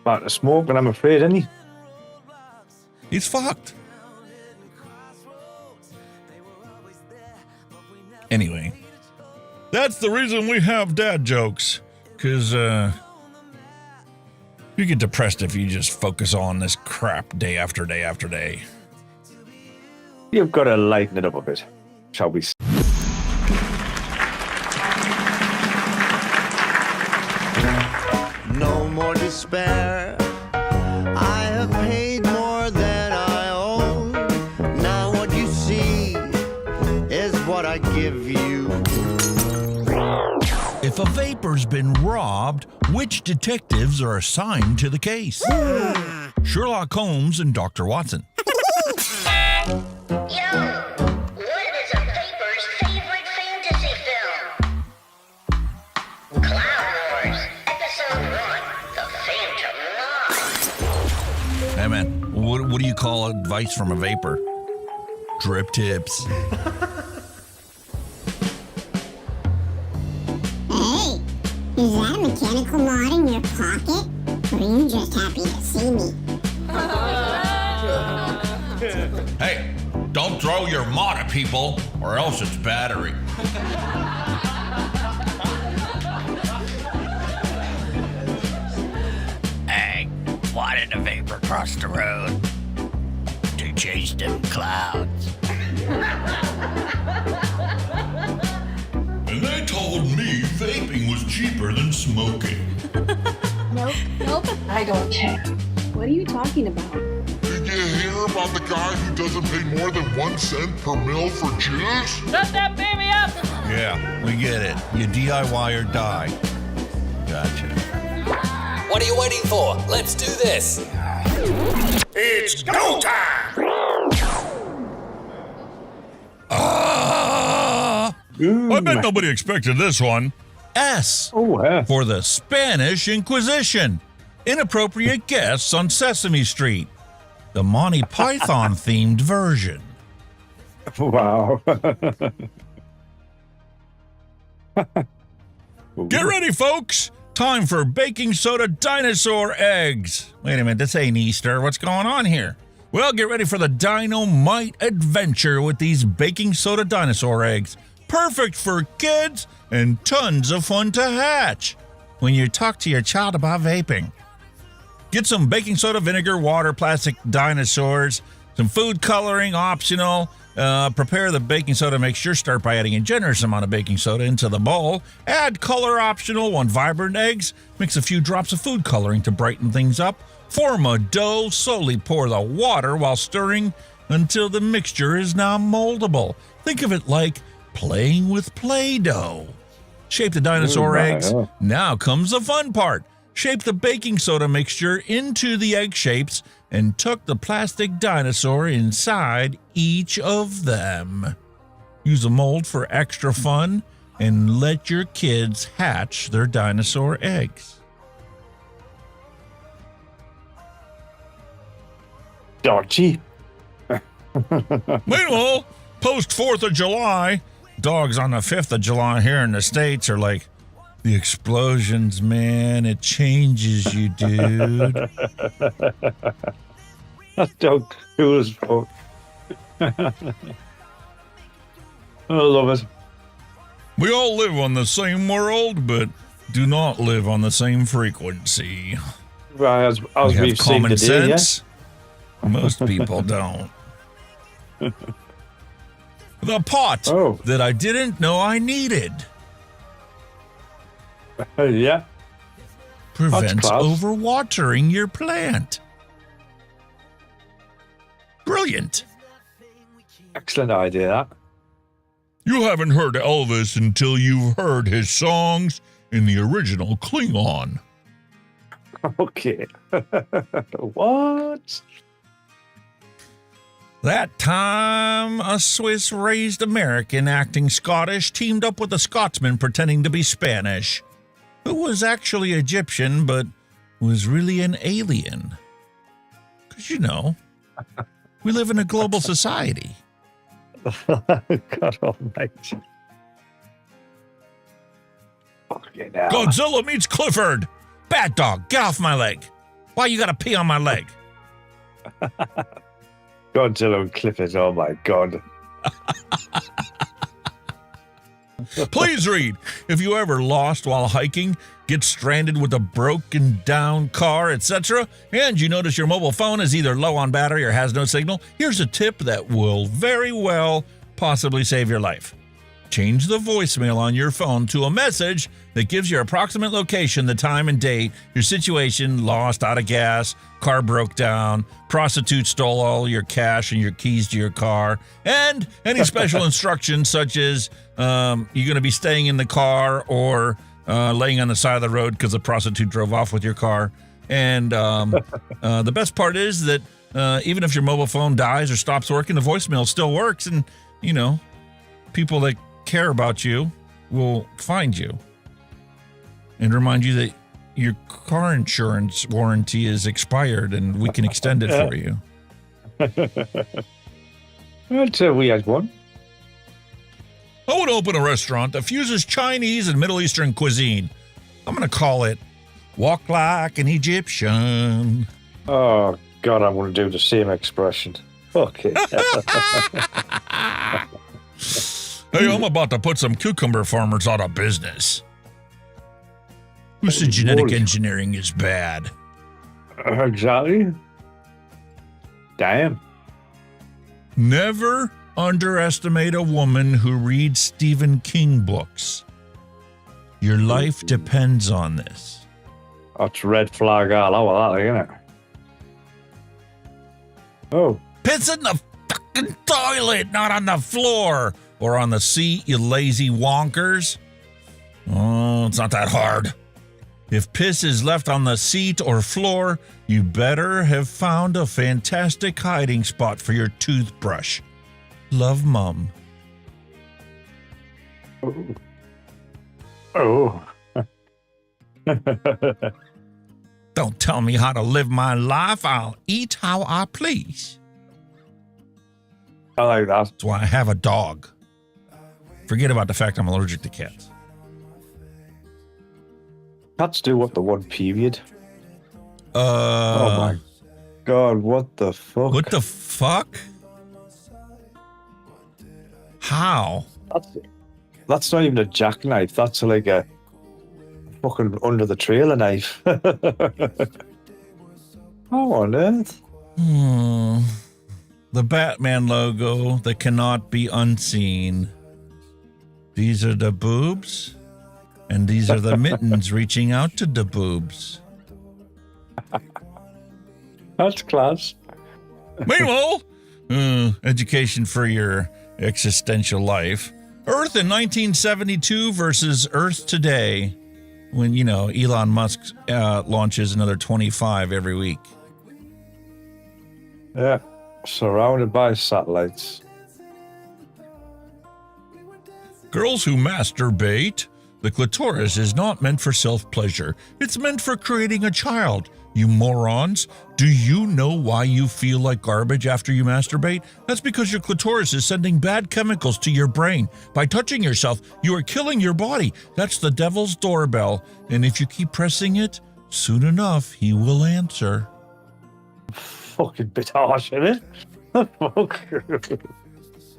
Back to smoke, and I'm afraid, isn't he? He's fucked. Anyway, that's the reason we have dad jokes. Because you get depressed if you just focus on this crap day after day after day. You've got to lighten it up a bit, shall we? No more despair. I have paid more than I owe. Now what you see is what I give you. If a vapor's been robbed, which detectives are assigned to the case? Sherlock Holmes and Dr. Watson. Hey man, what do you call advice from a vapor? Drip tips. Hey, is that a mechanical mod in your pocket? Or are you just happy to see me? Hey, don't throw your mod at people or else it's battery. Hey, why did a vapor cross the road? To chase them clouds. And they told me vaping was cheaper than smoking. Nope, I don't care. What are you talking about? Did you hear about the guy who doesn't pay more than 1 cent per mil for juice? Shut that baby up! Yeah, we get it. You DIY or die. Gotcha. What are you waiting for? Let's do this. It's go time! I bet nobody expected this one. S for the Spanish Inquisition. Inappropriate guests on Sesame Street. The Monty Python themed version. Wow. Get ready, folks. Time for baking soda dinosaur eggs. Wait a minute, this ain't Easter. What's going on here? Well, get ready for the dynamite adventure with these baking soda dinosaur eggs. Perfect for kids and tons of fun to hatch when you talk to your child about vaping. Get some baking soda, vinegar, water, plastic dinosaurs, some food coloring, optional. Prepare the baking soda mixture. Start by adding a generous amount of baking soda into the bowl. Add color optional, 1 vibrant eggs. Mix a few drops of food coloring to brighten things up. Form a dough. Slowly pour the water while stirring until the mixture is now moldable. Think of it like playing with Play-Doh. Shape the dinosaur eggs. Now comes the fun part. Shape the baking soda mixture into the egg shapes and tuck the plastic dinosaur inside each of them. Use a mold for extra fun and let your kids hatch their dinosaur eggs. Dodgy. Meanwhile, post 4th of July, dogs on the 5th of July here in the States are like, the explosions, man, it changes you, dude. That dog cool as fuck. I love it. We all live on the same world, but do not live on the same frequency. Right, as we have we've seen common today, sense. Yeah? Most people don't. The pot that I didn't know I needed. Yeah. Prevents overwatering your plant. Brilliant. Excellent idea, that. You haven't heard Elvis until you've heard his songs in the original Klingon. Okay. What? That time, a Swiss-raised American acting Scottish teamed up with a Scotsman pretending to be Spanish, who was actually Egyptian but was really an alien. Because, you know, we live in a global society. God almighty. Okay, now. Godzilla meets Clifford. Bad dog, get off my leg. Why you gotta pee on my leg? Godzilla and Clifford, oh my God. Please read. If you ever lost while hiking, get stranded with a broken down car, etc., and you notice your mobile phone is either low on battery or has no signal, here's a tip that will very well possibly save your life. Change the voicemail on your phone to a message that gives your approximate location, the time and date, your situation, lost, out of gas, car broke down, prostitute stole all your cash and your keys to your car, and any special instructions such as you're going to be staying in the car or laying on the side of the road because a prostitute drove off with your car. And the best part is that even if your mobile phone dies or stops working, the voicemail still works, and, you know, people that care about you will find you and remind you that your car insurance warranty is expired and we can extend it for you. That's a weird one. I would open a restaurant that fuses Chinese and Middle Eastern cuisine. I'm going to call it Walk Like an Egyptian. Oh, God, I want to do the same expression. Okay. Hey, I'm about to put some cucumber farmers out of business. Who said genetic engineering is bad? Exactly. Damn. Never underestimate a woman who reads Stephen King books. Your life depends on this. That's red flag all over that, isn't it? Oh. Piss in the fucking toilet, not on the floor or on the seat, you lazy wonkers. Oh, it's not that hard. If piss is left on the seat or floor, you better have found a fantastic hiding spot for your toothbrush. Love, Mum. Oh. Don't tell me how to live my life. I'll eat how I please. I like that. That's why I have a dog. Forget about the fact I'm allergic to cats. Cats do what the one period. Oh my God, what the fuck? What the fuck? How? That's not even a jackknife. That's like a fucking under the trailer knife. How on earth? The Batman logo that cannot be unseen. These are the boobs, and these are the mittens reaching out to the boobs. That's class. Meanwhile, education for your existential life. Earth in 1972 versus Earth today, when, you know, Elon Musk launches another 25 every week. Yeah, surrounded by satellites. Girls who masturbate. The clitoris is not meant for self-pleasure. It's meant for creating a child. You morons. Do you know why you feel like garbage after you masturbate? That's because your clitoris is sending bad chemicals to your brain. By touching yourself, you are killing your body. That's the devil's doorbell. And if you keep pressing it, soon enough, he will answer. Fucking bit harsh, isn't it? Fuck.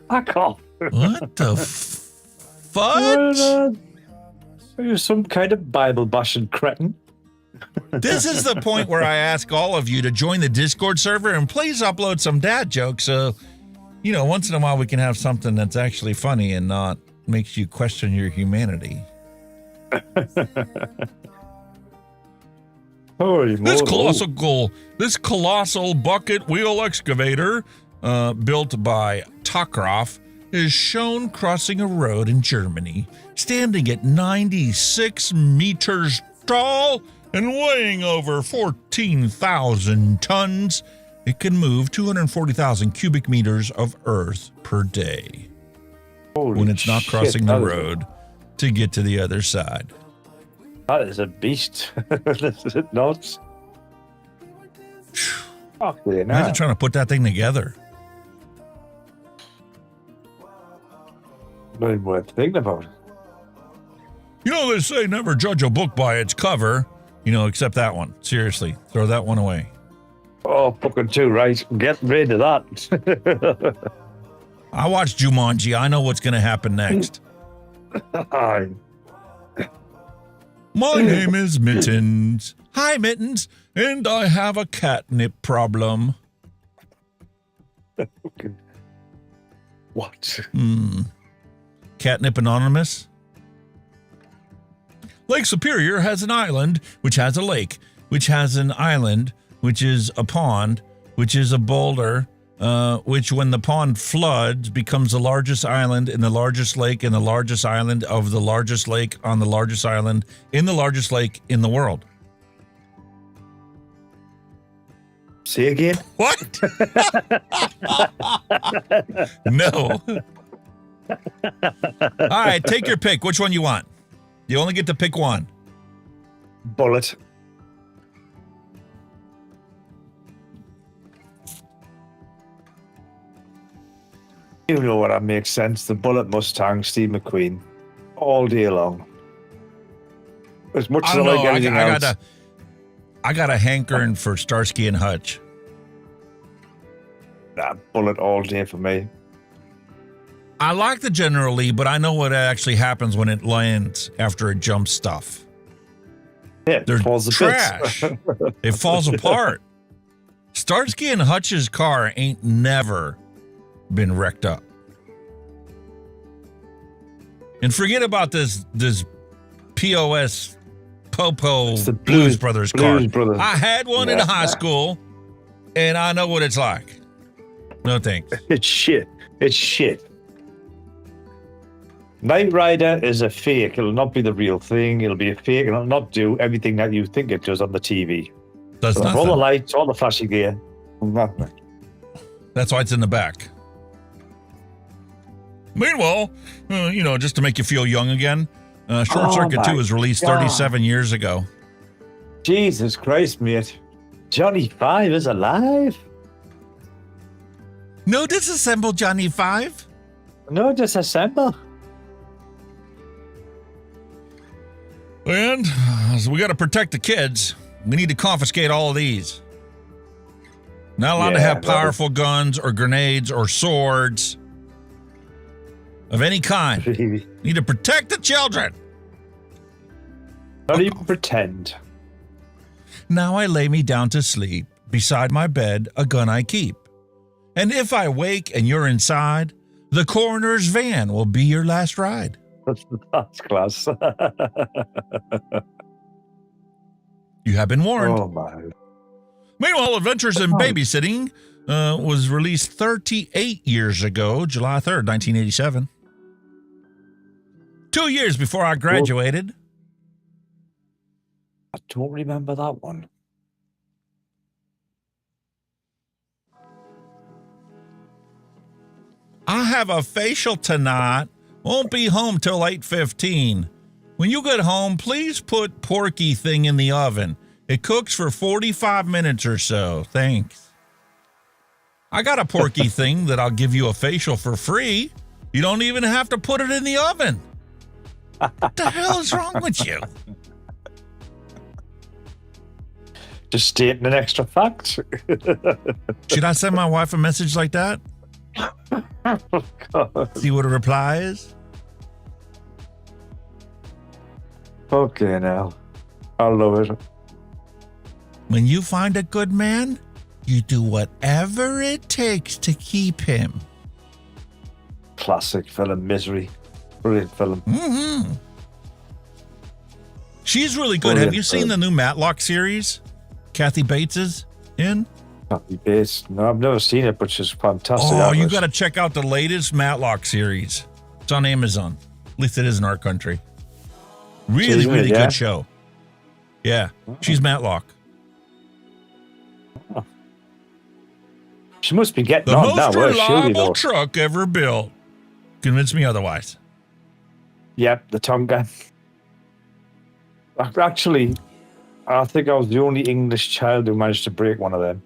I can't. What the fudge? You're some kind of Bible bashing cretin. This is the point where I ask all of you to join the Discord server and please upload some dad jokes so, you know, once in a while we can have something that's actually funny and not makes you question your humanity. Holy This colossal bucket wheel excavator built by Takroff is shown crossing a road in Germany, standing at 96 meters tall and weighing over 14,000 tons. It can move 240,000 cubic meters of earth per day when it's not crossing the road to get to the other side. That is a beast. Is it not? Imagine trying to put that thing together. Not even worth thinking about. You know, they say never judge a book by its cover. You know, except that one. Seriously, throw that one away. Oh, fucking too right. Get rid of that. I watched Jumanji. I know what's going to happen next. My name is Mittens. Hi, Mittens. And I have a catnip problem. What? Catnip Anonymous? Lake Superior has an island, which has a lake, which has an island, which is a pond, which is a boulder, which when the pond floods becomes the largest island in the largest lake in the largest island of the largest lake on the largest island in the largest lake in the world. Say again? What? No. All right, take your pick. Which one you want? You only get to pick one. Bullet. You know what that makes sense. The Bullet Mustang, Steve McQueen. All day long. As much as I like anything else. I got a hankering for Starsky and Hutch. Nah, Bullet all day for me. I like the General Lee, but I know what actually happens when it lands after it jumps stuff. Yeah, They're falls trash. It falls apart. Starsky and Hutch's car ain't never been wrecked up. And forget about this POS Popo Blues Brothers car. I had one in high school, and I know what it's like. No thanks. It's shit. It's shit. Knight Rider is a fake. It'll not be the real thing. It'll be a fake. It'll not do everything that you think it does on the TV. Does nothing. All the lights, all the flashy gear. Nothing. That's why it's in the back. Meanwhile, you know, just to make you feel young again, Short Circuit 2 was released 37 years ago. Jesus Christ, mate. Johnny 5 is alive? No disassemble, Johnny 5. No disassemble. And so we got to protect the kids. We need to confiscate all of these. Not allowed to have powerful guns or grenades or swords of any kind. Need to protect the children. Not even pretend. Now I lay me down to sleep. Beside my bed, a gun I keep. And if I wake and you're inside, the coroner's van will be your last ride. That's class. You have been warned. Oh, my. Meanwhile, Adventures in Babysitting was released 38 years ago, July 3rd, 1987. 2 years before I graduated. I don't remember that one. I have a facial tonight. Won't be home till 8:15. When you get home, please put Porky thing in the oven. It cooks for 45 minutes or so. Thanks. I got a Porky thing that I'll give you a facial for free. You don't even have to put it in the oven. What the hell is wrong with you? Just stating an extra fact. Should I send my wife a message like that? Oh, God. See what a reply is? Okay, now. I love it. When you find a good man, you do whatever it takes to keep him. Classic film, Misery. Brilliant film. Mm-hmm. She's really good. Brilliant Have you seen the new Matlock series? Kathy Bates is in? Kathy Bates. No, I've never seen it, but she's fantastic. Oh, you actress. got to check out the latest Matlock series. It's on Amazon. At least it is in our country. Really, really good show. Yeah, she's Matlock. She must be getting The on now. most reliable truck ever built. Convince me otherwise. Yep, the Tonga. Actually, I think I was the only English child who managed to break one of them.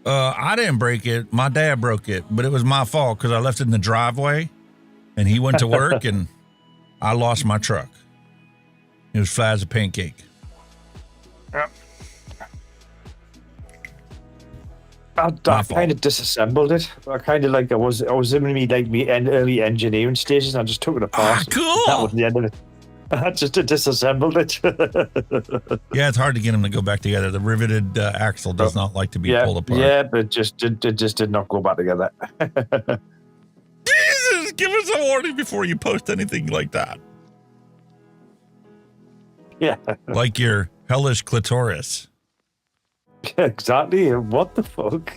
I didn't break it. My dad broke it, but it was my fault because I left it in the driveway, and he went to work, and I lost my truck. It was flat as a pancake. Yep. I kind of disassembled it. I kind of like I was in me early engineering stages. And I just took it apart. Cool. That was the end of it. I just disassembled it. Yeah, it's hard to get them to go back together. The riveted axle does not like to be pulled apart. Yeah, but it just did not go back together. Jesus, give us a warning before you post anything like that. Yeah, like your hellish clitoris. Exactly. What the fuck?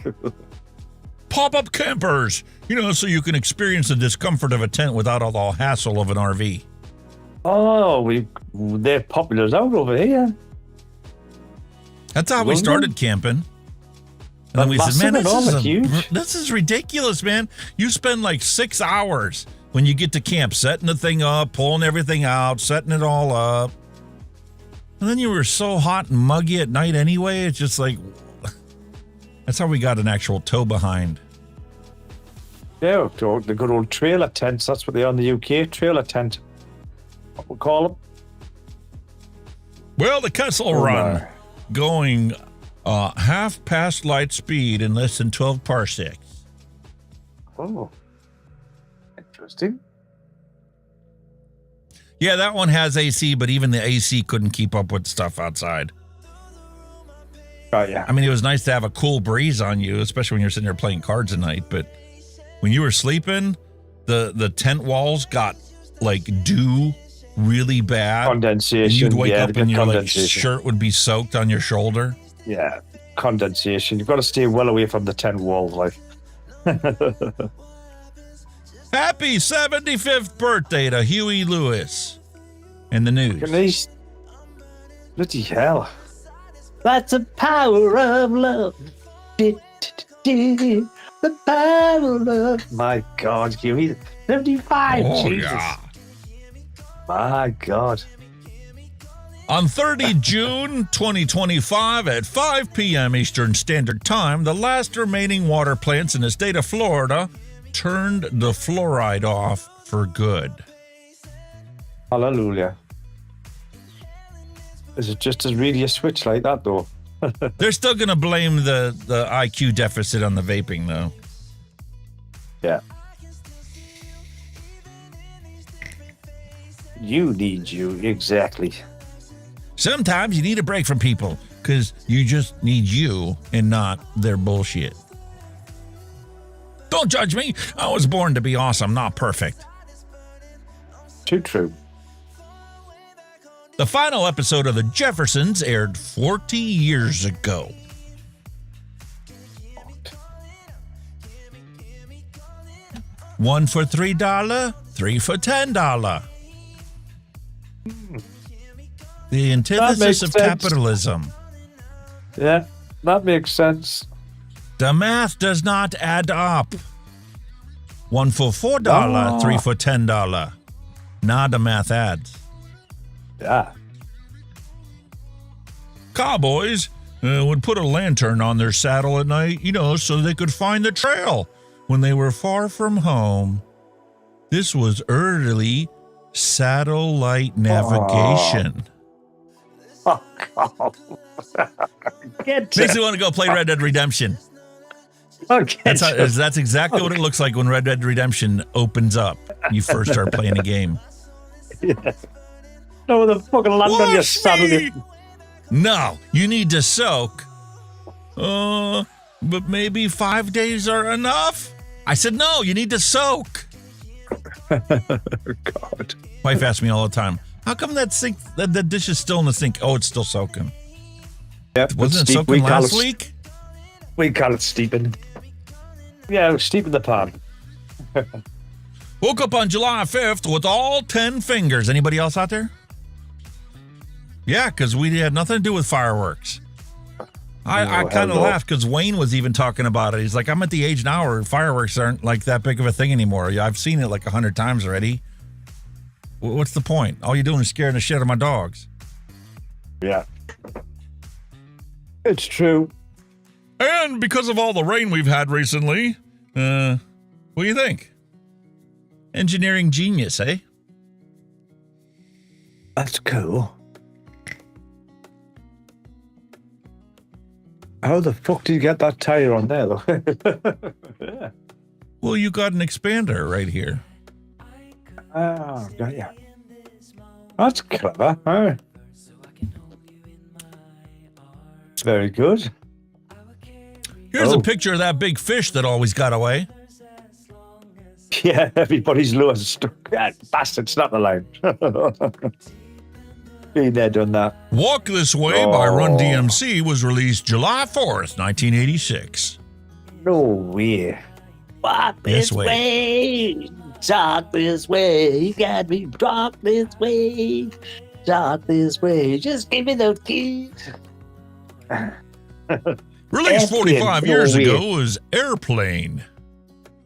Pop-up campers, so you can experience the discomfort of a tent without all the hassle of an RV. Oh, they're popular out over here. That's how we started camping. And then we said, man, this is ridiculous, man. You spend like 6 hours when you get to camp setting the thing up, pulling everything out, setting it all up. And then you were so hot and muggy at night anyway. It's just like, that's how we got an actual tow behind. Yeah, the good old trailer tents. That's what they are in the UK. Trailer tent. What we call them. Well, the Kessel Run going half past light speed in less than 12 parsecs. Oh, interesting. Yeah, that one has AC, but even the AC couldn't keep up with stuff outside. Oh, yeah. I mean, it was nice to have a cool breeze on you, especially when you're sitting there playing cards at night. But when you were sleeping, the tent walls got like dew really bad. Condensation. And you'd wake up and your condensation. shirt would be soaked on your shoulder. Yeah, condensation. You've got to stay well away from the tent walls, like. Happy 75th birthday to Huey Lewis in the news. Bloody hell. That's the power of love. The power of love. My God, Huey. 75. Oh, Jesus. yeah. My God. On 30 June 2025 at 5 p.m. Eastern Standard Time, the last remaining water plants in the state of Florida turned the fluoride off for good. Hallelujah. Is it just really a switch like that, though? They're still going to blame the IQ deficit on the vaping, though. Yeah. You need you, exactly. Sometimes you need a break from people because you just need you and not their bullshit. Don't judge me. I was born to be awesome, not perfect. Too true. The final episode of The Jeffersons aired 40 years ago. One for $3, three for $10. The antithesis of capitalism. Yeah, that makes sense. The math does not add up. One for $4, three for $10. Now the math adds. Yeah. Cowboys would put a lantern on their saddle at night, so they could find the trail when they were far from home. This was early satellite navigation. Oh, God. Makes me want to go play Red Dead Redemption. Okay. That's exactly what it looks like when Red Dead Redemption opens up. You first start playing the game. Yeah. No, the fucking land on your saddle. No, you need to soak. But maybe 5 days are enough? I said, no, you need to soak. God. Wife asks me all the time, how come that dish is still in the sink? Oh, it's still soaking. Yep, Wasn't it soaking last week? We call it steeping. Yeah, steeping the pan. Woke up on July 5th with all 10 fingers. Anybody else out there? Yeah, because we had nothing to do with fireworks. I kind of laughed because Wayne was even talking about it. He's like, I'm at the age now where fireworks aren't like that big of a thing anymore. I've seen it like 100 times already. What's the point? All you're doing is scaring the shit out of my dogs. Yeah. It's true. And because of all the rain we've had recently, what do you think? Engineering genius, eh? That's cool. How the fuck did you get that tire on there, though? Yeah. Well, you got an expander right here. Oh, got ya. That's clever, huh? Very good. Here's a picture of that big fish that always got away. Yeah, everybody's lure stuck. Yeah, bastard, snap the line. Been there, done that. Walk This Way by Run DMC was released July 4th, 1986. No way. Walk this way. Talk this way. You got me talk this way. Talk this way. Just give me those keys. Released 45 years ago was Airplane.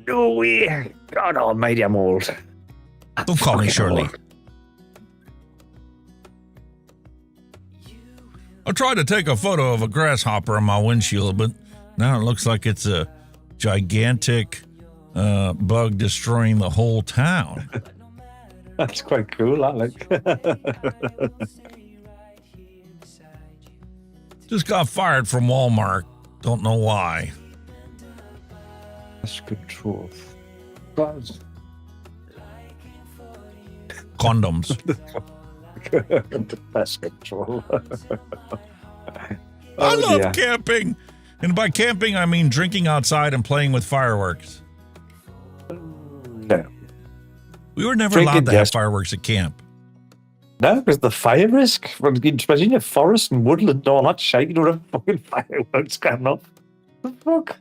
No way. God almighty, I'm old. Don't call me Shirley. I tried to take a photo of a grasshopper on my windshield, but now it looks like it's a gigantic bug destroying the whole town. That's quite cool, Alec. Just got fired from Walmart. Don't know why. Pest control. Condoms. Pest control. I love camping. And by camping, I mean drinking outside and playing with fireworks. No. We were never allowed to have fireworks at camp. No, because the fire risk. Especially in your forest and woodland and all that shit, you don't have fucking fireworks going off. The fuck?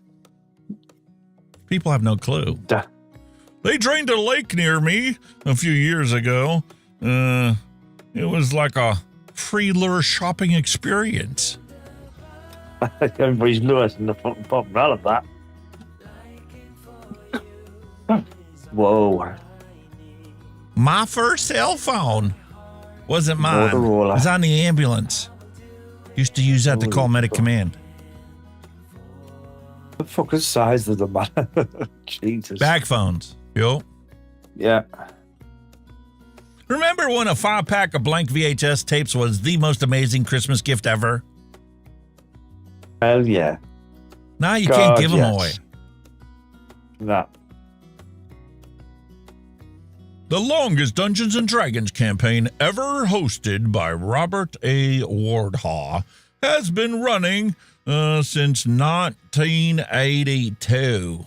People have no clue. They drained a lake near me a few years ago. It was like a free lure shopping experience. Everybody's lures in the fucking popping out of that. Whoa. My first cell phone wasn't mine. It was on the ambulance. Used to use that to call Medic Command. The fuck is size of the man? Jesus. Bag phones. Yo. Yeah. Remember when a 5-pack of blank VHS tapes was the most amazing Christmas gift ever? Hell yeah. Now you God, can't give them yes. away. No. The longest Dungeons & Dragons campaign ever hosted by Robert A. Wardhaw has been running since 1982.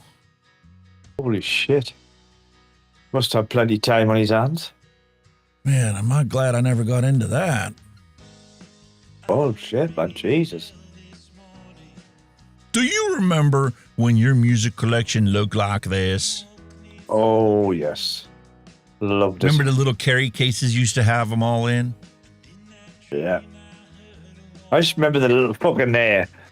Holy shit. Must have plenty of time on his hands. Man, am I glad I never got into that. Oh shit, man, Jesus. Do you remember when your music collection looked like this? Oh, yes. Loved it. Remember the little carry cases used to have them all in? Yeah. I just remember the little fucking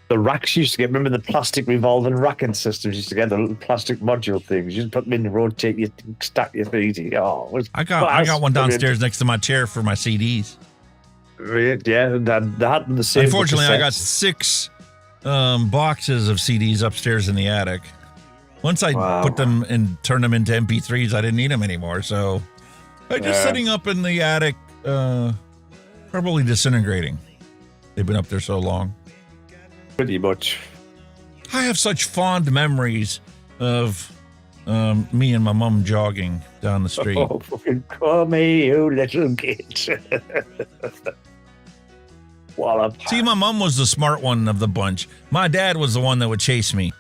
the racks you used to get. Remember the plastic revolving racking systems you used to get, the little plastic module things. You just put them in, rotate, you stack your easy. Oh, it was I got one downstairs next to my chair for my CDs. Yeah, they had the same. Unfortunately, I got 6 boxes of CDs upstairs in the attic. Once I put them and turned them into MP3s, I didn't need them anymore. So they're just sitting up in the attic, probably disintegrating. They've been up there so long. Pretty much. I have such fond memories of me and my mom jogging down the street. Oh, fucking call me, you little kid. See, my mom was the smart one of the bunch. My dad was the one that would chase me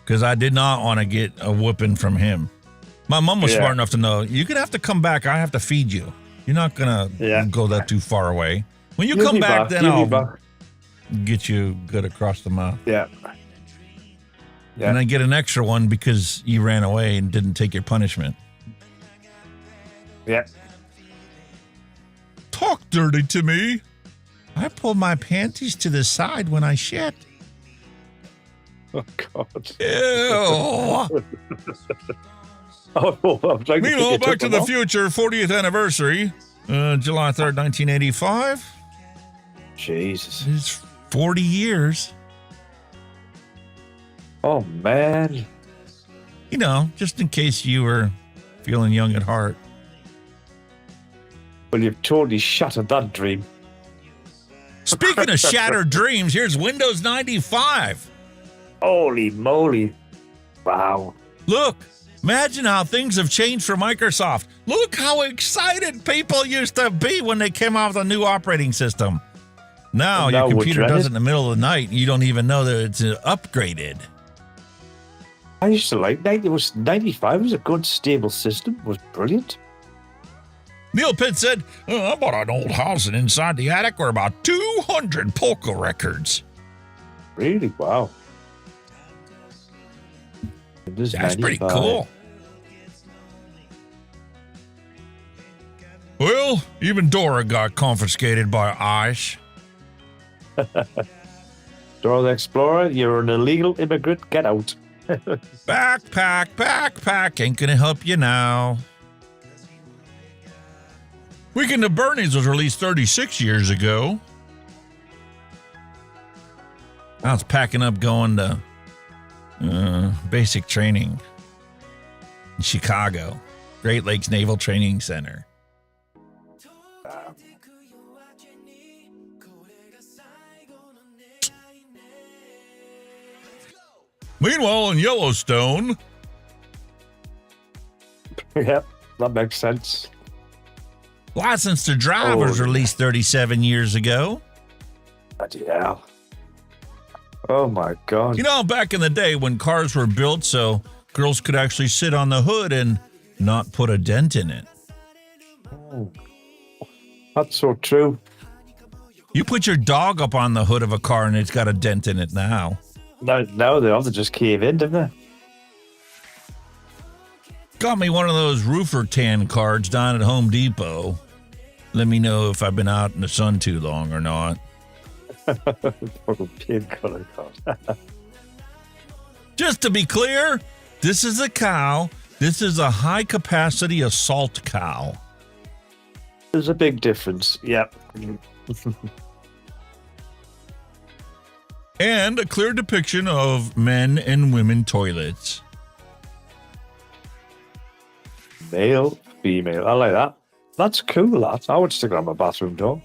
because I did not want to get a whooping from him. My mom was smart enough to know, you're going to have to come back. I have to feed you. You're not going to go that too far away. When you come back, then I'll get you good across the mouth. Yeah. And I get an extra one because you ran away and didn't take your punishment. Yeah. Talk dirty to me. I pull my panties to the side when I shit. Oh, God. Ew. Meanwhile, Back to the Future 40th anniversary, July 3rd, 1985. Jesus. It's 40 years. Oh, man. You know, just in case you were feeling young at heart. Well, you've totally shattered that dream. Speaking of shattered dreams, here's Windows 95. Holy moly. Wow. Look, imagine how things have changed for Microsoft. Look how excited people used to be when they came out with a new operating system. Now your computer does it in the middle of the night and you don't even know that it's upgraded. I used to like 95 was a good, stable system. It was brilliant. Neil Pitt said, I bought an old house and inside the attic were about 200 polka records. Really? Wow. That's 95. pretty cool. Well, even Dora got confiscated by ICE. Dora the Explorer, you're an illegal immigrant. Get out. Backpack, ain't gonna help you now. Weekend of Bernie's was released 36 years ago. I was packing up going to basic training in Chicago, Great Lakes Naval Training Center. Meanwhile, in Yellowstone. Yep, that makes sense. License to Drive was released 37 years ago. Bloody hell. Oh, my God. You know, back in the day when cars were built so girls could actually sit on the hood and not put a dent in it. Oh, that's so true. You put your dog up on the hood of a car and it's got a dent in it now. No, they have to just cave in, didn't they? Got me one of those roofer tan cards down at Home Depot. Let me know if I've been out in the sun too long or not. Pink color card. Just to be clear, this is a cow. This is a high-capacity assault cow. There's a big difference. Yep. And a clear depiction of men and women toilets. Male, female. I like that. That's cool, that. I would stick it on my bathroom door.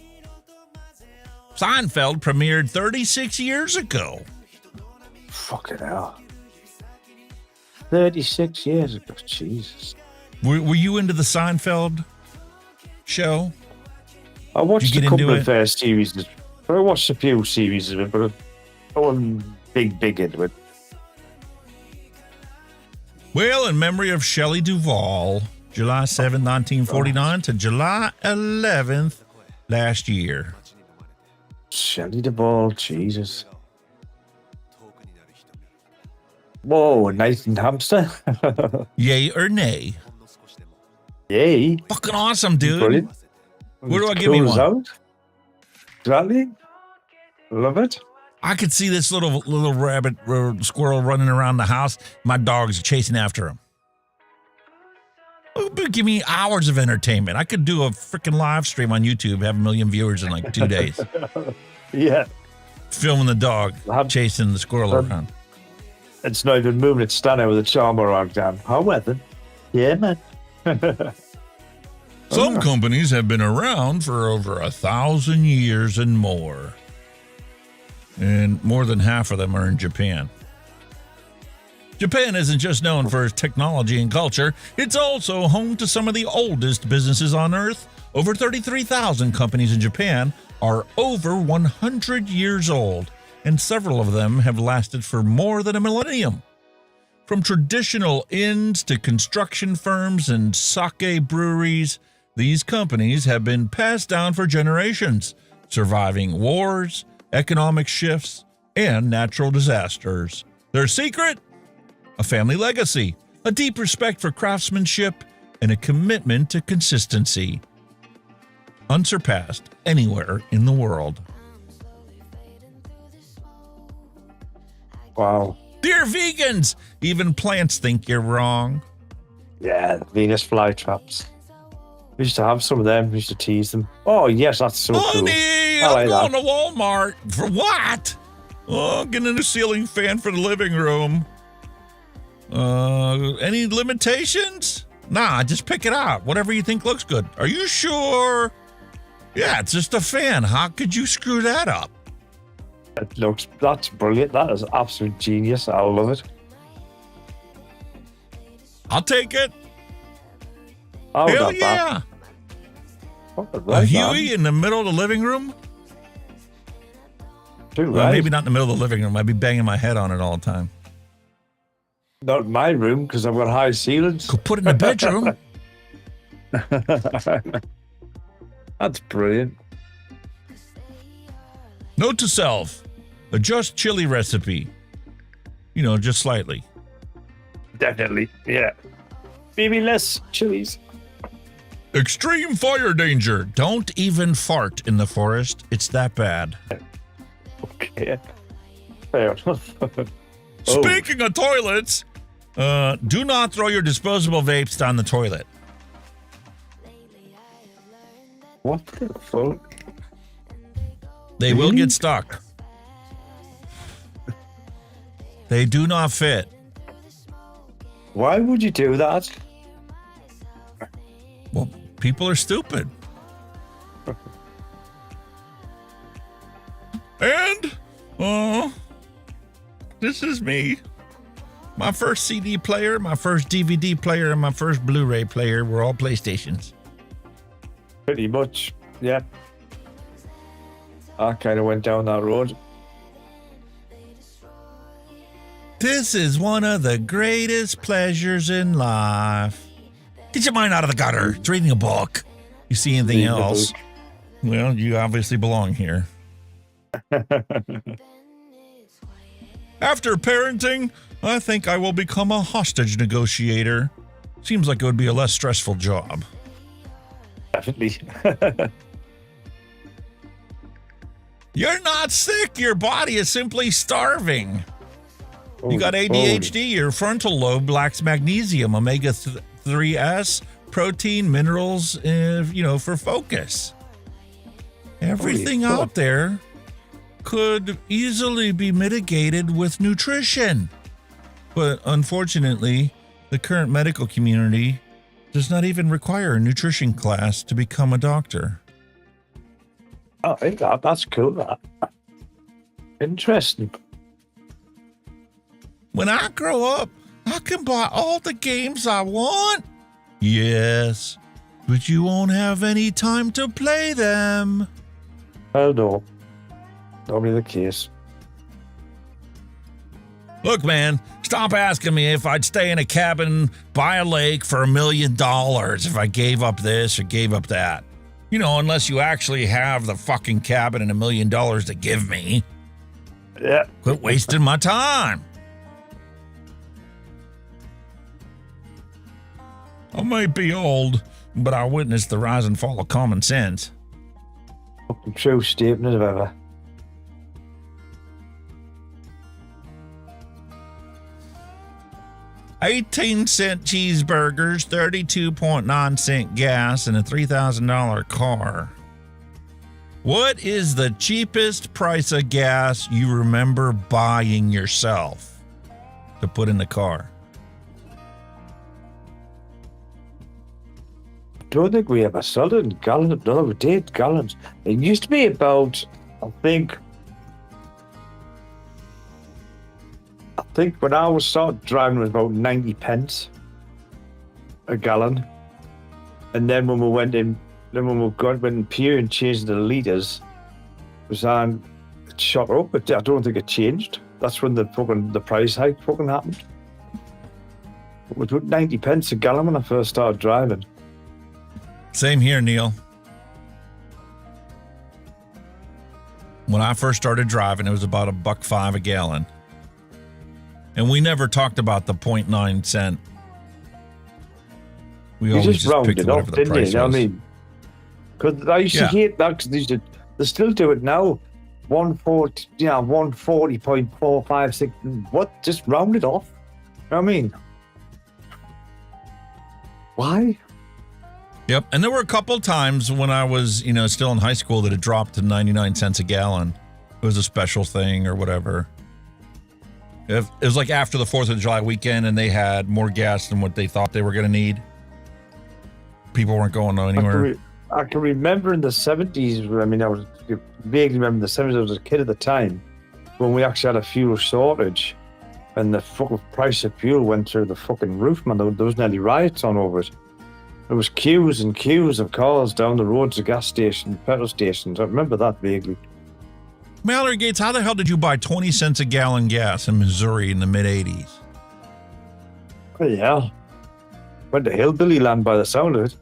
Seinfeld premiered 36 years ago. Fucking hell. 36 years ago, Jesus. Were you into the Seinfeld show? I watched a couple of it? series. I watched a few series of it, but I wasn't big into it. Well, in memory of Shelley Duvall, July 7, 1949 to July 11th last year. Shelley Duvall, Jesus. Whoa, Nathan Hamster. Yay or nay? Yay. Fucking awesome, dude. Brilliant. Where do I give me one? Out. Exactly. Love it. I could see this little rabbit squirrel running around the house. My dog's chasing after him. It would give me hours of entertainment. I could do a freaking live stream on YouTube, have 1 million viewers in like 2 days. Yeah. Filming the dog chasing the squirrel around. It's not even moving. It's standing with a charm around down. How weather? Yeah, man. Some companies have been around for over 1,000 years and more. And more than half of them are in Japan. Japan isn't just known for its technology and culture, it's also home to some of the oldest businesses on Earth. Over 33,000 companies in Japan are over 100 years old, and several of them have lasted for more than a millennium. From traditional inns to construction firms and sake breweries, these companies have been passed down for generations, surviving wars, economic shifts, and natural disasters. Their secret? A family legacy, a deep respect for craftsmanship, and a commitment to consistency. Unsurpassed anywhere in the world. Wow. Dear vegans, even plants think you're wrong. Yeah, Venus flytraps. We used to have some of them. We used to tease them. Oh, yes, that's so Honey, cool. I'm going to Walmart. For what? Oh, getting a ceiling fan for the living room. Any limitations? Nah, just pick it out. Whatever you think looks good. Are you sure? Yeah, it's just a fan. How could you screw that up? That's brilliant. That is absolute genius. I love it. I'll take it. Oh, hell yeah. A Huey in the middle of the living room? Well, maybe not in the middle of the living room. I'd be banging my head on it all the time. Not in my room, because I've got high ceilings. Could put it in the bedroom. That's brilliant. Note to self, adjust chili recipe. Just slightly. Definitely, yeah. Maybe less chilies. Extreme fire danger. Don't even fart in the forest. It's that bad. Okay. Fair enough. Speaking of toilets, do not throw your disposable vapes down the toilet. What the fuck? They will get stuck. They do not fit. Why would you do that? Well, people are stupid. And, this is me. My first CD player, my first DVD player, and my first Blu-ray player were all PlayStations. Pretty much, yeah. I kind of went down that road. This is one of the greatest pleasures in life. Get your mind out of the gutter. It's reading a book. You see anything else? Well, you obviously belong here. After parenting, I think I will become a hostage negotiator. Seems like it would be a less stressful job. Definitely. You're not sick. Your body is simply starving. You got ADHD. Your frontal lobe lacks magnesium, omega-3s, protein, minerals, for focus. Everything out there could easily be mitigated with nutrition. But unfortunately, the current medical community does not even require a nutrition class to become a doctor. Oh, that's cool. That. Interesting. When I grow up, I can buy all the games I want. Yes, but you won't have any time to play them. Well, no. That'll be the case. Look, man, stop asking me if I'd stay in a cabin by a lake for $1 million if I gave up this or gave up that. You know, unless you actually have the fucking cabin and $1 million to give me. Yeah. Quit wasting my time. I might be old, but I witnessed the rise and fall of common sense. Fucking true statement of ever. $0.18 cheeseburgers, 32.9 gas, and a $3,000 car. What is the cheapest price of gas you remember buying yourself to put in the car? I don't think we ever sold it in gallons. No, we did gallons. It used to be about, I think when I was started driving, it was about 90 pence a gallon. And then when we went in Pure and changed the litres, it was on it shot up, but I don't think it changed. That's when the price hike fucking happened. It was about 90 pence a gallon when I first started driving. Same here, Neil. When I first started driving, it was about $1.05 a gallon. And we never talked about the 0.9 cent. We always just rounded picked it whatever up, the price you? was. I mean, because I used to hate that because they still do it now. 140, 140.456. What? Just round it off. You know what I mean? Why? Yep. And there were a couple times when I was, still in high school that it dropped to 99 cents a gallon. It was a special thing or whatever. It was like after the 4th of July weekend and they had more gas than what they thought they were going to need. People weren't going anywhere. I can remember in the 70s, I vaguely remember in the 70s, I was a kid at the time, when we actually had a fuel shortage and the fucking price of fuel went through the fucking roof, man. There was nearly riots on over it. There was queues and queues of cars down the roads to gas stations, petrol stations. I remember that vaguely. Mallory Gates, how the hell did you buy 20 cents a gallon gas in Missouri in the mid-'80s? Oh, yeah. Went to hillbilly land by the sound of it.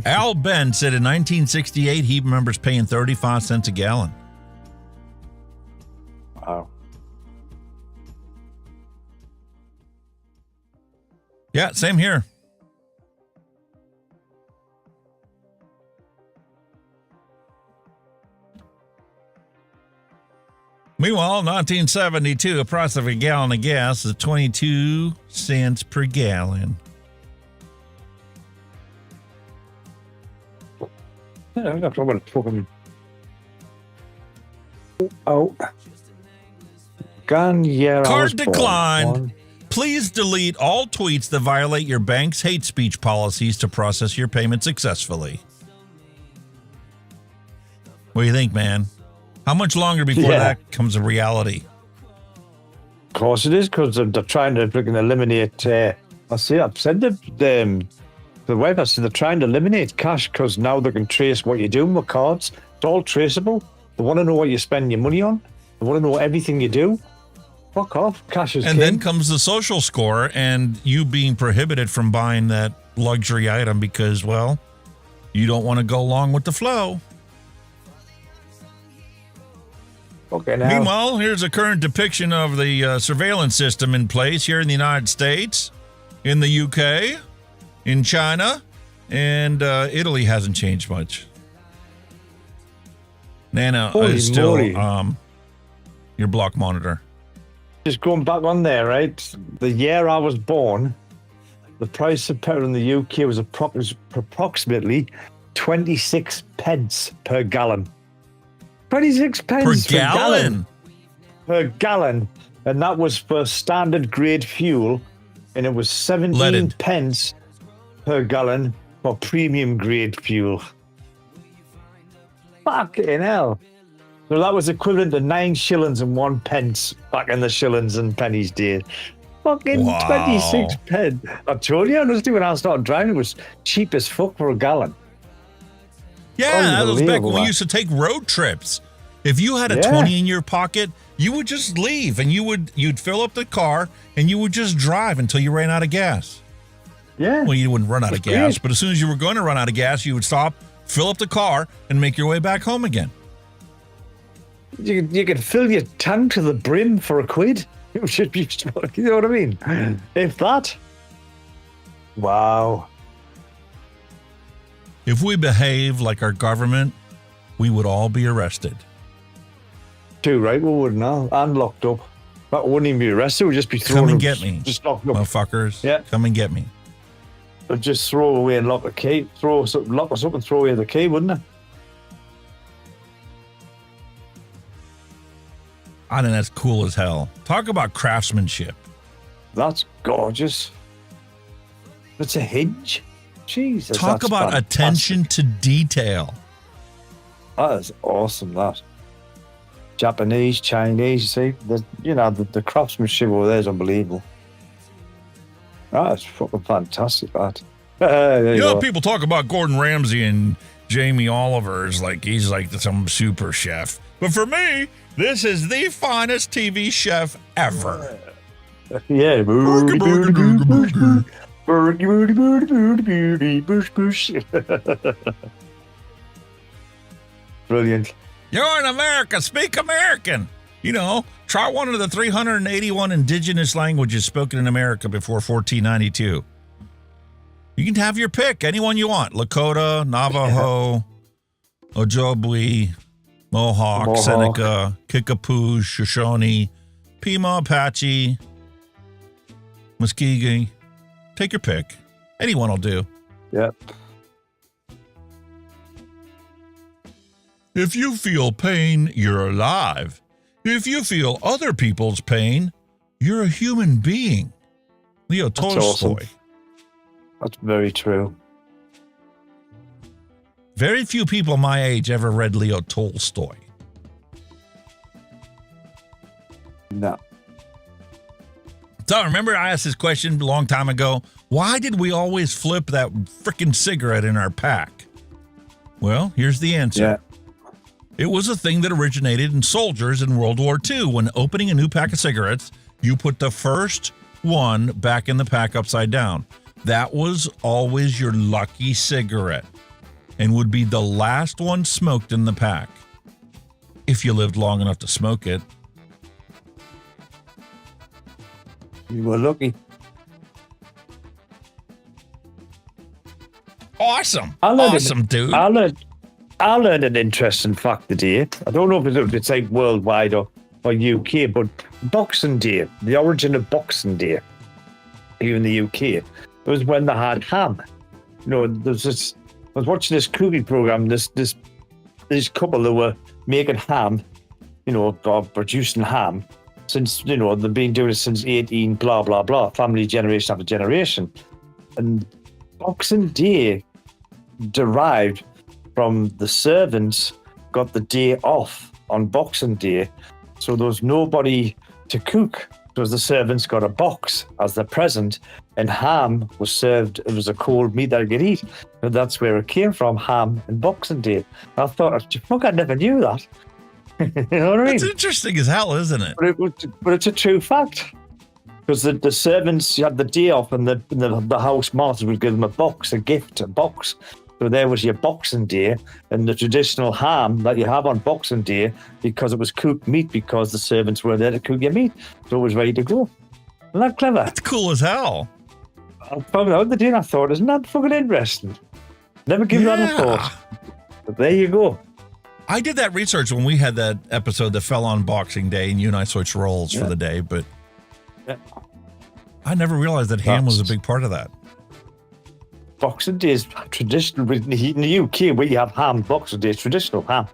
Al Ben said in 1968 he remembers paying 35 cents a gallon. Wow. Yeah, same here. Meanwhile, 1972, the price of a gallon of gas is 22 cents per gallon. Yeah, I'm not talking about fucking. Oh. Card declined. Please delete all tweets that violate your bank's hate speech policies to process your payment successfully. What do you think, man? How much longer before that comes a reality? Of course it is, because they're trying to freaking eliminate. I've said the web. I said they're trying to eliminate cash because now they can trace what you're doing with cards. It's all traceable. They want to know what you're spending your money on. They want to know everything you do. Fuck off. Cash is king. And then comes the social score and you being prohibited from buying that luxury item because, well, you don't want to go along with the flow. Okay, now. Meanwhile, here's a current depiction of the surveillance system in place here in the United States, in the UK, in China, and Italy hasn't changed much. Nana is still your block monitor. Just going back on there, right? The year I was born, the price of petrol in the UK was approximately 26 pence per gallon. 26 pence per gallon. Per gallon. And that was for standard grade fuel. And it was 17 pence. per gallon for premium grade fuel. Fucking hell. So that was equivalent to 9 shillings and 1 pence back in the shillings and pennies days. Fucking 26 pence. I told you, honestly, when I started driving, it was cheap as fuck for a gallon. Yeah, that was back when we used to take road trips. If you had a 20 in your pocket, you would just leave and you'd fill up the car and you would just drive until you ran out of gas. Yeah. Well, you wouldn't run out of gas, but as soon as you were going to run out of gas, you would stop, fill up the car, and make your way back home again. You could fill your tank to the brim for £1. It should be, you know what I mean? If that. Wow. If we behave like our government, we would all be arrested. Too right, we wouldn't know. And locked up. That wouldn't even be arrested, we'd just be thrown. Come and get me. Just locked up. Motherfuckers. Yeah. Come and get me. They'd just throw away and lock the key. Lock us up and throw away the key, wouldn't they? I think that's cool as hell. Talk about craftsmanship. That's gorgeous. It's a hinge. Jesus. Talk about attention to detail. That is awesome, that. Japanese, Chinese, you see? The craftsmanship over there is unbelievable. That's fucking fantastic, that. People talk about Gordon Ramsay and Jamie Oliver as like he's like some super chef. But for me, this is the finest TV chef ever. Yeah. Brilliant. You're in America. Speak American. Try one of the 381 indigenous languages spoken in America before 1492. You can have your pick. Anyone you want. Lakota, Navajo, Ojibwe, Mohawk, Seneca, Kickapoo, Shoshone, Pima, Apache, Muskegee. Take your pick. Anyone will do. Yep. If you feel pain, you're alive. If you feel other people's pain, you're a human being. Leo Tolstoy. Awesome. That's very true. Very few people my age ever read Leo Tolstoy. No. So remember I asked this question a long time ago. Why did we always flip that frickin' cigarette in our pack? Well, here's the answer. Yeah. It was a thing that originated in soldiers in World War II. When opening a new pack of cigarettes, you put the first one back in the pack upside down. That was always your lucky cigarette and would be the last one smoked in the pack if you lived long enough to smoke it. You were lucky. Awesome. Dude. I learned an interesting fact today. I don't know if it's like worldwide or UK, but Boxing Day, the origin of Boxing Day here in the UK, was when they had ham. There's this. I was watching this cooking program. This couple that were making ham, or producing ham since they've been doing it since 18 blah blah blah, family generation after generation, and Boxing Day derived from the servants got the day off on Boxing Day, so there was nobody to cook because the servants got a box as their present, and ham was served. It was a cold meat that you could eat, and that's where it came from, ham and Boxing Day. I thought, fuck, I never knew that. You know what I mean? It's interesting as hell, isn't it? But it's a true fact. Because the servants had the day off, and the house master would give them a box. So there was your Boxing Day, and the traditional ham that you have on Boxing Day, because it was cooked meat, because the servants were there to cook your meat, so it was ready to go. Isn't that clever? That's cool as hell. I found out the day, and I thought, isn't that fucking interesting? Never give that a thought. But there you go. I did that research when we had that episode that fell on Boxing Day, and you and I switched roles for the day, but I never realized that ham was a big part of that. Boxing Day is traditional. In the UK, where you have ham, Boxing Day is traditional ham.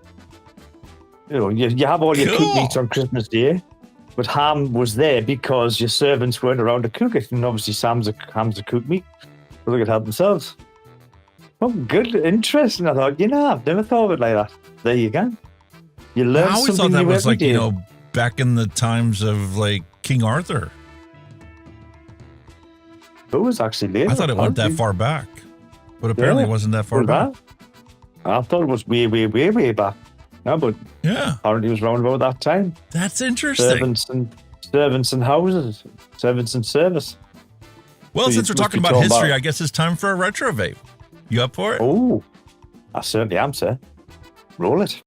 You have all your cooked meats on Christmas Day, but ham was there because your servants weren't around to cook it, and obviously ham's a cooked meat. they could help themselves. Oh, good, interesting. I thought, I've never thought of it like that. There you go. You learn I always something thought that new was every like, day. back in the times of like King Arthur. It was actually later. I thought it went that far back, but apparently it wasn't that far back. I thought it was way, way, way, way back. No, but apparently it was round about that time. That's interesting. Servants and houses, servants and service. Well, So since you we're must talking be about talking history, about- I guess it's time for a retro vape. You up for it? Oh, I certainly am, sir. Roll it.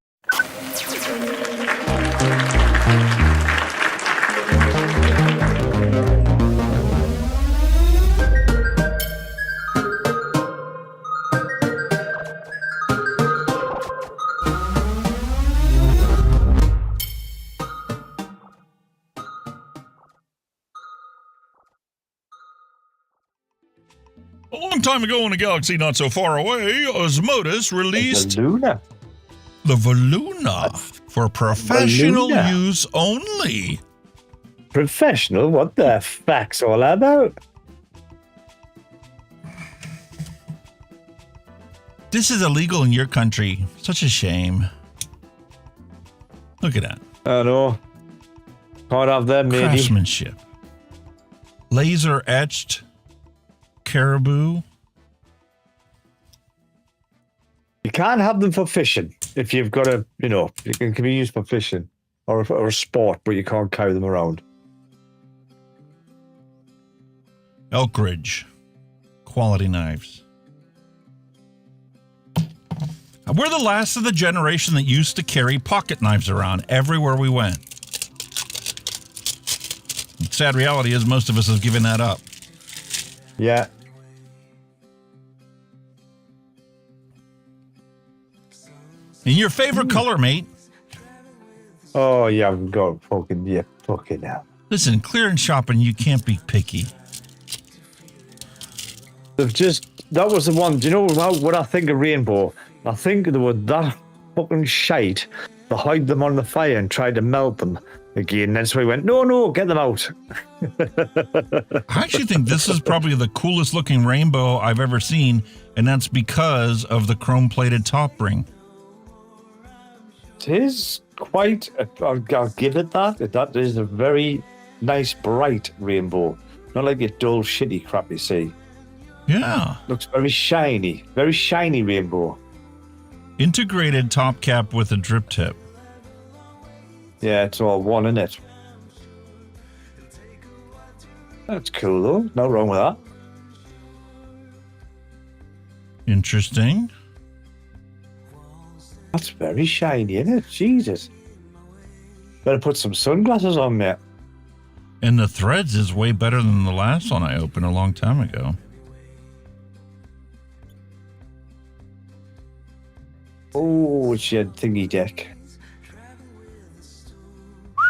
A long time ago in a galaxy not so far away, OSMODUS released VOLUNA. the VOLUNA for professional VOLUNA. use only. Professional? What the fuck's all that about? This is illegal in your country. Such a shame. Look at that. I know. Can't have them, maybe. Craftsmanship. Laser etched caribou. You can't have them for fishing. If you've got a, it can be used for fishing or a sport, but you can't carry them around. Elk Ridge. Quality knives. We're the last of the generation that used to carry pocket knives around everywhere we went. The sad reality is most of us have given that up. Yeah. In your favorite color, mate. Oh, you haven't got fucking hell. Listen, clearance shopping, you can't be picky. That was the one. Do you know what I think of Rainbow? I think they were that fucking shite. They hide them on the fire and tried to melt them again. And so we went, no, get them out. I actually think this is probably the coolest looking rainbow I've ever seen, and that's because of the chrome plated top ring. It is quite, I'll give it that. That is a very nice, bright rainbow. Not like your dull, shitty crap you see. Yeah. Looks very shiny rainbow. Integrated top cap with a drip tip. Yeah, it's all one in it. That's cool though. No wrong with that. Interesting. That's very shiny, isn't it? Jesus. Better put some sunglasses on, mate. And the threads is way better than the last one I opened a long time ago. Oh, it's your thingy deck.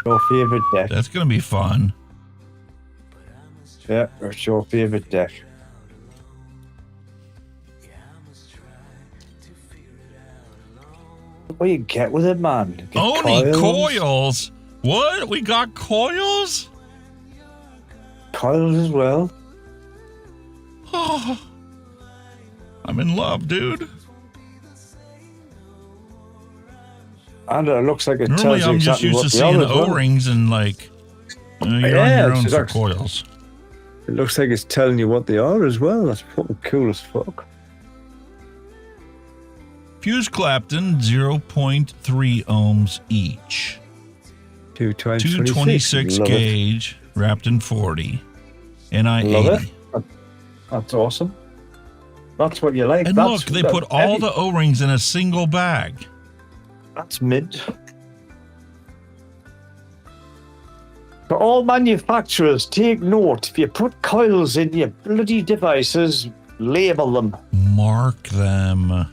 Your favourite deck. That's going to be fun. Yeah, it's your favourite deck. What you get with it, man? Get Only coils? What? We got coils? Coils as well. Oh, I'm in love, dude. And it looks like it Normally, tells you I'm just exactly used what to they seeing are as well. O-rings and like, you're on Yeah, your own it's for exact- coils. It looks like it's telling you what they are as well. That's fucking cool as fuck. Fuse Clapton, 0.3 ohms each. 226 Love it. gauge, wrapped in 40. NI Love 80. it. That's awesome. That's what you like. And That's, look, they that's put all heavy. the O-rings in a single bag. That's mint. For all manufacturers, take note. If you put coils in your bloody devices, label them. Mark them.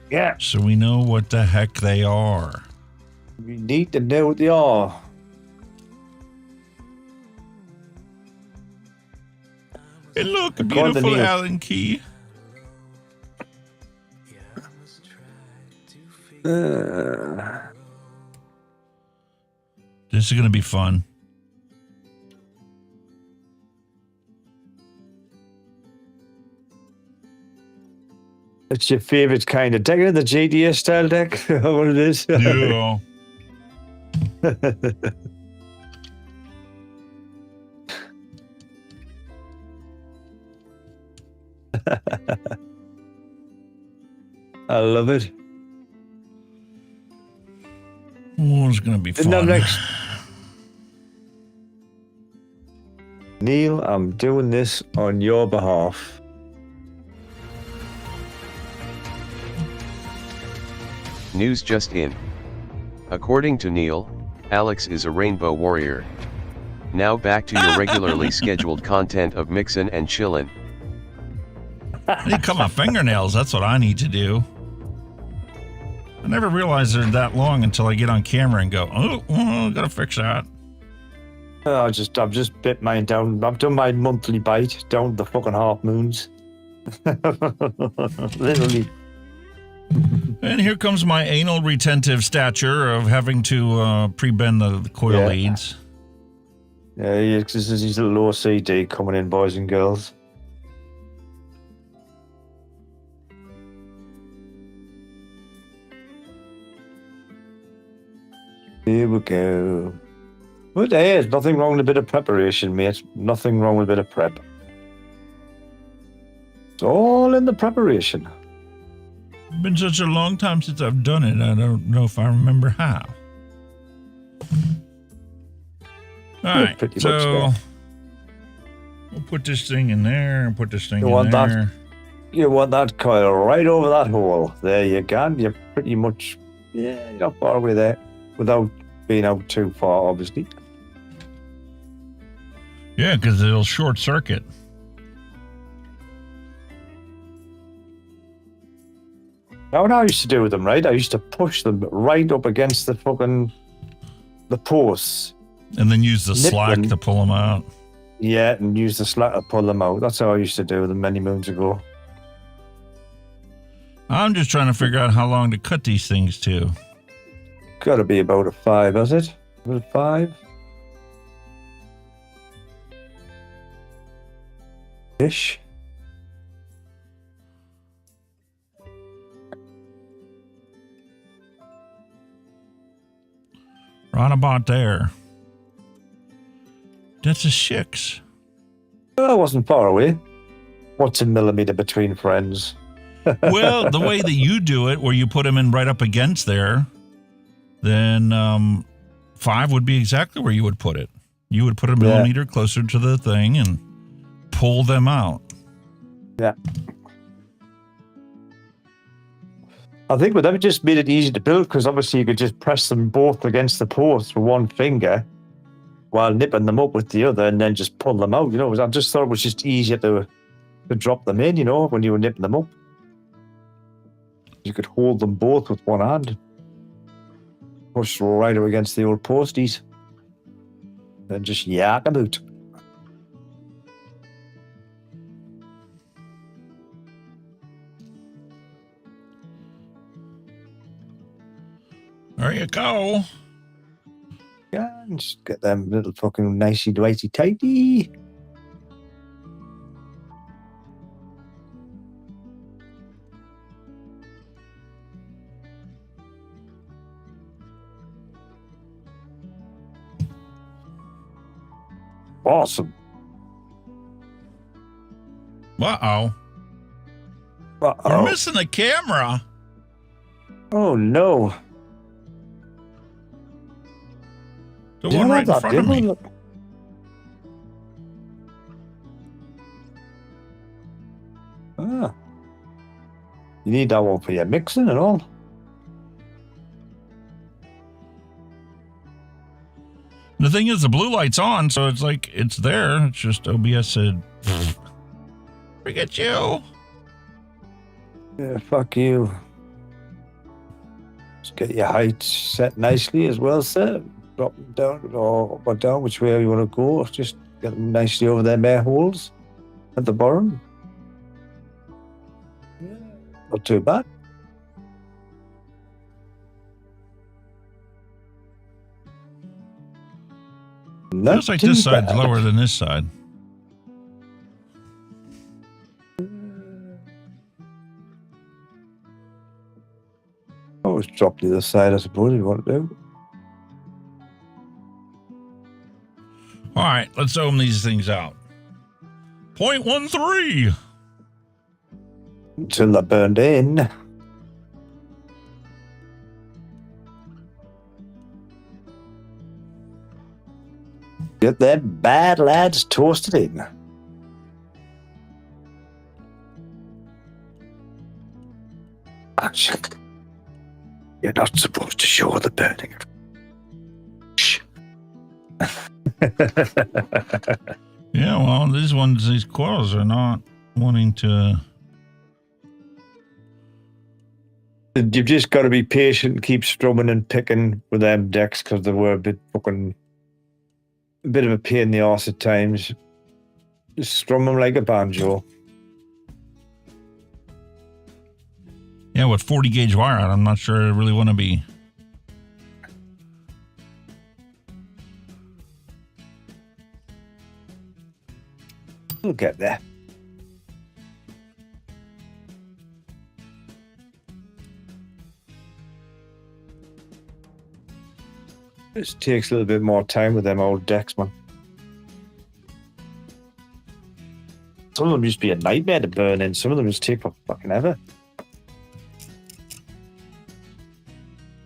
Yeah. So we know what the heck they are. You need to know what they are. And look, a According to beautiful Neil. Allen key. This is going to be fun. It's your favourite kind of deck, isn't it? The GTA style deck, what it is. Yeah. I love it. Oh, it's gonna be fun. Next. Neil, I'm doing this on your behalf. News just in. According to Neil, Alex is a rainbow warrior. Now back to your regularly scheduled content of Mixin and Chillin. I need to cut my fingernails. That's what I need to do. I never realized they're that long until I get on camera and go, oh, gotta fix that. I've just bit mine down. I've done my monthly bite down the fucking half moons. Literally. And here comes my anal retentive stature of having to pre-bend the coil leads. Yeah, this is his little OCD coming in, boys and girls. Here we go. But hey, there's nothing wrong with a bit of preparation, mate. Nothing wrong with a bit of prep. It's all in the preparation. It's been such a long time since I've done it, I don't know if I remember how. Alright, so we'll put this thing in there and put this thing in there. You want that coil right over that hole. There you go. You're pretty much, you're not far away there without being out too far, obviously. Yeah, because it'll short circuit. Now, what I used to do with them, right? I used to push them right up against the posts. And then use the slack to pull them out. Yeah, and use the slack to pull them out. That's how I used to do them many moons ago. I'm just trying to figure out how long to cut these things to. Got to be about a 5, is it? About 5? Ish. Right about there. That's a 6. Oh, I wasn't far away. What's a millimeter between friends? Well, the way that you do it, where you put them in right up against there, then 5 would be exactly where you would put it. You would put a millimeter closer to the thing and pull them out. Yeah. I think with them, it just made it easy to build because obviously you could just press them both against the post with one finger while nipping them up with the other and then just pull them out. You know, I just thought it was just easier to drop them in, you know, when you were nipping them up. You could hold them both with one hand. Push right up against the old posties. Then just yak them out. There you go. Yeah, just get them little fucking nicey dwighty tighty. Awesome. Uh-oh. Uh-oh. We're missing the camera. Oh, no. The one right in front of me. Ah. You need that one for your mixing and all. The thing is, the blue light's on, so it's like, it's there. It's just OBS said, forget you. Yeah, fuck you. Just get your height set nicely as well, sir. Drop them down or up or down, which way you want to go. Just get them nicely over their mare holes at the bottom. Yeah, not too bad. Feels like this side's lower than this side. drop the other side, I suppose, if you want to do. All right, let's ohm these things out. 0.13. Until they're burned in. Get them bad lads toasted in. Actually, you're not supposed to show the burning. Shh. Yeah, well, these quarrels are not wanting to. You've just got to be patient and keep strumming and picking with them decks because they were a bit of a pain in the arse at times. Just strum them like a banjo. Yeah, with 40 gauge wire out, I'm not sure I really want to be. We'll get there. It takes a little bit more time with them old decks, man. Some of them used to be a nightmare to burn in. Some of them just take for fucking ever.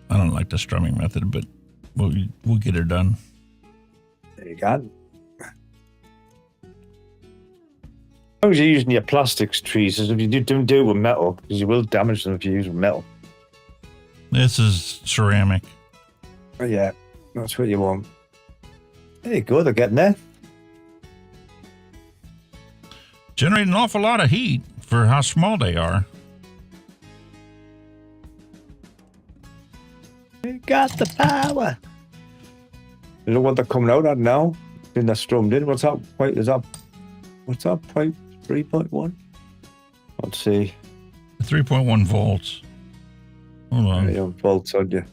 I don't like the strumming method, but we'll get it done. There you go. As long as you're using your plastics trees, as if you don't do it with metal, because you will damage them if you use with metal. This is ceramic. Oh, yeah, that's what you want. There you go, they're getting there. Generate an awful lot of heat for how small they are. You got the power. You know what they're coming out at now? In they're strummed in. What's up? Wait, is that? What's up? 3.1? Let's see. 3.1 volts. Hold on. Yeah, volts on you.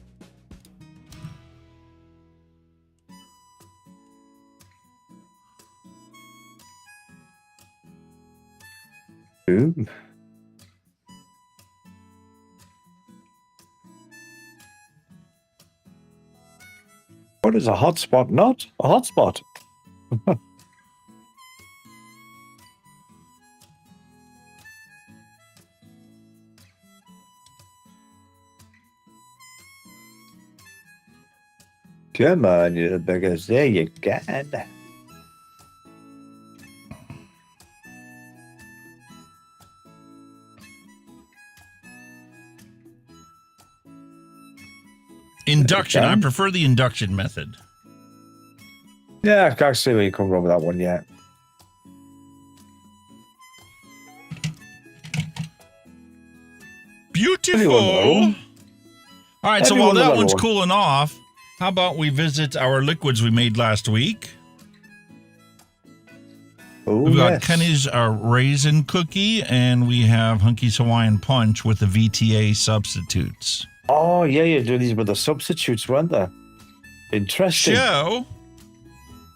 Boom. What is a hotspot? Not a hotspot. Come on, you little beggars. There you go. Induction. I prefer the induction method. Yeah, I can't see where you come from with that one yet. Beautiful. All right, so while that one's cooling off, how about we visit our liquids we made last week? We've got Kenny's raisin cookie, and we have Hunky's Hawaiian punch with the VTA substitutes. Oh, yeah, you're doing these with the substitutes, weren't they? Interesting. So,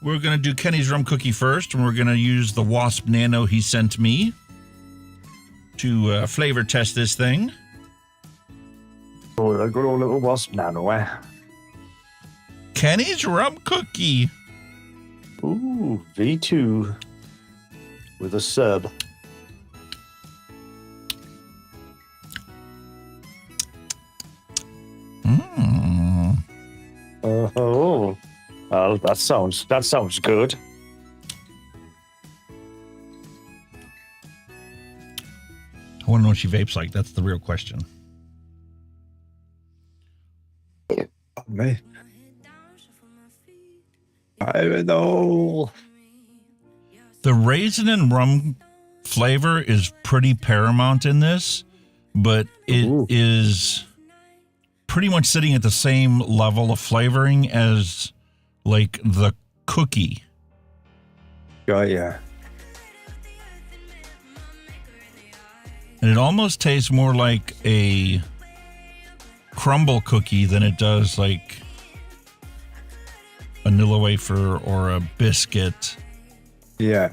we're going to do Kenny's rum cookie first, and we're going to use the Wasp Nano he sent me to flavor test this thing. Oh, that good old little Wasp Nano, eh? Kenny's rum cookie. Ooh, V2 with a sub. Oh, well, that sounds good. I want to know what she vapes like. That's the real question. Me. I don't know. The raisin and rum flavor is pretty paramount in this, but it is pretty much sitting at the same level of flavoring as like the cookie. Oh, yeah. And it almost tastes more like a crumble cookie than it does like a vanilla wafer or a biscuit. Yeah.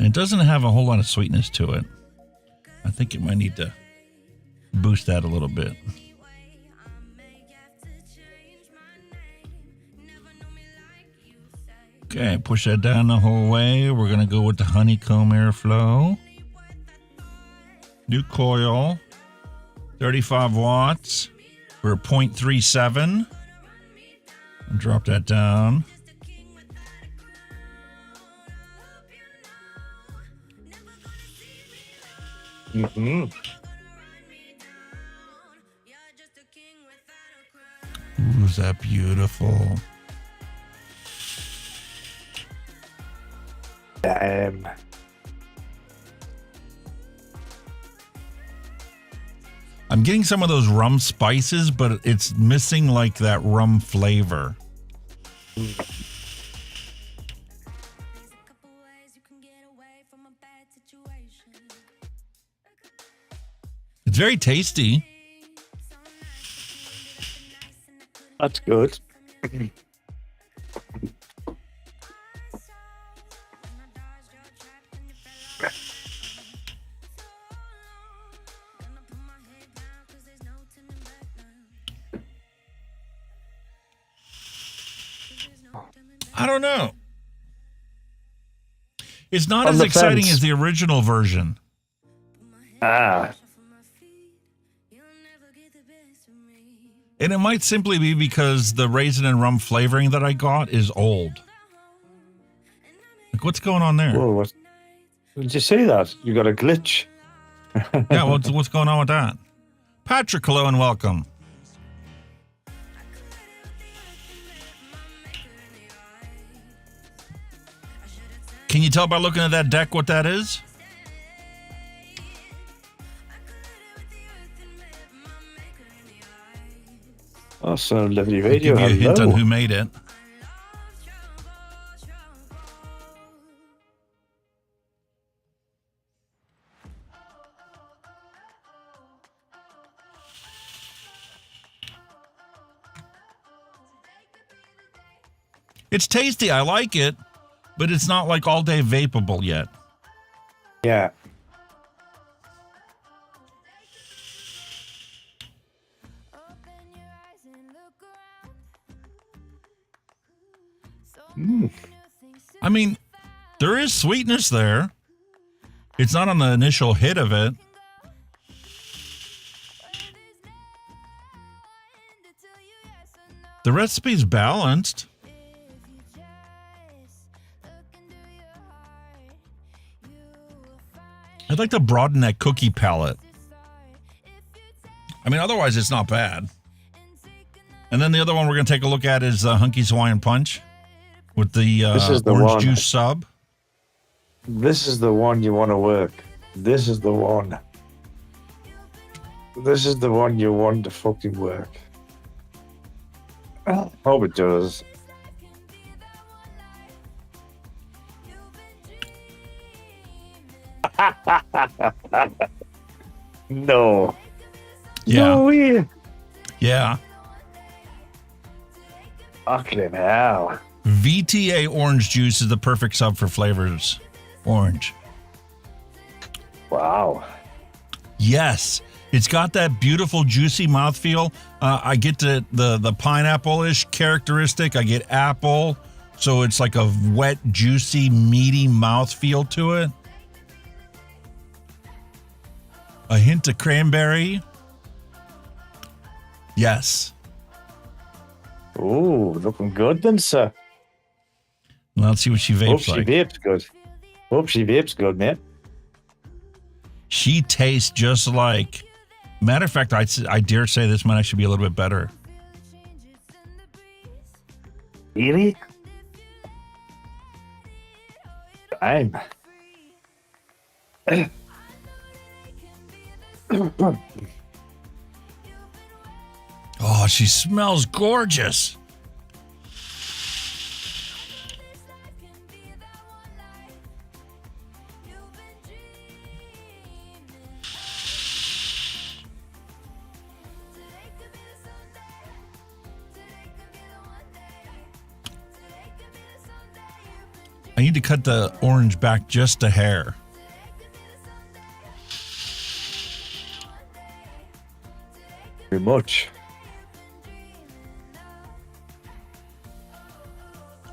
it doesn't have a whole lot of sweetness to it. I think it might need to boost that a little bit. Okay, push that down the whole way. We're going to go with the honeycomb airflow. New coil, 35 watts for 0.37. And drop that down. Mm-hmm. Ooh, is that beautiful? Damn. I'm getting some of those rum spices, but it's missing like that rum flavor. It's very tasty. That's good. I don't know. It's not as exciting as the original version. Ah. And it might simply be because the raisin and rum flavoring that I got is old. Like, what's going on there? Whoa, what? Did you see that? You got a glitch. Yeah, what's going on with that? Patrick, hello and welcome. Can you tell by looking at that deck what that is? Oh, so lovely radio. I'll give you a hint on who made it. It's tasty. I like it, but it's not like all day vapeable yet. Yeah. I mean, there is sweetness there. It's not on the initial hit of it. The recipe's balanced. I'd like to broaden that cookie palette. I mean, otherwise it's not bad. And then the other one we're going to take a look at is Hunky's Hawaiian Punch with the, orange juice sub. This is the one you want to work. This is the one. This is the one you want to fucking work. I hope it does. No. Yeah. No way. Yeah. Fucking hell. VTA orange juice is the perfect sub for flavors. Orange. Wow. Yes. It's got that beautiful juicy mouthfeel. I get the pineapple-ish characteristic. I get apple. So it's like a wet, juicy, meaty mouthfeel to it. A hint of cranberry. Yes. Ooh, looking good then, sir. Well, let's see what she vapes Hope she like. vapes good. Hope she vapes good, man. She tastes just like... Matter of fact, I dare say this might actually be a little bit better. Really? I'm... Oh, she smells gorgeous. I need to cut the orange back just a hair. Very much.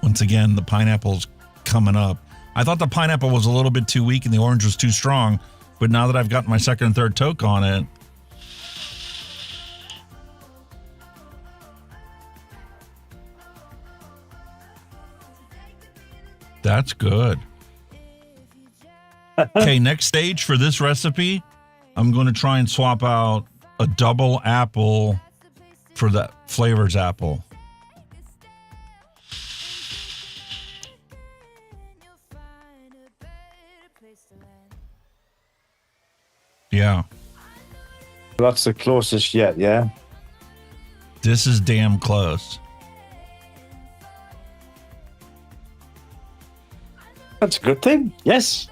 Once again, the pineapple's coming up. I thought the pineapple was a little bit too weak and the orange was too strong, but now that I've got my second and third toke on it, that's good. Okay, next stage for this recipe, I'm going to try and swap out a double apple for the flavors apple. Yeah. That's the closest yet, yeah? This is damn close. That's a good thing. Yes.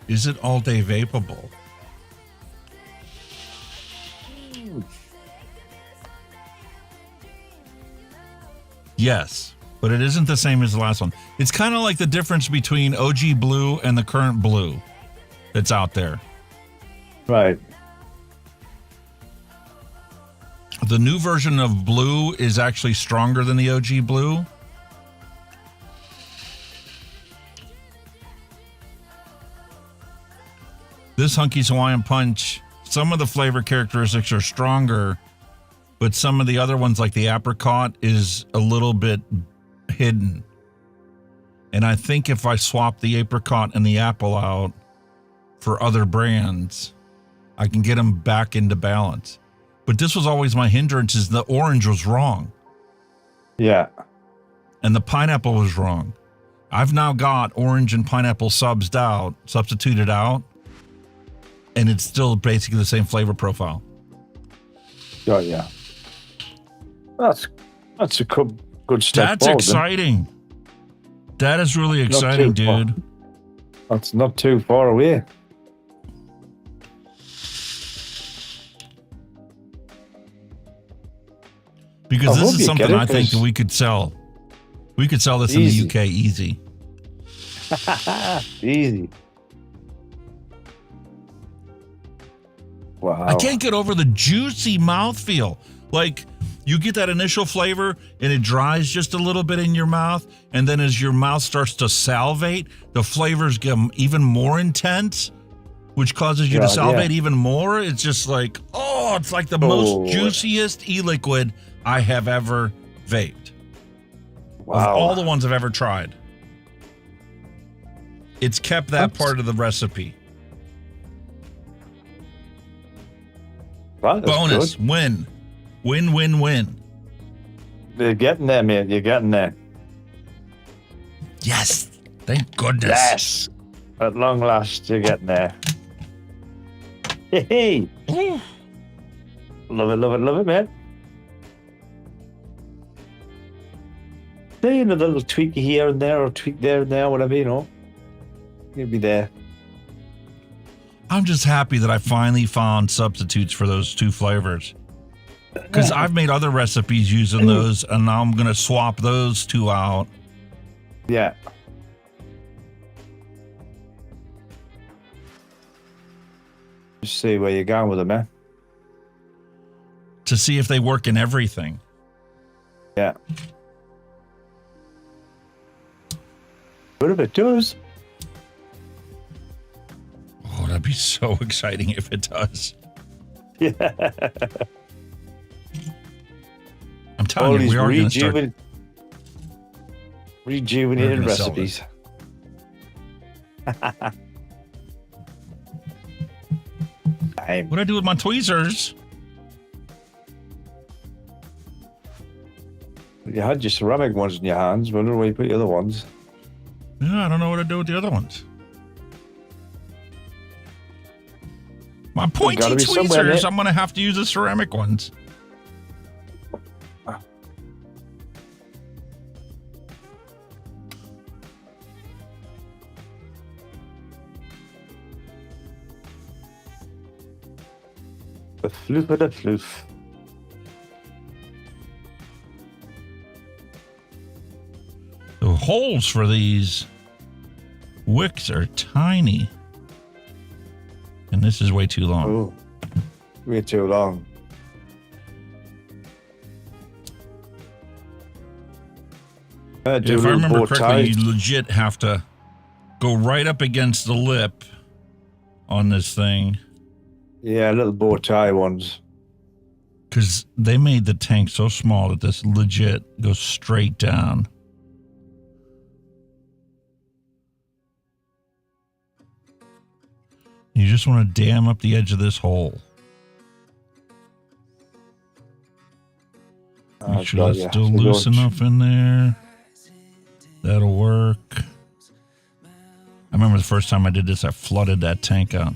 Is it all day vapeable? Yes, but it isn't the same as the last one. It's kind of like the difference between OG blue and the current blue that's out there. Right. The new version of blue is actually stronger than the OG blue. This Hunky's Hawaiian Punch, some of the flavor characteristics are stronger, but some of the other ones, like the apricot, is a little bit hidden. And I think if I swap the apricot and the apple out for other brands, I can get them back into balance. But this was always my hindrance, is the orange was wrong. Yeah. And the pineapple was wrong. I've now got orange and pineapple substituted out, and it's still basically the same flavor profile. Oh, yeah. That's a good step That's forward, exciting. That is really exciting, dude. That's not too far away. Because this is something I think that we could sell. We could sell this Easy. in the UK easy. Easy. Wow. I can't get over the juicy mouthfeel. Like, you get that initial flavor and it dries just a little bit in your mouth, and then as your mouth starts to salivate, the flavors get even more intense, which causes you to salivate even more. It's just like, oh, it's like the most juiciest e-liquid I have ever vaped. Wow. Of all the ones I've ever tried. It's kept that part of the recipe. Bonus, good. win. Win, win, win. You're getting there, man. You're getting there. Yes. Thank goodness. Yes. At long last, you're getting there. Hey. Love it, love it, love it, man. Say another little tweak here and there, or tweak there and there, whatever, you know. You'll be there. I'm just happy that I finally found substitutes for those two flavors. Because I've made other recipes using those, and now I'm going to swap those two out. Yeah. Just see where you're going with them, man. To see if they work in everything. Yeah. What if it does? Oh, that'd be so exciting if it does. Yeah. I'm telling you, we are going to start rejuvenated recipes. What do I do with my tweezers? You had your ceramic ones in your hands. Wonder where you put the other ones. Yeah, I don't know what to do with the other ones. My pointy tweezers, I'm going to have to use the ceramic ones. The floof of the floof. holes for these wicks are tiny. And this is way too long. Oh, way too long. If I remember correctly, you legit have to go right up against the lip on this thing. Yeah, little bow tie ones. Because they made the tank so small that this legit goes straight down. You just want to dam up the edge of this hole. Make sure that's still loose enough in there. That'll work. I remember the first time I did this, I flooded that tank out.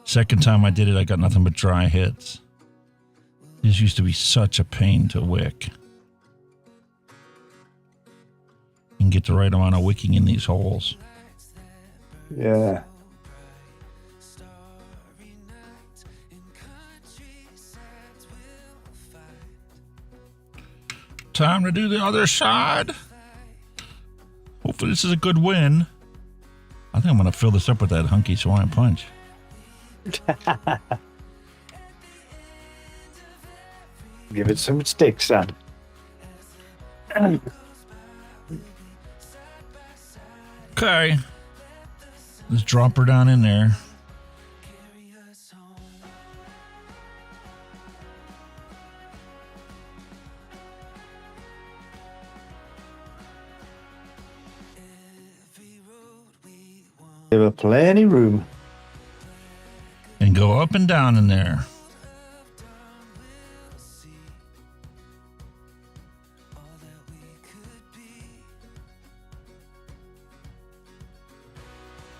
Second time I did it, I got nothing but dry hits. This used to be such a pain to wick. And get the right amount of wicking in these holes. Yeah. Time to do the other side. Hopefully this is a good win. I think I'm going to fill this up with that Hunky Swine Punch. Give it some sticks, son. Okay. Let's drop her down in there. Give her plenty room. And go up and down in there.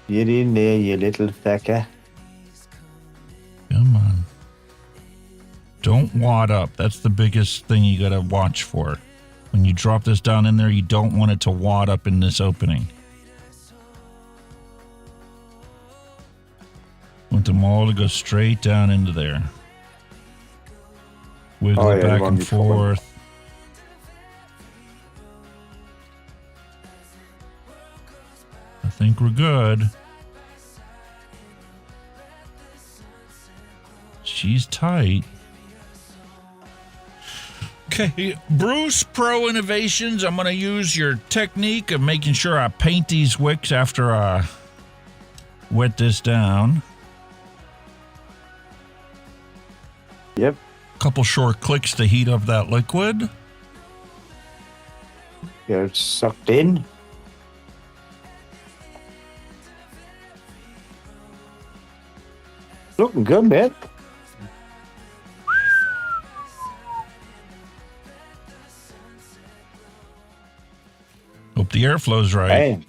Get in there, you little fecker. Come on. Don't wad up. That's the biggest thing you got to watch for. When you drop this down in there, you don't want it to wad up in this opening. Want them all to go straight down into there. Wiggle it back and forth. I think we're good. She's tight. Okay, Bruce Pro Innovations. I'm going to use your technique of making sure I paint these wicks after I wet this down. Yep. Couple short clicks to heat up that liquid. Get it sucked in. Looking good, man. Hope the airflow's right. Hey.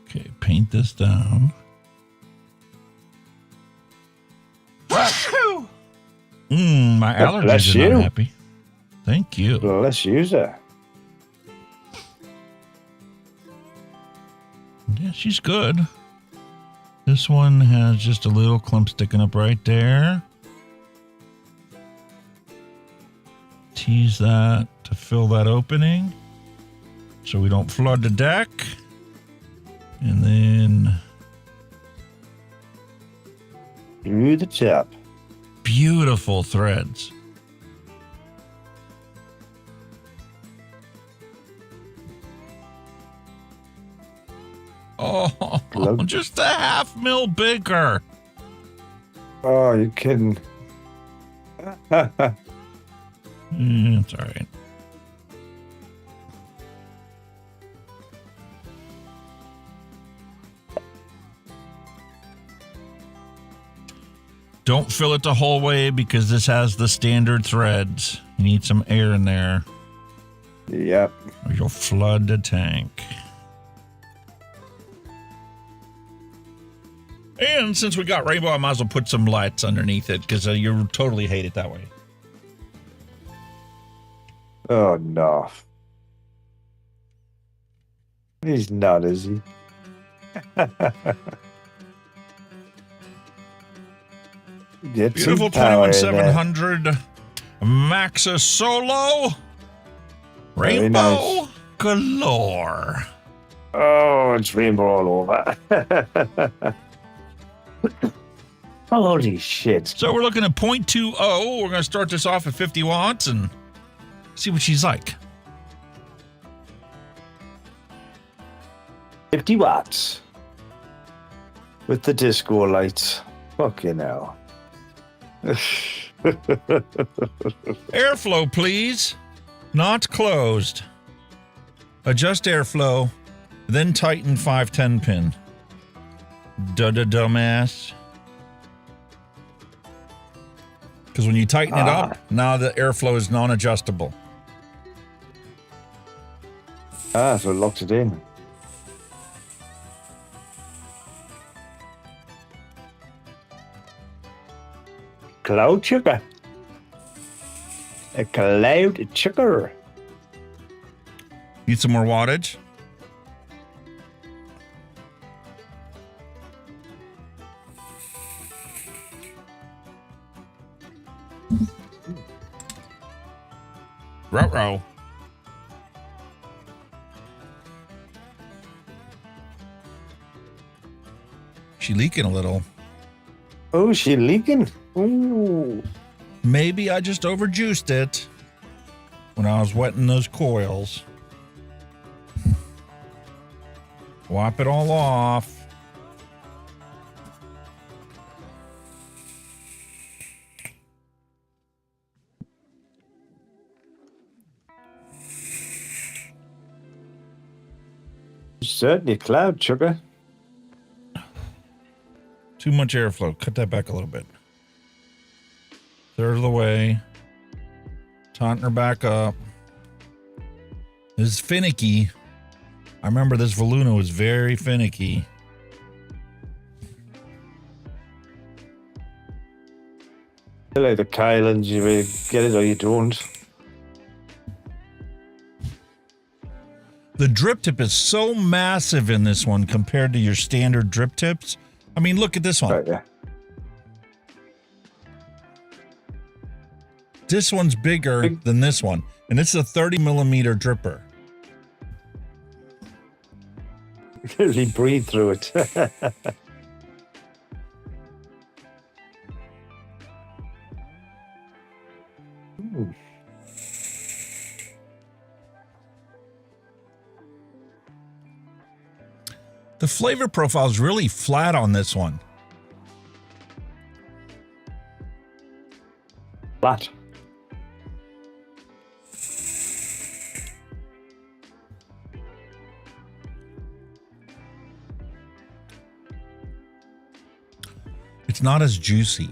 Okay, paint this down. My allergies are not happy. Thank you. Let's use her. Yeah, she's good. This one has just a little clump sticking up right there. Tease that to fill that opening so we don't flood the deck. And then through the top. Beautiful threads. Oh, just a 1/2 mil bigger. Oh, you're kidding. It's all right. Don't fill it the whole way because this has the standard threads. You need some air in there. Yep. Or you'll flood the tank. And since we got rainbow, I might as well put some lights underneath it because you totally hate it that way. Oh, no. He's not, is he? Beautiful 21700 Maxa Solo. Very Rainbow nice. galore. Oh, it's rainbow all over. Holy shit. So we're looking at 0.20. We're going to start this off at 50 watts and see what she's like. 50 watts. With the disco lights. Fucking hell. Airflow, please. Not closed. Adjust airflow, then tighten 510 pin. Dumbass. Because when you tighten it up, now the airflow is non-adjustable. So it locks it in. Cloud sugar. A cloud sugar. Need some more wattage? Ruh-roh. She leaking a little. Oh, she leaking? Ooh. Maybe I just overjuiced it when I was wetting those coils. Wipe it all off. Certainly cloud sugar. Too much airflow. Cut that back a little bit. Third of the way. Taunting her back up. This is finicky. I remember this VOLUNA was very finicky. Like the Kylands, you either get it or you don't. The drip tip is so massive in this one compared to your standard drip tips. I mean, look at this one. Right, yeah. This one's bigger than this one, and it's a 30 millimeter dripper. Really breathe through it. Ooh. The flavor profile is really flat on this one. Flat. It's not as juicy.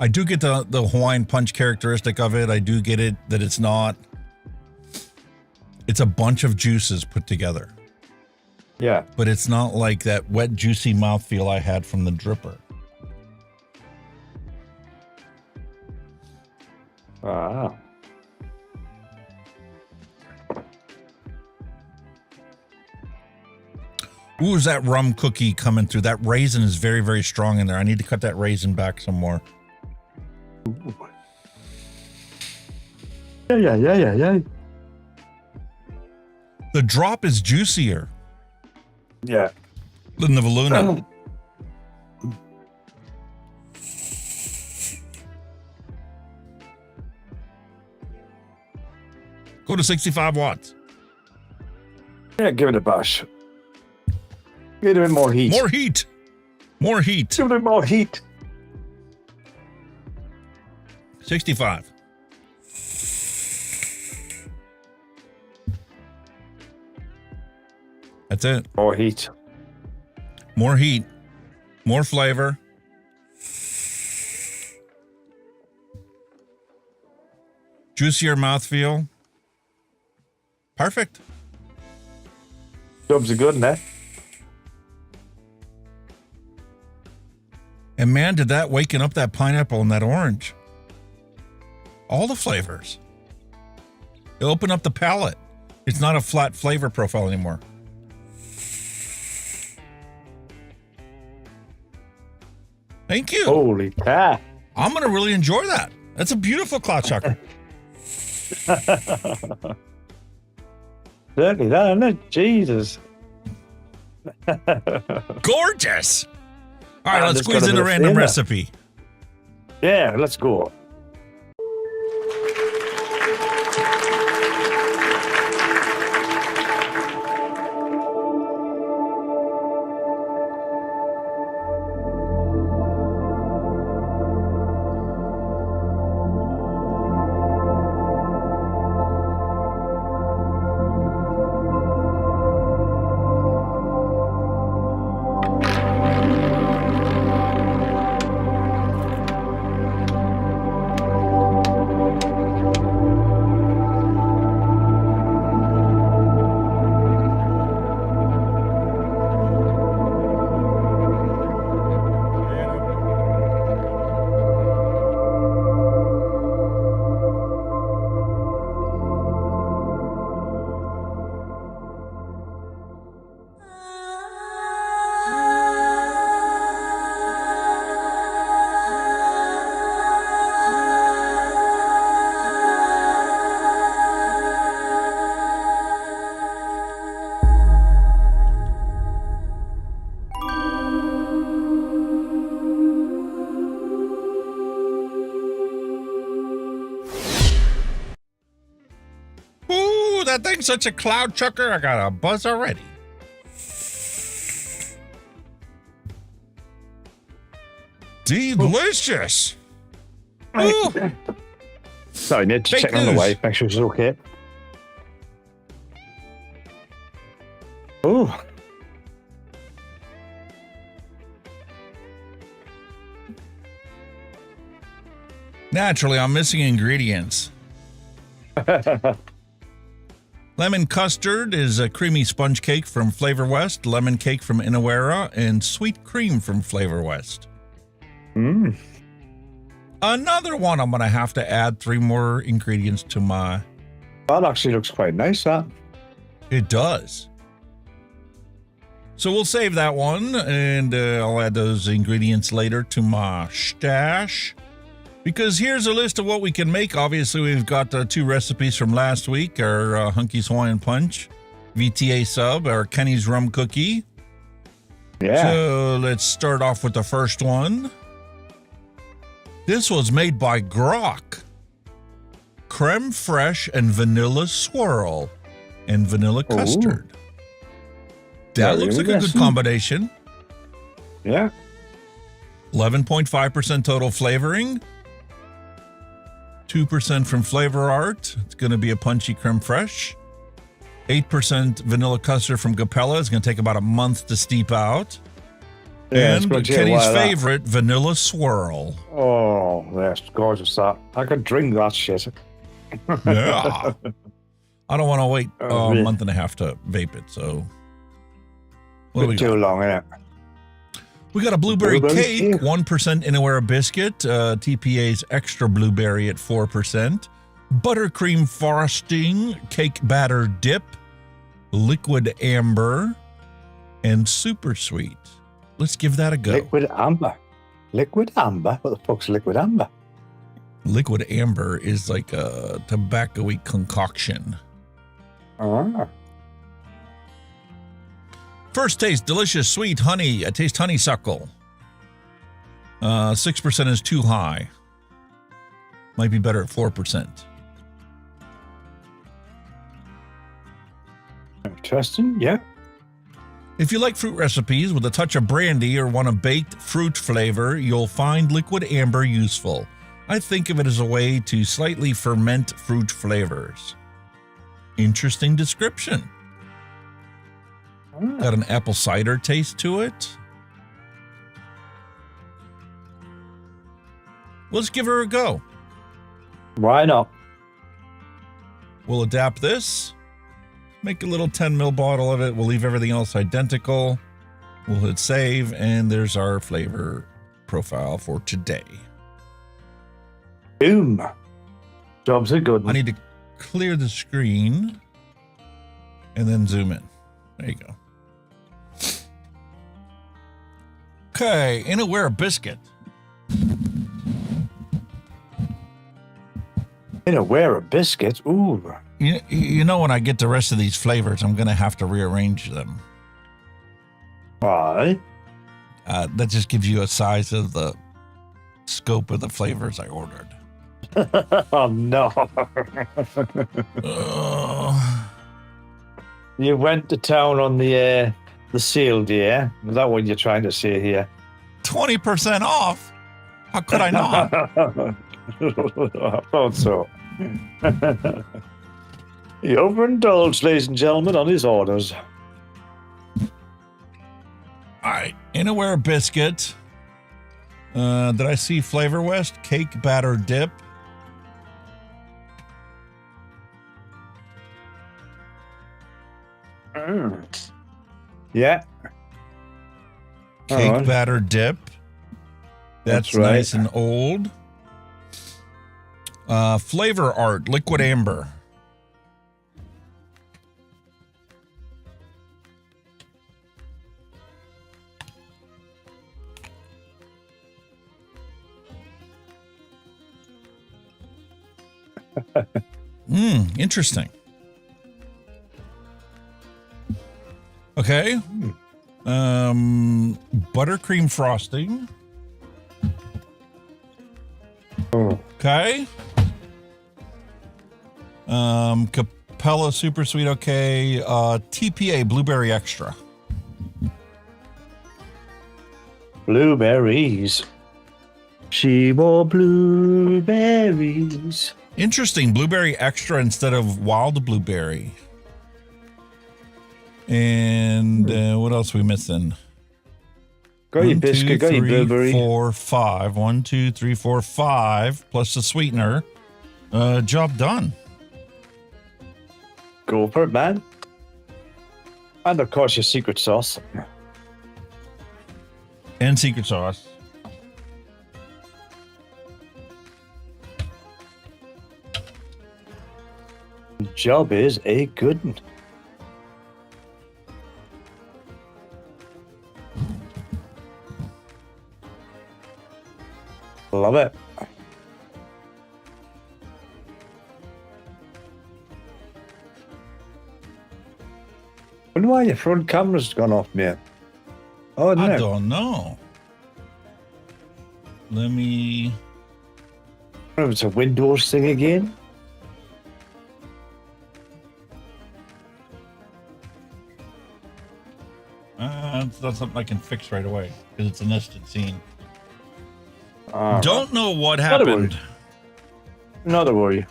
I do get the Hawaiian punch characteristic of it. I do get it that it's not. It's a bunch of juices put together. Yeah. But it's not like that wet, juicy mouthfeel I had from the dripper. Ah. Ooh, is that rum cookie coming through? That raisin is very, very strong in there. I need to cut that raisin back some more. Ooh. Yeah. The drop is juicier. Yeah. Than the VOLUNA. Go to 65 watts. Yeah, give it a bash. Give it more heat. More heat. More heat. Give it more heat. 65. That's it. More heat. More heat. More flavor. Juicier mouthfeel. Perfect. Jobs are good, eh? And man, did that waken up that pineapple and that orange. All the flavors. It opened up the palate. It's not a flat flavor profile anymore. Thank you. Holy cow. I'm going to really enjoy that. That's a beautiful cloud sucker. Certainly that, isn't it? Jesus. Gorgeous. All right, let's squeeze in a random recipe. Yeah, let's go. That thing's such a cloud chucker. I got a buzz already. Delicious. Right. Sorry, need to check on the way, make sure it's okay. Oh. Naturally, I'm missing ingredients. Lemon custard is a creamy sponge cake from Flavor West, lemon cake from Inawera, and sweet cream from Flavor West. Another one I'm going to have to add 3 more ingredients to my... That actually looks quite nice, that. It does. So we'll save that one, and I'll add those ingredients later to my stash. Because here's a list of what we can make. Obviously, we've got 2 recipes from last week, our Hunky's Hawaiian Punch, VTA sub, our Kenny's Rum Cookie. Yeah. So let's start off with the first one. This was made by Grok. Creme fraiche and vanilla swirl and vanilla custard. That looks like a good combination. Yeah. 11.5% total flavoring. 2% from Flavor Art. It's going to be a punchy creme fraiche. 8% vanilla custard from Capella. It's going to take about a month to steep out. Yeah, and Kenny's favorite, vanilla swirl. Oh, that's gorgeous, that. I could drink that shit. Yeah. I don't want to wait a month and a half to vape it, so... What do we got? Too long, innit? We got a blueberry cake, 1% Inawera biscuit, TPA's extra blueberry at 4%, buttercream frosting, cake batter dip, liquid amber, and super sweet. Let's give that a go. Liquid amber. Liquid amber? What the fuck's liquid amber? Liquid amber is like a tobacco-y concoction. Ah. First taste, delicious, sweet honey. I taste honeysuckle. 6% is too high. Might be better at 4%. Interesting, yeah. If you like fruit recipes with a touch of brandy or want a baked fruit flavor, you'll find liquid amber useful. I think of it as a way to slightly ferment fruit flavors. Interesting description. Got an apple cider taste to it. Let's give her a go. Why not? We'll adapt this. Make a little 10 ml bottle of it. We'll leave everything else identical. We'll hit save, and there's our flavor profile for today. Boom. Job's a good one. I need to clear the screen and then zoom in. There you go. Okay, Inawera biscuit. Wear a biscuit. Ooh. You know, when I get the rest of these flavors, I'm going to have to rearrange them. Why? That just gives you a size of the scope of the flavors I ordered. Oh, no. You went to town on the sealed, yeah? Is that what you're trying to say here? 20% off? How could I not? I thought so. He overindulged, ladies and gentlemen, on his orders. All right, Inaware biscuit. Did I see Flavor West? Cake batter dip. Yeah. Cake batter dip. That's right. nice and old. Flavor art, liquid amber. Interesting. Okay. Buttercream frosting. Okay. Capella super sweet. Okay. TPA blueberry extra. Blueberries. She wore blueberries. Interesting. Blueberry extra instead of wild blueberry. And what else are we missing? Got your biscuit, got your blueberry. 4, 5. 1, 2, 3, 4, 5 plus the sweetener. Job done. Go for it, man. And of course your secret sauce. And secret sauce. The job is a good one. Love it. Wonder why your front camera's gone off, mate. Oh, no. I don't know. Let me. I wonder if it's a Windows thing again. It's not something I can fix right away because it's a nested scene. Don't Don't know what happened. Another worry.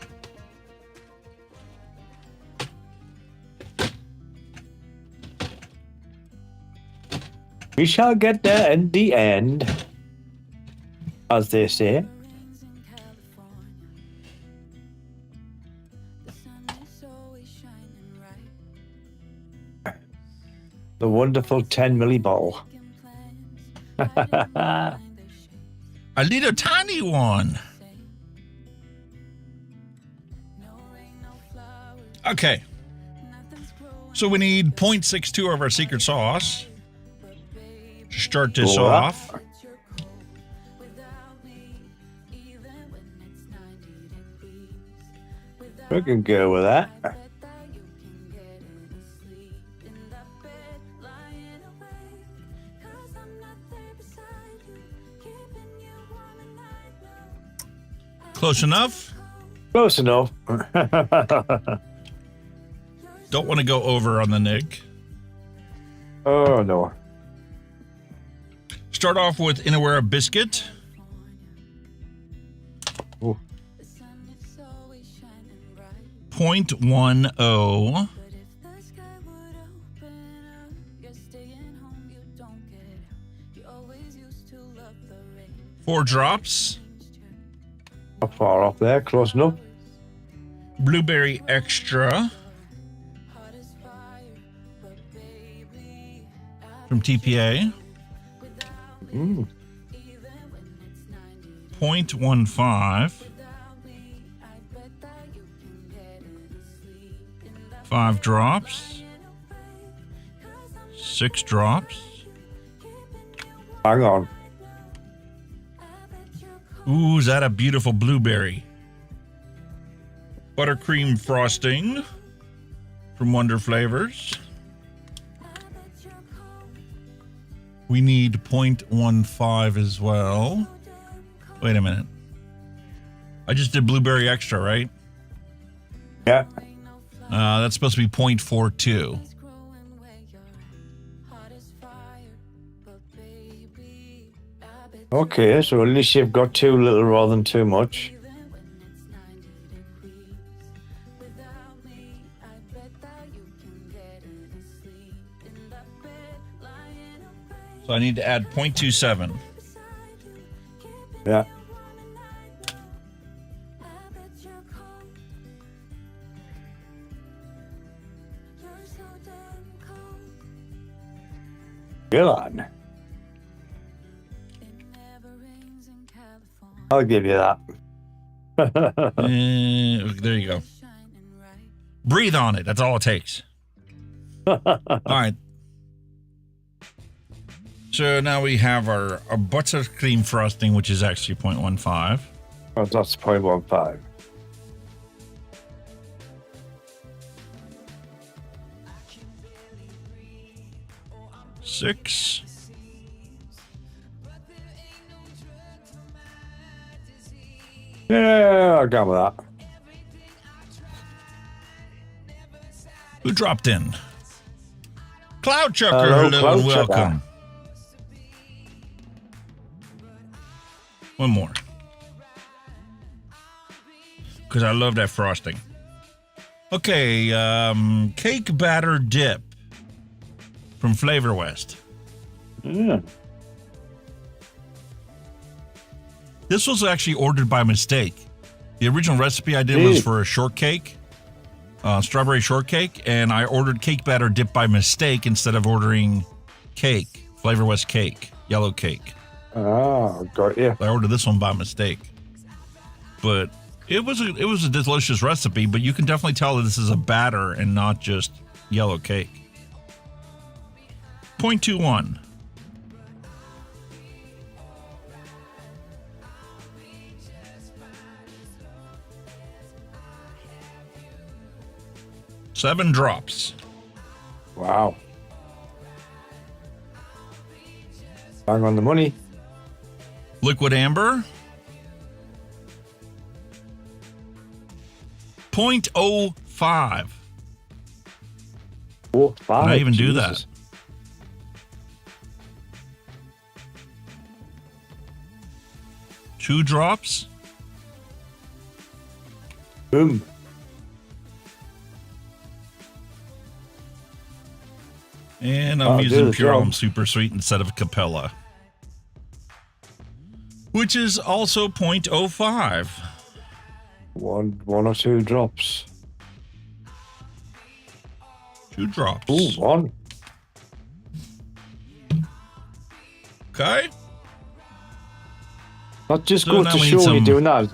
We shall get there in the end, as they say. The wonderful 10 milli bottle. A little tiny one. Okay. So we need 0.62 of our secret sauce to start this off. We can go with that. Close enough? Close enough. Don't want to go over on the Nick. Oh, no. Start off with Inaware biscuit. Ooh. 0.10. 4 drops. Not far off there, close enough. Blueberry extra. From TPA. 0.15. 5 drops. 6 drops. Hang on. Ooh, is that a beautiful blueberry? buttercream frosting from Wonder Flavors. We need 0.15 as well. Wait a minute. I just did blueberry extra, right? Yeah. That's supposed to be 0.42. Okay, so at least you've got too little rather than too much. So I need to add 0.27. Yeah. Good on. I'll give you that. There you go. Breathe on it. That's all it takes. All right. So now we have our buttercream frosting, which is actually 0.15. Oh, that's 0.15. Six. Yeah, I'll go with that. Who dropped in? Cloud Chucker, Hello, hello Cloud and welcome. Chucker. One more. Because I love that frosting. Okay, cake batter dip from Flavor West. Yeah. This was actually ordered by mistake. The original recipe I did was for a shortcake, strawberry shortcake, and I ordered cake batter dip by mistake instead of ordering cake, Flavor West cake, yellow cake. Oh, got you. I ordered this one by mistake, but it was a delicious recipe. But you can definitely tell that this is a batter and not just yellow cake. 0.21. Seven drops. Wow. Bang on the money. Liquid amber. 0.05. Oh, five. Can I even do Jesus. that? Two drops. Boom. And I'm using do the Pure job. Home Super Sweet instead of Capella, which is also 0.05. One or two drops. Two drops. Ooh, one. Okay. That just So goes now to we need show some- you doing that.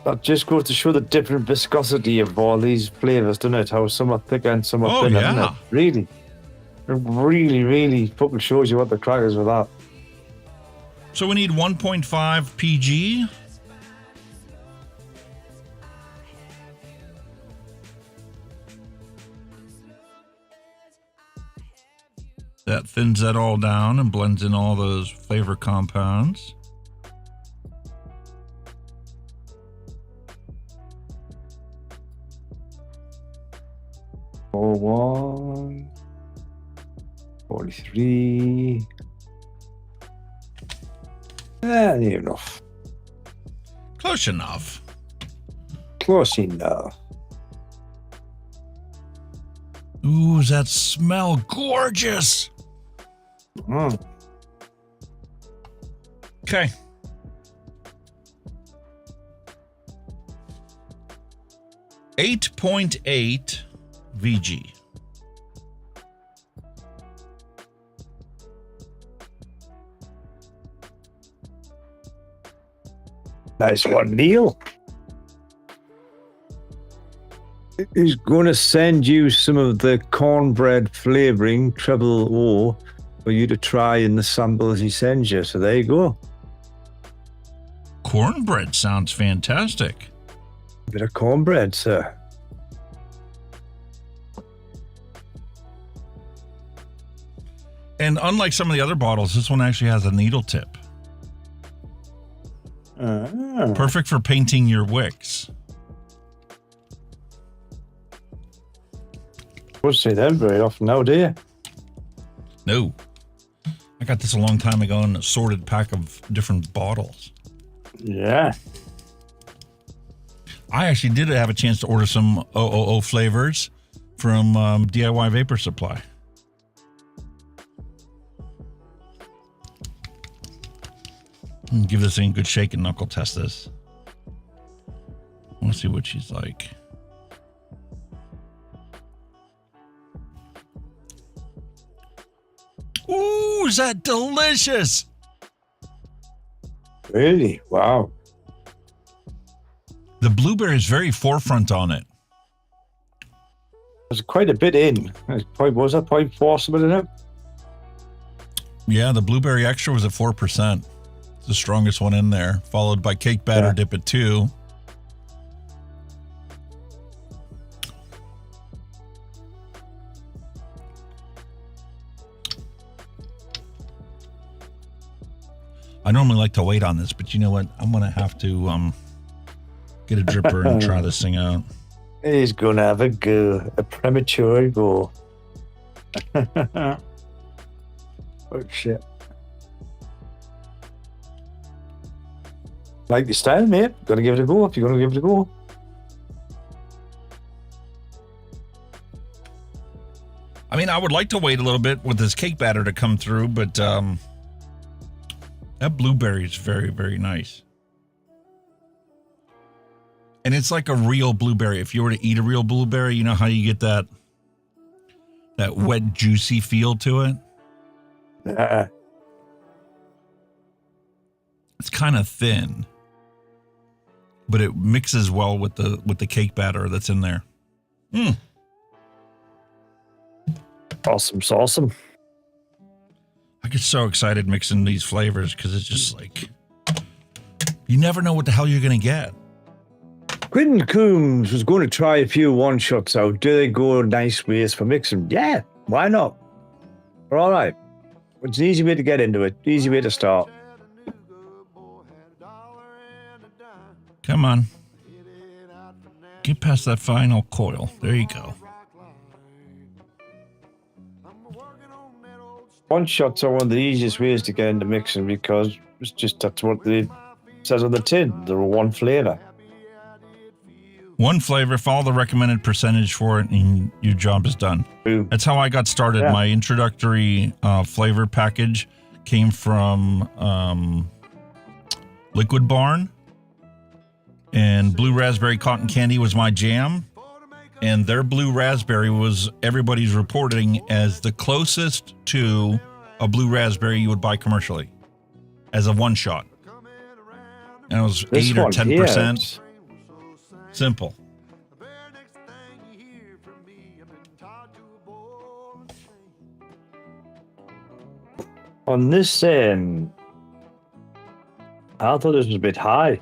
That just goes to show the different viscosity of all these flavors, doesn't it? How some are thicker and some are Oh, thinner, yeah. doesn't it? Really. It really, really fucking shows you what the crack is with that. So we need 1.5 PG. That thins that all down and blends in all those flavor compounds. Oh, 1, 43. Near enough. Close enough. Close enough. Ooh, does that smell gorgeous? Mm. Okay. .8 VG. Nice one, Neil. He's going to send you some of the cornbread flavoring, treble O, for you to try in the samples he sends you. So there you go. Cornbread sounds fantastic. Bit of cornbread, sir. And unlike some of the other bottles, this one actually has a needle tip. Perfect for painting your wicks. Don't see them very often now, do you? No. I got this a long time ago in a sorted pack of different bottles. Yeah. I actually did have a chance to order some OOO flavors from DIY Vapor Supply. Give this thing a good shake and knuckle test this. I want to see what she's like. Ooh, is that delicious? Really? Wow. The blueberry is very forefront on it. There's quite a bit in. Was that 0.4 something in it? Yeah, the blueberry extra was at 4%. It's the strongest one in there, followed by cake batter dip at 2. I normally like to wait on this, but you know what? I'm going to have to get a dripper and try this thing out. He's going to have a go. A premature go. Oh, shit. Like the style, mate. Got to give it a go if you're going to give it a go. I mean, I would like to wait a little bit with this cake batter to come through, but that blueberry is very, very nice. And it's like a real blueberry. If you were to eat a real blueberry, you know how you get that wet, juicy feel to it? It's kind of thin, but it mixes well with the cake batter that's in there. Awesome. I get so excited mixing these flavors because it's just like, you never know what the hell you're going to get. Quentin Coombs was going to try a few one-shots out. Do they go nice ways for mixing? Yeah, why not? We're all right. It's an easy way to get into it. Easy way to start. Come on. Get past that final coil. There you go. One-shots are one of the easiest ways to get into mixing because it's just that's what it says on the tin. They're one flavor. One flavor, follow the recommended percentage for it, and your job is done. Boom. That's how I got started. Yeah. My introductory flavor package came from Liquid Barn, and blue raspberry cotton candy was my jam. And their blue raspberry was everybody's reporting as the closest to a blue raspberry you would buy commercially as a one shot. And it was 8 or 10%. Simple. On this end, I thought this was a bit high.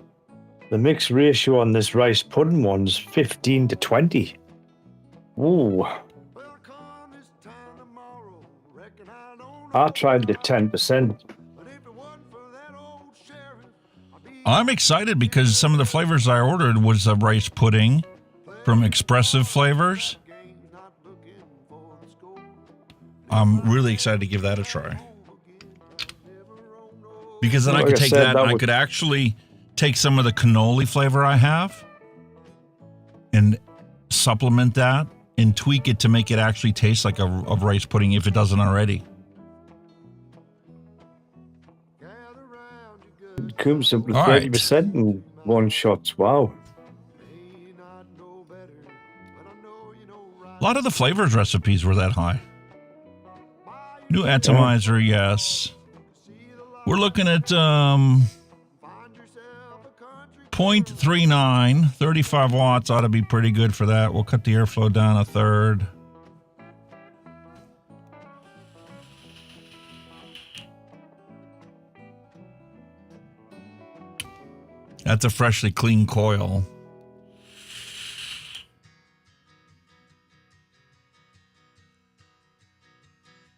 The mix ratio on this rice pudding one's 15 to 20. Ooh. I tried the 10%. I'm excited because some of the flavors I ordered was a rice pudding from Expressive Flavors. I'm really excited to give that a try. Because then I could take that and I could actually take some of the cannoli flavor I have and supplement that and tweak it to make it actually taste like a rice pudding if it doesn't already. Coombs up to 30% in one shots. Wow. A lot of the flavors recipes were that high. New atomizer, yes. We're looking at 0.39, 35 watts ought to be pretty good for that. We'll cut the airflow down a third. That's a freshly clean coil.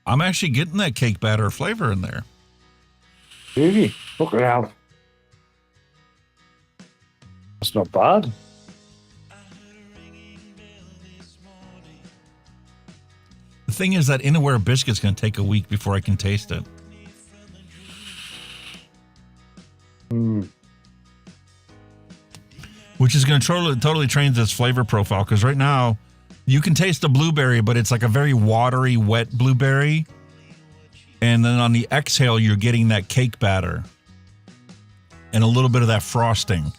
I'm actually getting that cake batter flavor in there. Really? Look around. That's not bad. The thing is that Inaware biscuit's going to take a week before I can taste it. Which is going to totally change this flavor profile, because right now you can taste the blueberry, but it's like a very watery, wet blueberry. And then on the exhale, you're getting that cake batter and a little bit of that frosting.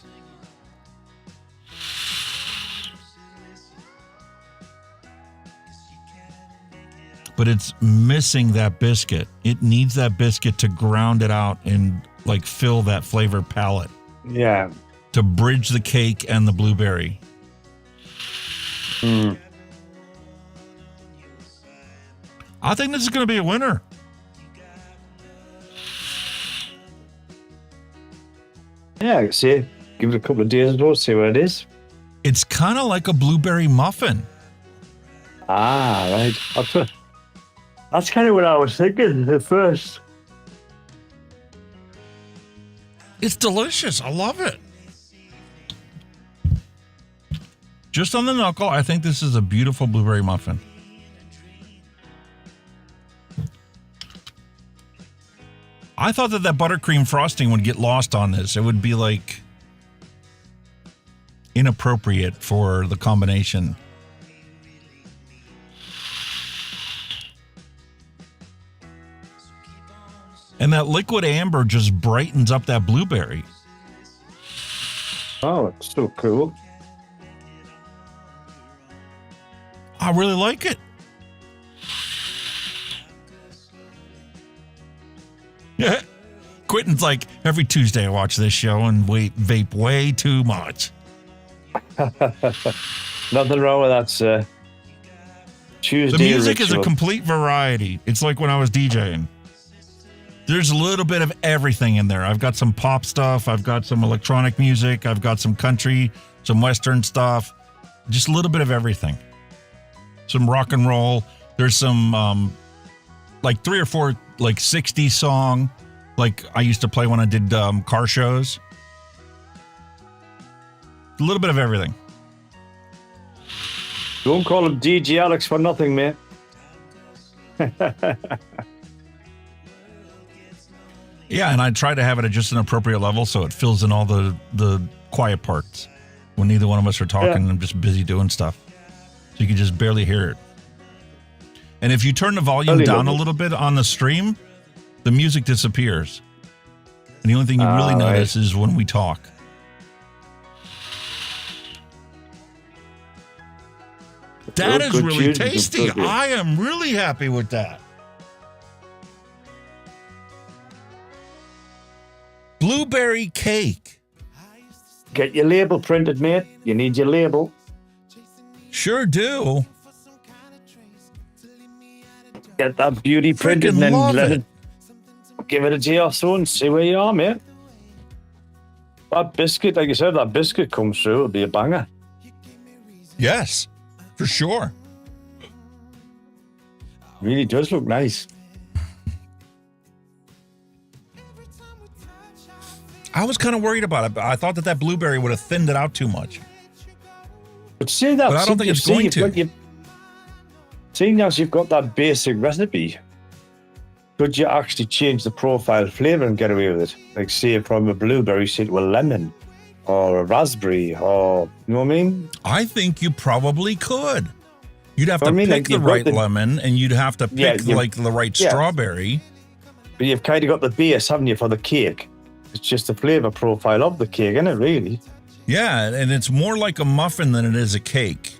But it's missing that biscuit. It needs that biscuit to ground it out and like fill that flavor palette. Yeah. To bridge the cake and the blueberry. I think this is going to be a winner. Yeah, I can see it. Give it a couple of days or see what it is. It's kind of like a blueberry muffin. Ah, right. That's kind of what I was thinking at first. It's delicious. I love it. Just on the knuckle, I think this is a beautiful blueberry muffin. I thought that buttercream frosting would get lost on this. It would be like inappropriate for the combination. And that liquid amber just brightens up that blueberry. Oh, it's so cool. I really like it. Yeah. Quentin's like, every Tuesday I watch this show and vape way too much. Nothing wrong with that, sir. Tuesday the music ritual. is a complete variety. It's like when I was DJing. There's a little bit of everything in there. I've got some pop stuff. I've got some electronic music. I've got some country, some Western stuff. Just a little bit of everything. Some rock and roll. There's some like 3 or 4 like 60s song like I used to play when I did car shows. A little bit of everything. Don't call him DJ Alex for nothing, mate. Yeah, and I try to have it at just an appropriate level so it fills in all the quiet parts. When neither one of us are talking, I'm just busy doing stuff. So you can just barely hear it. And if you turn the volume down a little bit on the stream, the music disappears. And the only thing you really notice is when we talk. That is really tasty. I am really happy with that. Blueberry cake. Get your label printed, mate. You need your label. Sure do. Get that beauty printed and then let it. Give it a day or so and see where you are, mate. That biscuit, like you said, that biscuit comes through, it'll be a banger. Yes, for sure. Really does look nice. I was kind of worried about it. I thought that blueberry would have thinned it out too much. But see that? But I don't think it's going to. Seeing as you've got that basic recipe, could you actually change the profile flavor and get away with it? Like say from a blueberry, say to a lemon or a raspberry, or you know what I mean? I think you probably could. You'd have to pick the right lemon, and you'd have to pick like the right strawberry. But you've kind of got the base, haven't you, for the cake? It's just the flavor profile of the cake, isn't it, really? Yeah, and it's more like a muffin than it is a cake.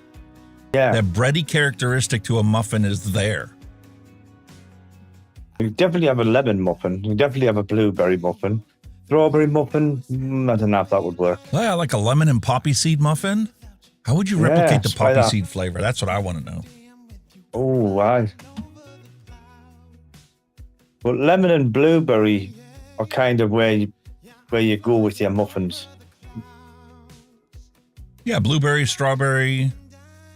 Yeah. That bready characteristic to a muffin is there. You definitely have a lemon muffin. You definitely have a blueberry muffin. Strawberry muffin, I don't know if that would work. Yeah, like a lemon and poppy seed muffin? How would you replicate the poppy seed flavor? That's what I want to know. Oh, why? But lemon and blueberry are kind of where you go with your muffins. Yeah, blueberry, strawberry,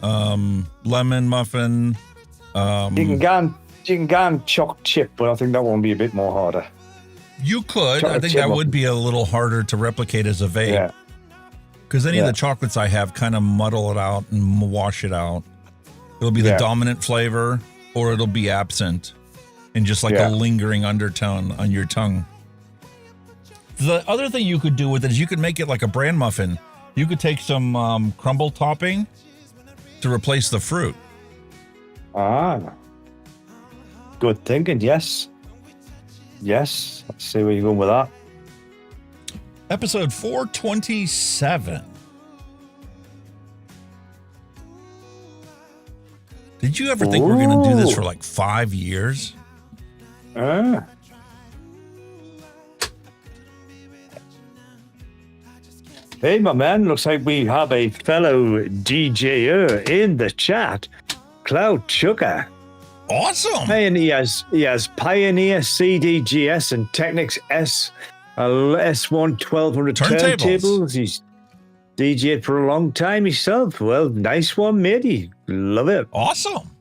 lemon muffin. You can You can go and chocolate chip, but I think that one be a bit more harder. You could. I think that would be a little harder to replicate as a vape. Yeah. Because any of the chocolates I have kind of muddle it out and wash it out. It'll be the dominant flavor, or it'll be absent and just like a lingering undertone on your tongue. The other thing you could do with it is you could make it like a bran muffin. You could take some crumble topping to replace the fruit. Ah. Good thinking, yes. Yes. Let's see where you're going with that. Episode 427. Did you ever think we're going to do this for like 5 years? Hey, my man, looks like we have a fellow DJer in the chat, Cloud Chucker. Awesome. And he has Pioneer, CDGS, and Technics S1 1200 turntables. He's DJed for a long time himself. Well, nice one, matey. Love it. Awesome.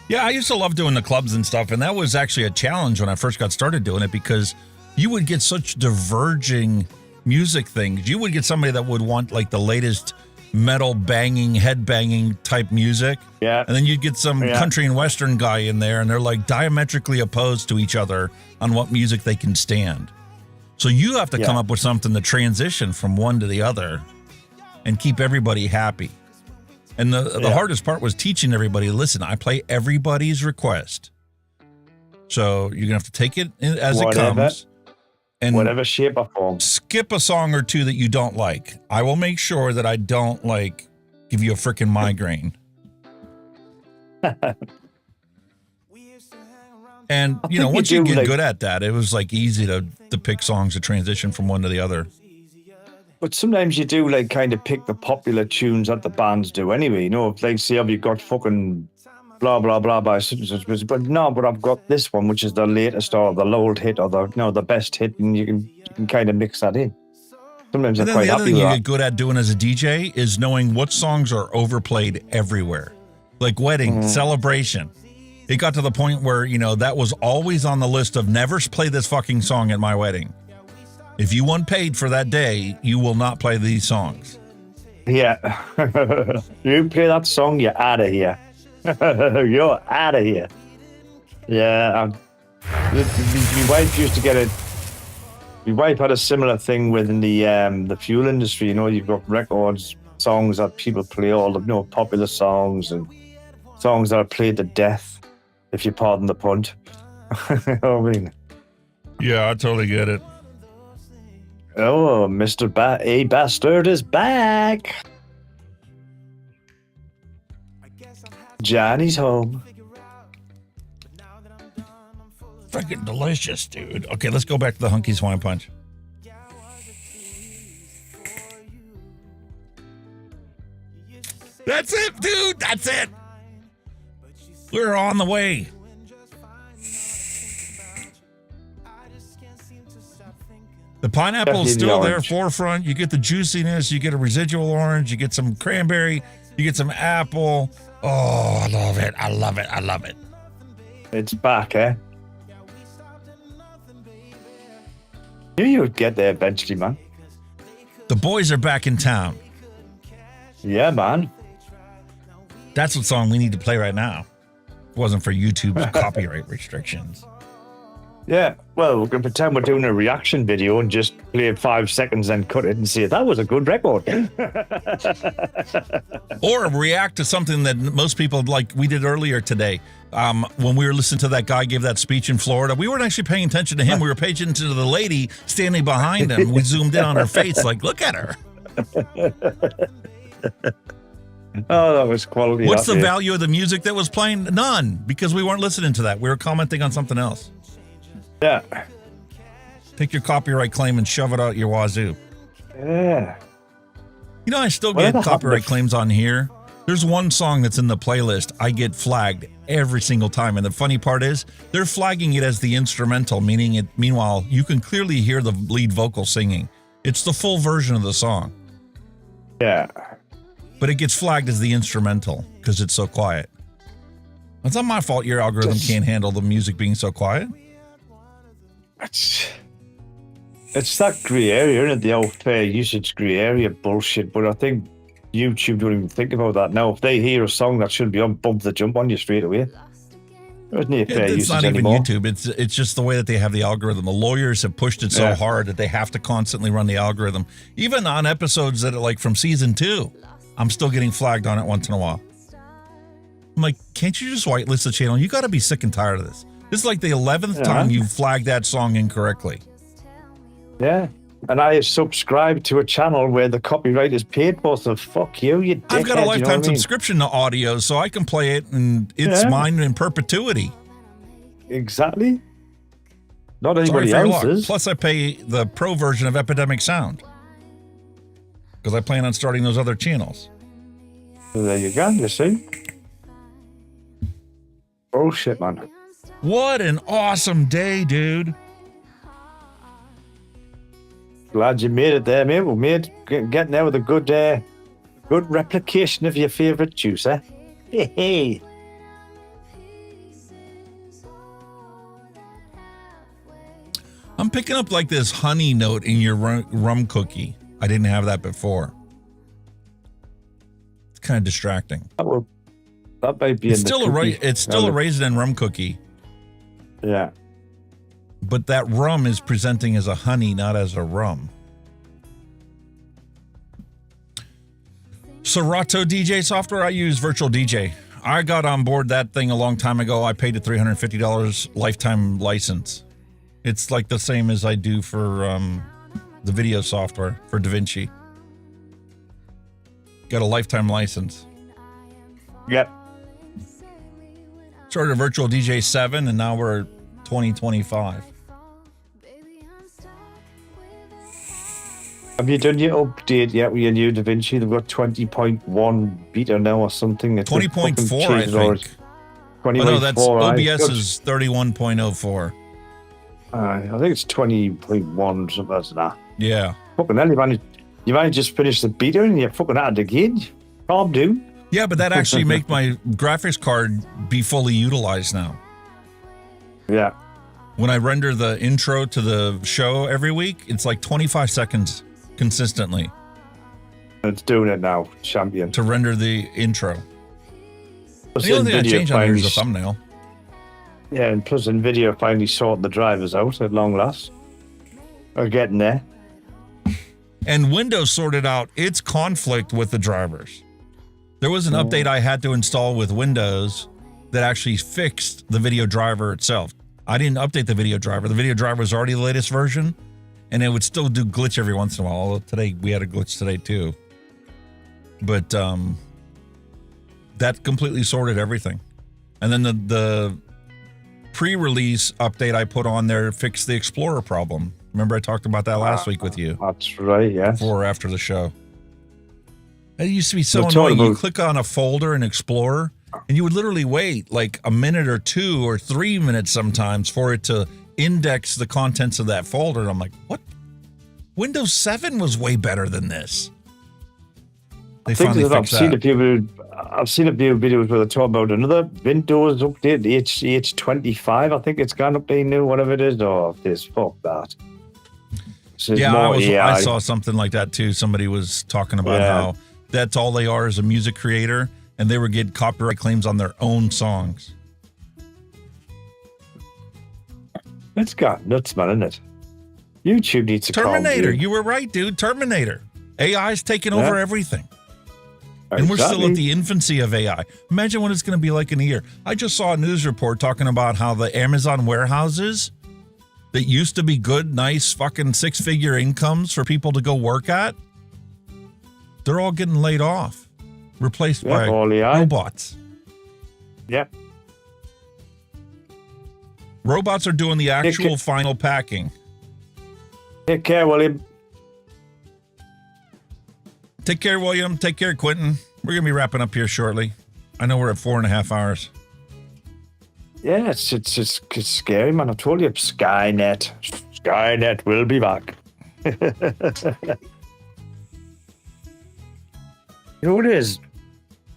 Yeah, I used to love doing the clubs and stuff, and that was actually a challenge when I first got started doing it because you would get such diverging music things. You would get somebody that would want like the latest metal banging, head banging type music. Yeah. And then you'd get some country and western guy in there, and they're like diametrically opposed to each other on what music they can stand. So you have to come up with something to transition from one to the other and keep everybody happy. And the hardest part was teaching everybody, listen, I play everybody's request. So you're going to have to take it as it comes. And whatever shape or form. Skip a song or two that you don't like. I will make sure that I don't like give you a freaking migraine. And you know, once you get good at that, it was like easy to pick songs to transition from one to the other. But sometimes you do like kind of pick the popular tunes that the bands do anyway. You know, like say, have you got fucking blah blah blah by such and such, but no, but I've got this one, which is the latest or the old hit or the best hit, and you can kind of mix that in. Sometimes I'm quite happy with that. The other thing you get good at doing as a DJ is knowing what songs are overplayed everywhere, like wedding, celebration. It got to the point where, you know, that was always on the list of never play this fucking song at my wedding. If you want paid for that day, you will not play these songs. Yeah. You play that song, you're out of here. You're out of here. Yeah. My wife used to get it. My wife had a similar thing within the fuel industry. You know, you've got records, songs that people play, all the popular songs and songs that are played to death, if you pardon the pun. I mean, yeah, I totally get it. Oh, Mr. A Bastard is back. Johnny's home. Freaking delicious, dude. Okay, let's go back to the Hunky Swine Punch. That's it, dude. That's it. We're on the way. The pineapple is still there, forefront. You get the juiciness. You get a residual orange. You get some cranberry. You get some apple. Oh, I love it. I love it. I love it. It's back, eh? Knew you would get there eventually, man. The boys are back in town. Yeah, man. That's what song we need to play right now. It wasn't for YouTube's copyright restrictions. Yeah, well, we're going to pretend we're doing a reaction video and just play 5 seconds and cut it and say, that was a good record. Or react to something that most people, like we did earlier today. When we were listening to that guy give that speech in Florida, we weren't actually paying attention to him. We were paying attention to the lady standing behind him. We zoomed in on her face, like, look at her. Oh, that was quality. What's the value of the music that was playing? None, because we weren't listening to that. We were commenting on something else. Yeah. Take your copyright claim and shove it out your wazoo. Yeah. You know, I still get copyright claims on here. There's one song that's in the playlist. I get flagged every single time. And the funny part is they're flagging it as the instrumental, meaning it. Meanwhile, you can clearly hear the lead vocal singing. It's the full version of the song. Yeah. But it gets flagged as the instrumental because it's so quiet. It's not my fault your algorithm can't handle the music being so quiet. It's that grey area, isn't it? The old fair usage grey area bullshit. But I think YouTube don't even think about that now. If they hear a song that shouldn't be on, bump the jump on you straight away. There's no fair usage It's not even anymore. YouTube. It's just the way that they have the algorithm. The lawyers have pushed it so hard that they have to constantly run the algorithm. Even on episodes that are like from season 2, I'm still getting flagged on it once in a while. I'm like, can't you just whitelist the channel? You got to be sick and tired of this. This is like the 11th time you flagged that song incorrectly. Yeah. And I subscribe to a channel where the copyright is paid for, so fuck you, you dickhead. I've got a lifetime you know what I mean? subscription to audio, so I can play it, and it's mine in perpetuity. Exactly. Not Sorry anybody for your luck. else's. Plus, I pay the pro version of Epidemic Sound because I plan on starting those other channels. So there you go, you see? Bullshit, man. What an awesome day, dude. Glad you made it there, mate. We getting there with a good replication of your favourite juice, eh? Hey. I'm picking up like this honey note in your rum cookie. I didn't have that before. It's kind of distracting. That might be It's still a raisin and rum cookie. Yeah. But that rum is presenting as a honey, not as a rum. Serato DJ software, I use Virtual DJ. I got on board that thing a long time ago. I paid a $350 lifetime license. It's like the same as I do for the video software for DaVinci. Got a lifetime license. Yep. Started Virtual DJ 7 and now we're 2025. Have you done your update yet with your new DaVinci? They've got 20.1 beta now or something. 20.4, I think. 20.4. Oh, no, that's right. OBS is 31.04. I think it's 20.1, something like that. Yeah. Fucking hell, you managed just finished the beta and you're fucking at it again. Calm down. Yeah, but that actually make my graphics card be fully utilized now. Yeah. When I render the intro to the show every week, it's like 25 seconds consistently. It's doing it now, champion. To render the intro. Plus The only thing I NVIDIA changed on here is the finally- thumbnail. Yeah, and plus NVIDIA finally sorted the drivers out at long last. We're getting there. And Windows sorted out its conflict with the drivers. There was an update I had to install with Windows that actually fixed the video driver itself. I didn't update the video driver. The video driver was already the latest version, and it would still do glitch every once in a while. Although today, we had a glitch today too. But that completely sorted everything. And then the pre-release update I put on there fixed the Explorer problem. Remember I talked about that last week with you? That's right, yeah. Before or after the show. It used to be so We're annoying. talking You about- click on a folder in Explorer, and you would literally wait like a minute or 2 or 3 minutes sometimes for it to index the contents of that folder. And I'm like, what? Windows 7 was way better than this. They finally I've fixed seen that. I've seen a few videos where they talk about another Windows update, the H25. I think it's gone up to new, whatever it is. Oh, this, fuck that. So Yeah, more I AI. saw something like that too. Somebody was talking about how that's all they are as a music creator, and they were getting copyright claims on their own songs. It's got nuts, man, isn't it? YouTube needs to calm Terminator, down. you were right, dude. Terminator. AI's taking over everything. And we're Exactly. still at the infancy of AI. Imagine what it's going to be like in a year. I just saw a news report talking about how the Amazon warehouses that used to be good, nice, fucking 6-figure incomes for people to go work at, they're all getting laid off, replaced by all AI. robots. Yep. Robots are doing the actual final packing. Take care, William. Take care, William. Take care, Quentin. We're going to be wrapping up here shortly. I know we're at 4.5 hours. Yeah, it's scary, man. I told you, Skynet. Skynet will be back. You know what it is?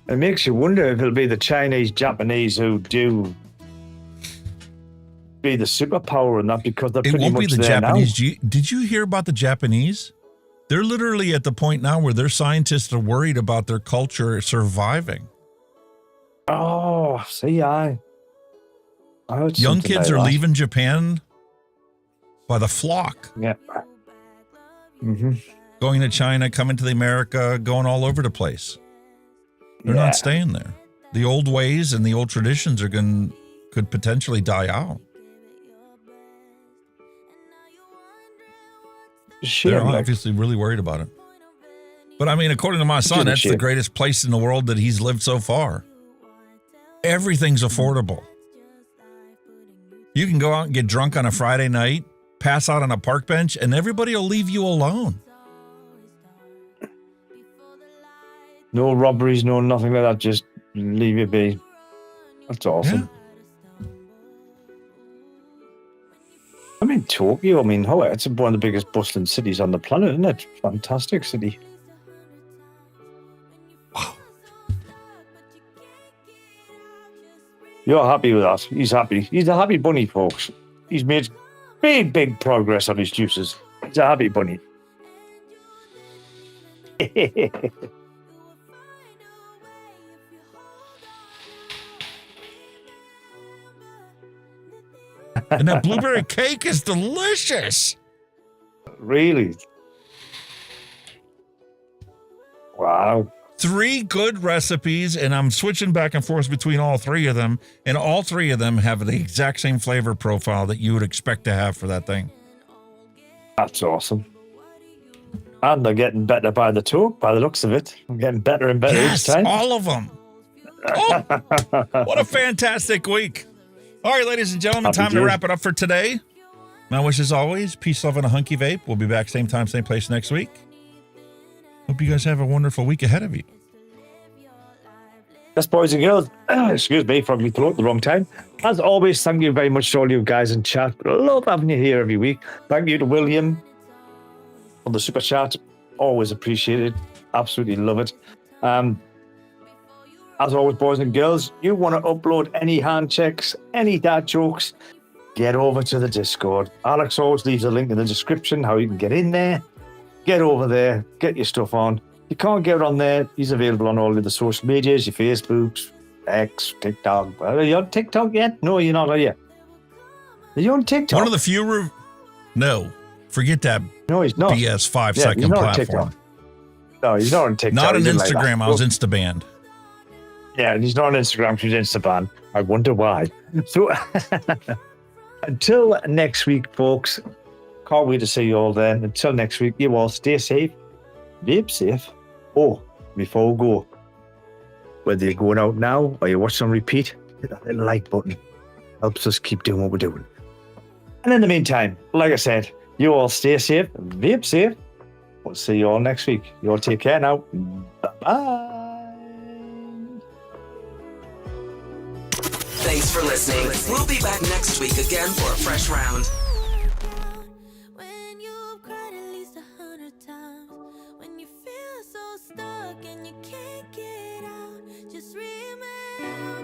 It makes you wonder if it'll be the Chinese, Japanese who do be the superpower and that, because they're pretty It won't much be the there Japanese. now. Did you hear about the Japanese? They're literally at the point now where their scientists are worried about their culture surviving. Oh, see, I heard Young something kids like are that. leaving Japan by the flock. Yeah. Mm-hmm. Going to China, coming to the America, going all over the place. They're Yeah. not staying there. The old ways and the old traditions could potentially die out. They're obviously really worried about it. But I mean, according to my son, that's the greatest place in the world that he's lived so far. Everything's affordable. You can go out and get drunk on a Friday night, pass out on a park bench, and everybody will leave you alone. No robberies, no nothing like that. Just leave you be. That's awesome. Yeah. I mean, Tokyo, it's one of the biggest bustling cities on the planet, isn't it? Fantastic city. Wow. You're happy with that. He's happy. He's a happy bunny, folks. He's made big progress on his juices. He's a happy bunny. And that blueberry cake is delicious. Really? Wow. 3 good recipes, and I'm switching back and forth between all 3 of them, and all 3 of them have the exact same flavor profile that you would expect to have for that thing. That's awesome. And they're getting better by the talk, by the looks of it. I'm getting better and better each time. All of them. Oh, what a fantastic week. All right, ladies and gentlemen, time to wrap it up for today. My wish as always, peace, love, and a hunky vape. We'll be back same time, same place next week. Hope you guys have a wonderful week ahead of you. Yes, boys and girls. Excuse me, frog me throat at the wrong time. As always, thank you very much to all you guys in chat. Love having you here every week. Thank you to William on the super chat. Always appreciate it. Absolutely love it. As always, boys and girls, you want to upload any hand checks, any dad jokes, get over to the Discord. Alex always leaves a link in the description how you can get in there. Get over there, get your stuff on. You can't get it on there. He's available on all of the social medias, your Facebooks, X, TikTok. Are you on TikTok yet? No, you're not, are you? Are you on TikTok? One of the few... No, forget that. No, he's not. BS 5-second platform. No, he's not on TikTok. Not on Instagram. Instagram. I was Insta-banned. Yeah, and he's not on Instagram. He's Insta-banned. I wonder why. So, until next week, folks, can't wait to see you all then. Until next week, you all stay safe, vape safe. Oh, before we go, whether you're going out now or you're watching on repeat, hit that little like button. Helps us keep doing what we're doing. And in the meantime, like I said, you all stay safe, vape safe. We'll see you all next week. You all take care now. Bye-bye. Thanks for listening. We'll be back next week again for a fresh round. When you've cried at least 100 times, when you feel so stuck and you can't get out, just remember.